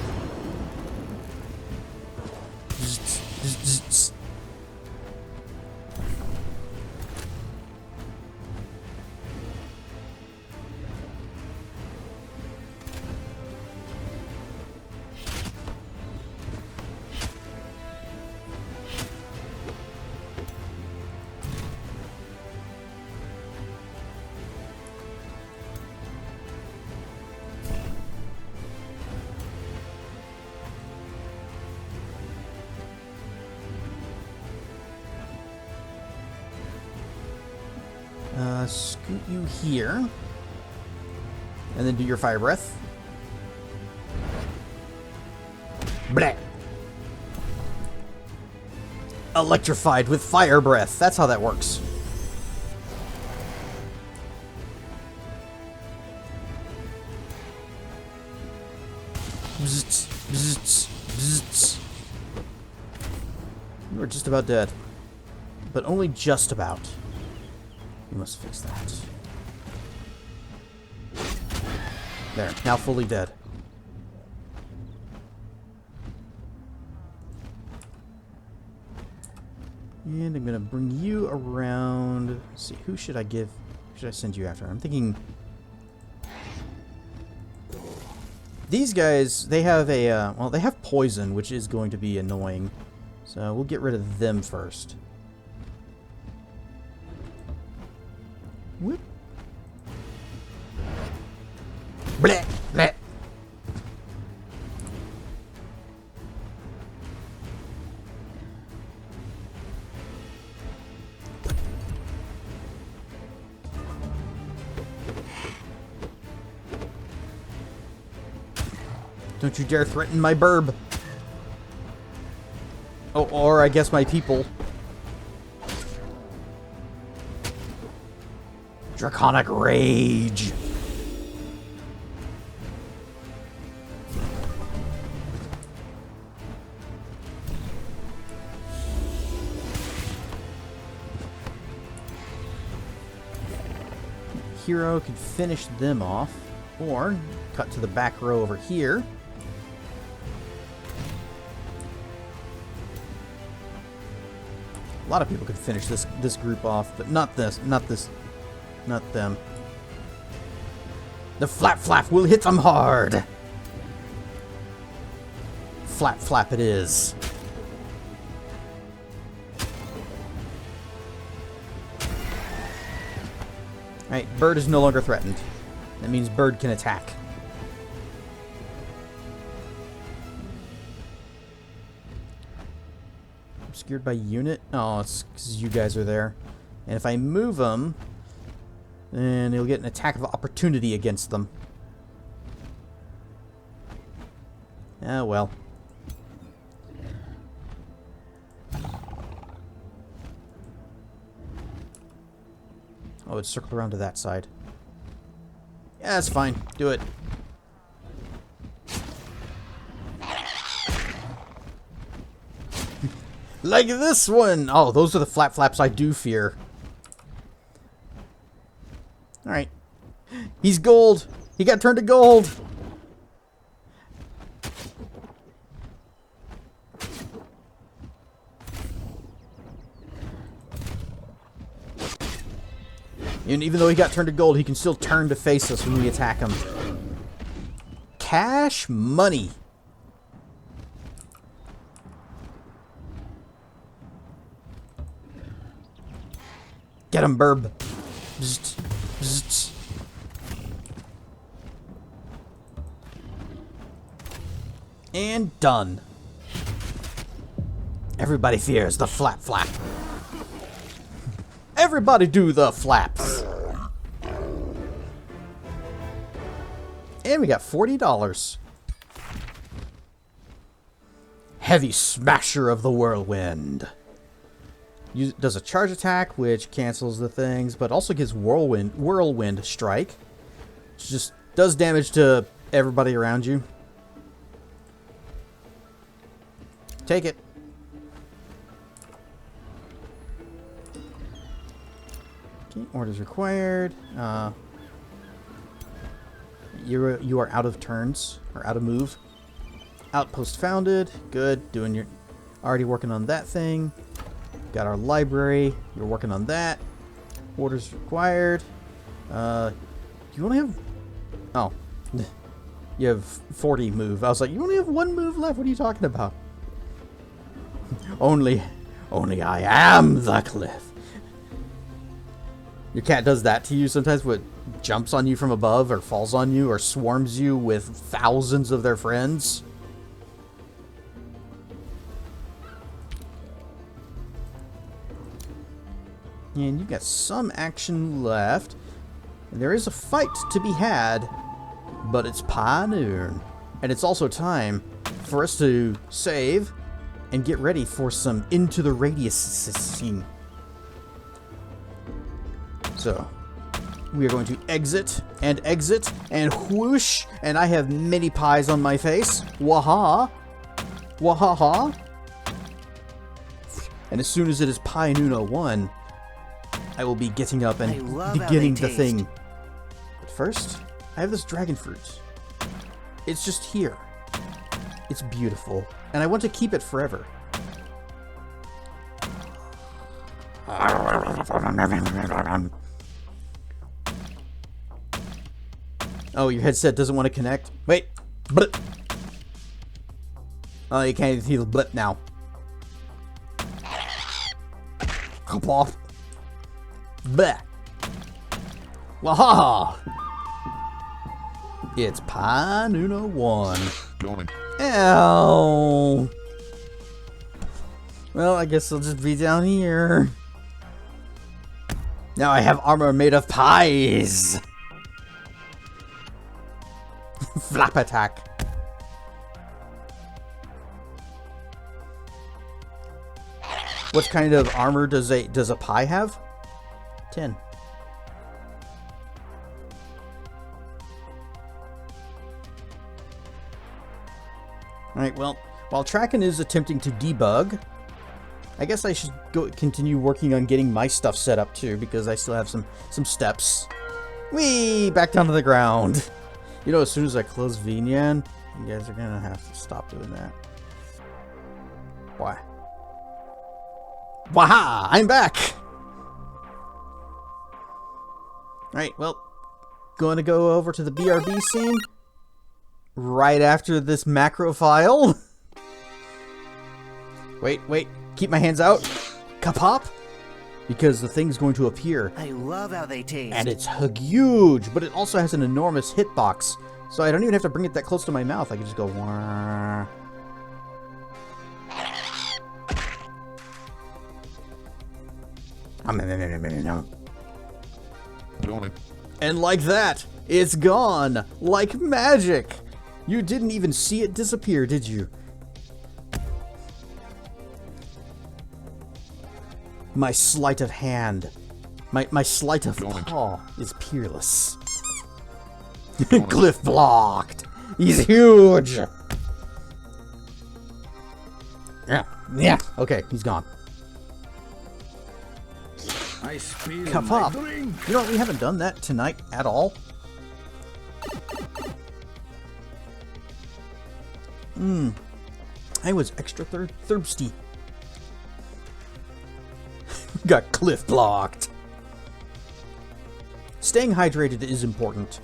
Scoot you here. And then do your fire breath. Bleh. Electrified with fire breath. That's how that works. Bzzz, bzzz, bzzz. You are just about dead. But only just about. We must fix that. There, now fully dead. And I'm gonna bring you around. Let's see, who should I give should I send you after? I'm thinking... These guys, they have a, well, they have poison, which is going to be annoying. So we'll get rid of them first. Whoop. Bleh, bleh. Don't you dare threaten my burb. Oh, or I guess my people. Draconic Rage. Hero could finish them off, or cut to the back row over here. A lot of people could finish this group off, but not them. The flap will hit them hard. Flap it is. Alright, bird is no longer threatened. That means bird can attack. Obscured by unit? Oh, it's because you guys are there. And if I move them, then he'll get an attack of opportunity against them. Ah, well. Oh, it's circled around to that side. Yeah, that's fine. Do it. Like this one! Oh, those are the flaps I do fear. Alright. He's gold! He got turned to gold! And even though he got turned to gold, he can still turn to face us when we attack him. Cash money! Get him, burb. Bzzt, bzzt. And done. Everybody fears the flap. Everybody do the flaps. And we got $40. Heavy Smasher of the Whirlwind. Does a charge attack, which cancels the things, but also gives whirlwind strike. Which just does damage to everybody around you. Take it. Okay, orders required. You are out of turns, or out of move. Outpost founded. Good. Already working on that thing. Got our library. You're working on that. Orders required. You only have... Oh. You have 40 move. I was like, you only have 1 move left. What are you talking about? Only I am the cliff. Your cat does that to you sometimes, what jumps on you from above, or falls on you, or swarms you with thousands of their friends. And you've got some action left. And there is a fight to be had, but it's pie noon. And it's also time for us to save and get ready for some Into the Radius scene. So, we are going to exit, and whoosh, and I have many pies on my face. Waha! Wahaha! And as soon as it is Pie Noon 01, I will be getting up and beginning the thing. But first, I have this dragon fruit. It's just here. It's beautiful, and I want to keep it forever. Oh, your headset doesn't want to connect? Wait. Blip. Oh, you can't see the blip now. Kapop. Bleh. Wahaha. It's Pi Nuno 1. Ow. Well, I guess I'll just be down here. Now I have armor made of pies. Flap attack. What kind of armor does a pie have? 10. Alright, well, while Tracken is attempting to debug, I guess I should continue working on getting my stuff set up too, because I still have some steps. Whee! Back down to the ground. You know, as soon as I close VNyan, you guys are gonna have to stop doing that. Why? Waha! I'm back! Alright, well, going to go over to the BRB scene right after this macro file. Wait. Keep my hands out. Kapop! Because the thing's going to appear. I love how they taste. And it's huge, but it also has an enormous hitbox. So I don't even have to bring it that close to my mouth. I can just go... Wah. And like that, it's gone. Like magic. You didn't even see it disappear, did you? My sleight of hand, my sleight of paw is peerless. Cliff blocked. He's huge. Yeah. Okay, he's gone. Cup up. You know what? We haven't done that tonight at all. I was extra thirsty. Got cliff blocked. Staying hydrated is important.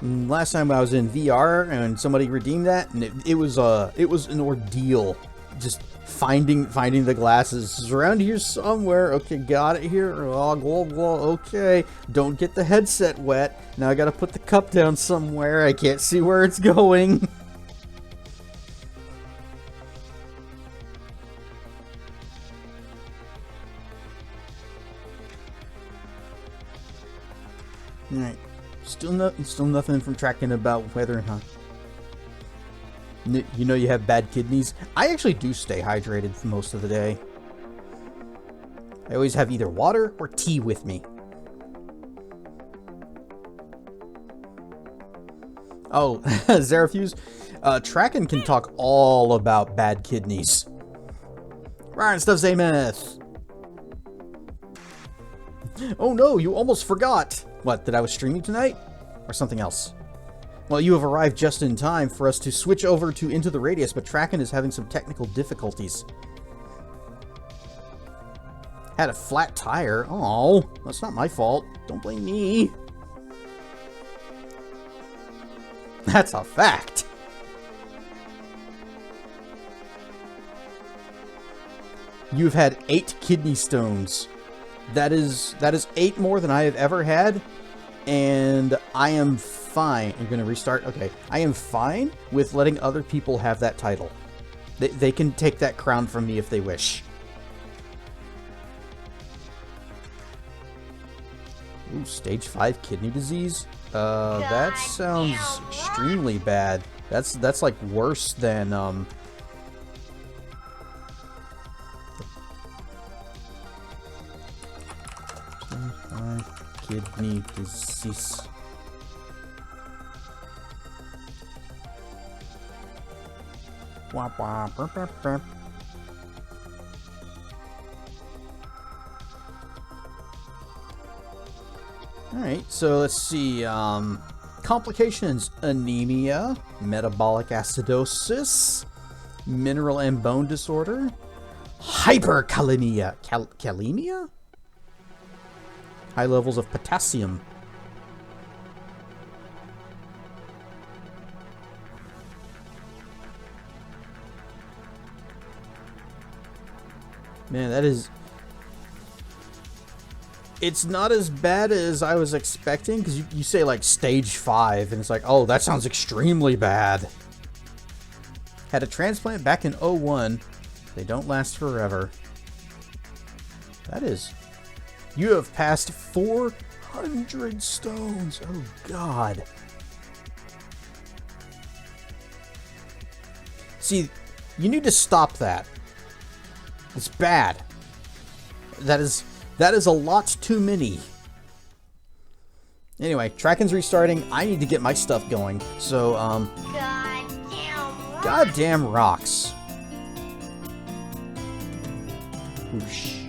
Last time I was in VR and somebody redeemed that, and it was an ordeal. Just finding the glasses. It's around here somewhere. Okay, got it here. Oh, okay. Don't get the headset wet. Now I gotta put the cup down somewhere. I can't see where it's going. Alright. Still nothing from Tracking about whether, huh? You know you have bad kidneys? I actually do stay hydrated for most of the day. I always have either water or tea with me. Oh, Zarathus, Tracken can talk all about bad kidneys. Ryan Stuff Zameth! Oh no, you almost forgot! What, that I was streaming tonight? Or something else? Well, you have arrived just in time for us to switch over to Into the Radius, but Tracken is having some technical difficulties. Had a flat tire. Oh, that's not my fault. Don't blame me. That's a fact. You've had 8 kidney stones. That is 8 more than I have ever had, and I am fine. You're gonna restart? Okay. I am fine with letting other people have that title. They can take that crown from me if they wish. Ooh, stage 5 kidney disease? That sounds extremely bad. That's like worse than, kidney disease. Wah, wah, burp, burp, burp. Alright, so let's see. Complications: anemia, metabolic acidosis, mineral and bone disorder, hyperkalemia. Kalemia? High levels of potassium. Man, that is... It's not as bad as I was expecting, because you say, like, stage 5, and it's like, oh, that sounds extremely bad. Had a transplant back in '01. They don't last forever. That is... You have passed 400 stones. Oh, God. See, you need to stop that. It's bad. That is a lot too many. Anyway, Tracken's restarting. I need to get my stuff going. So, Goddamn rocks. Whoosh.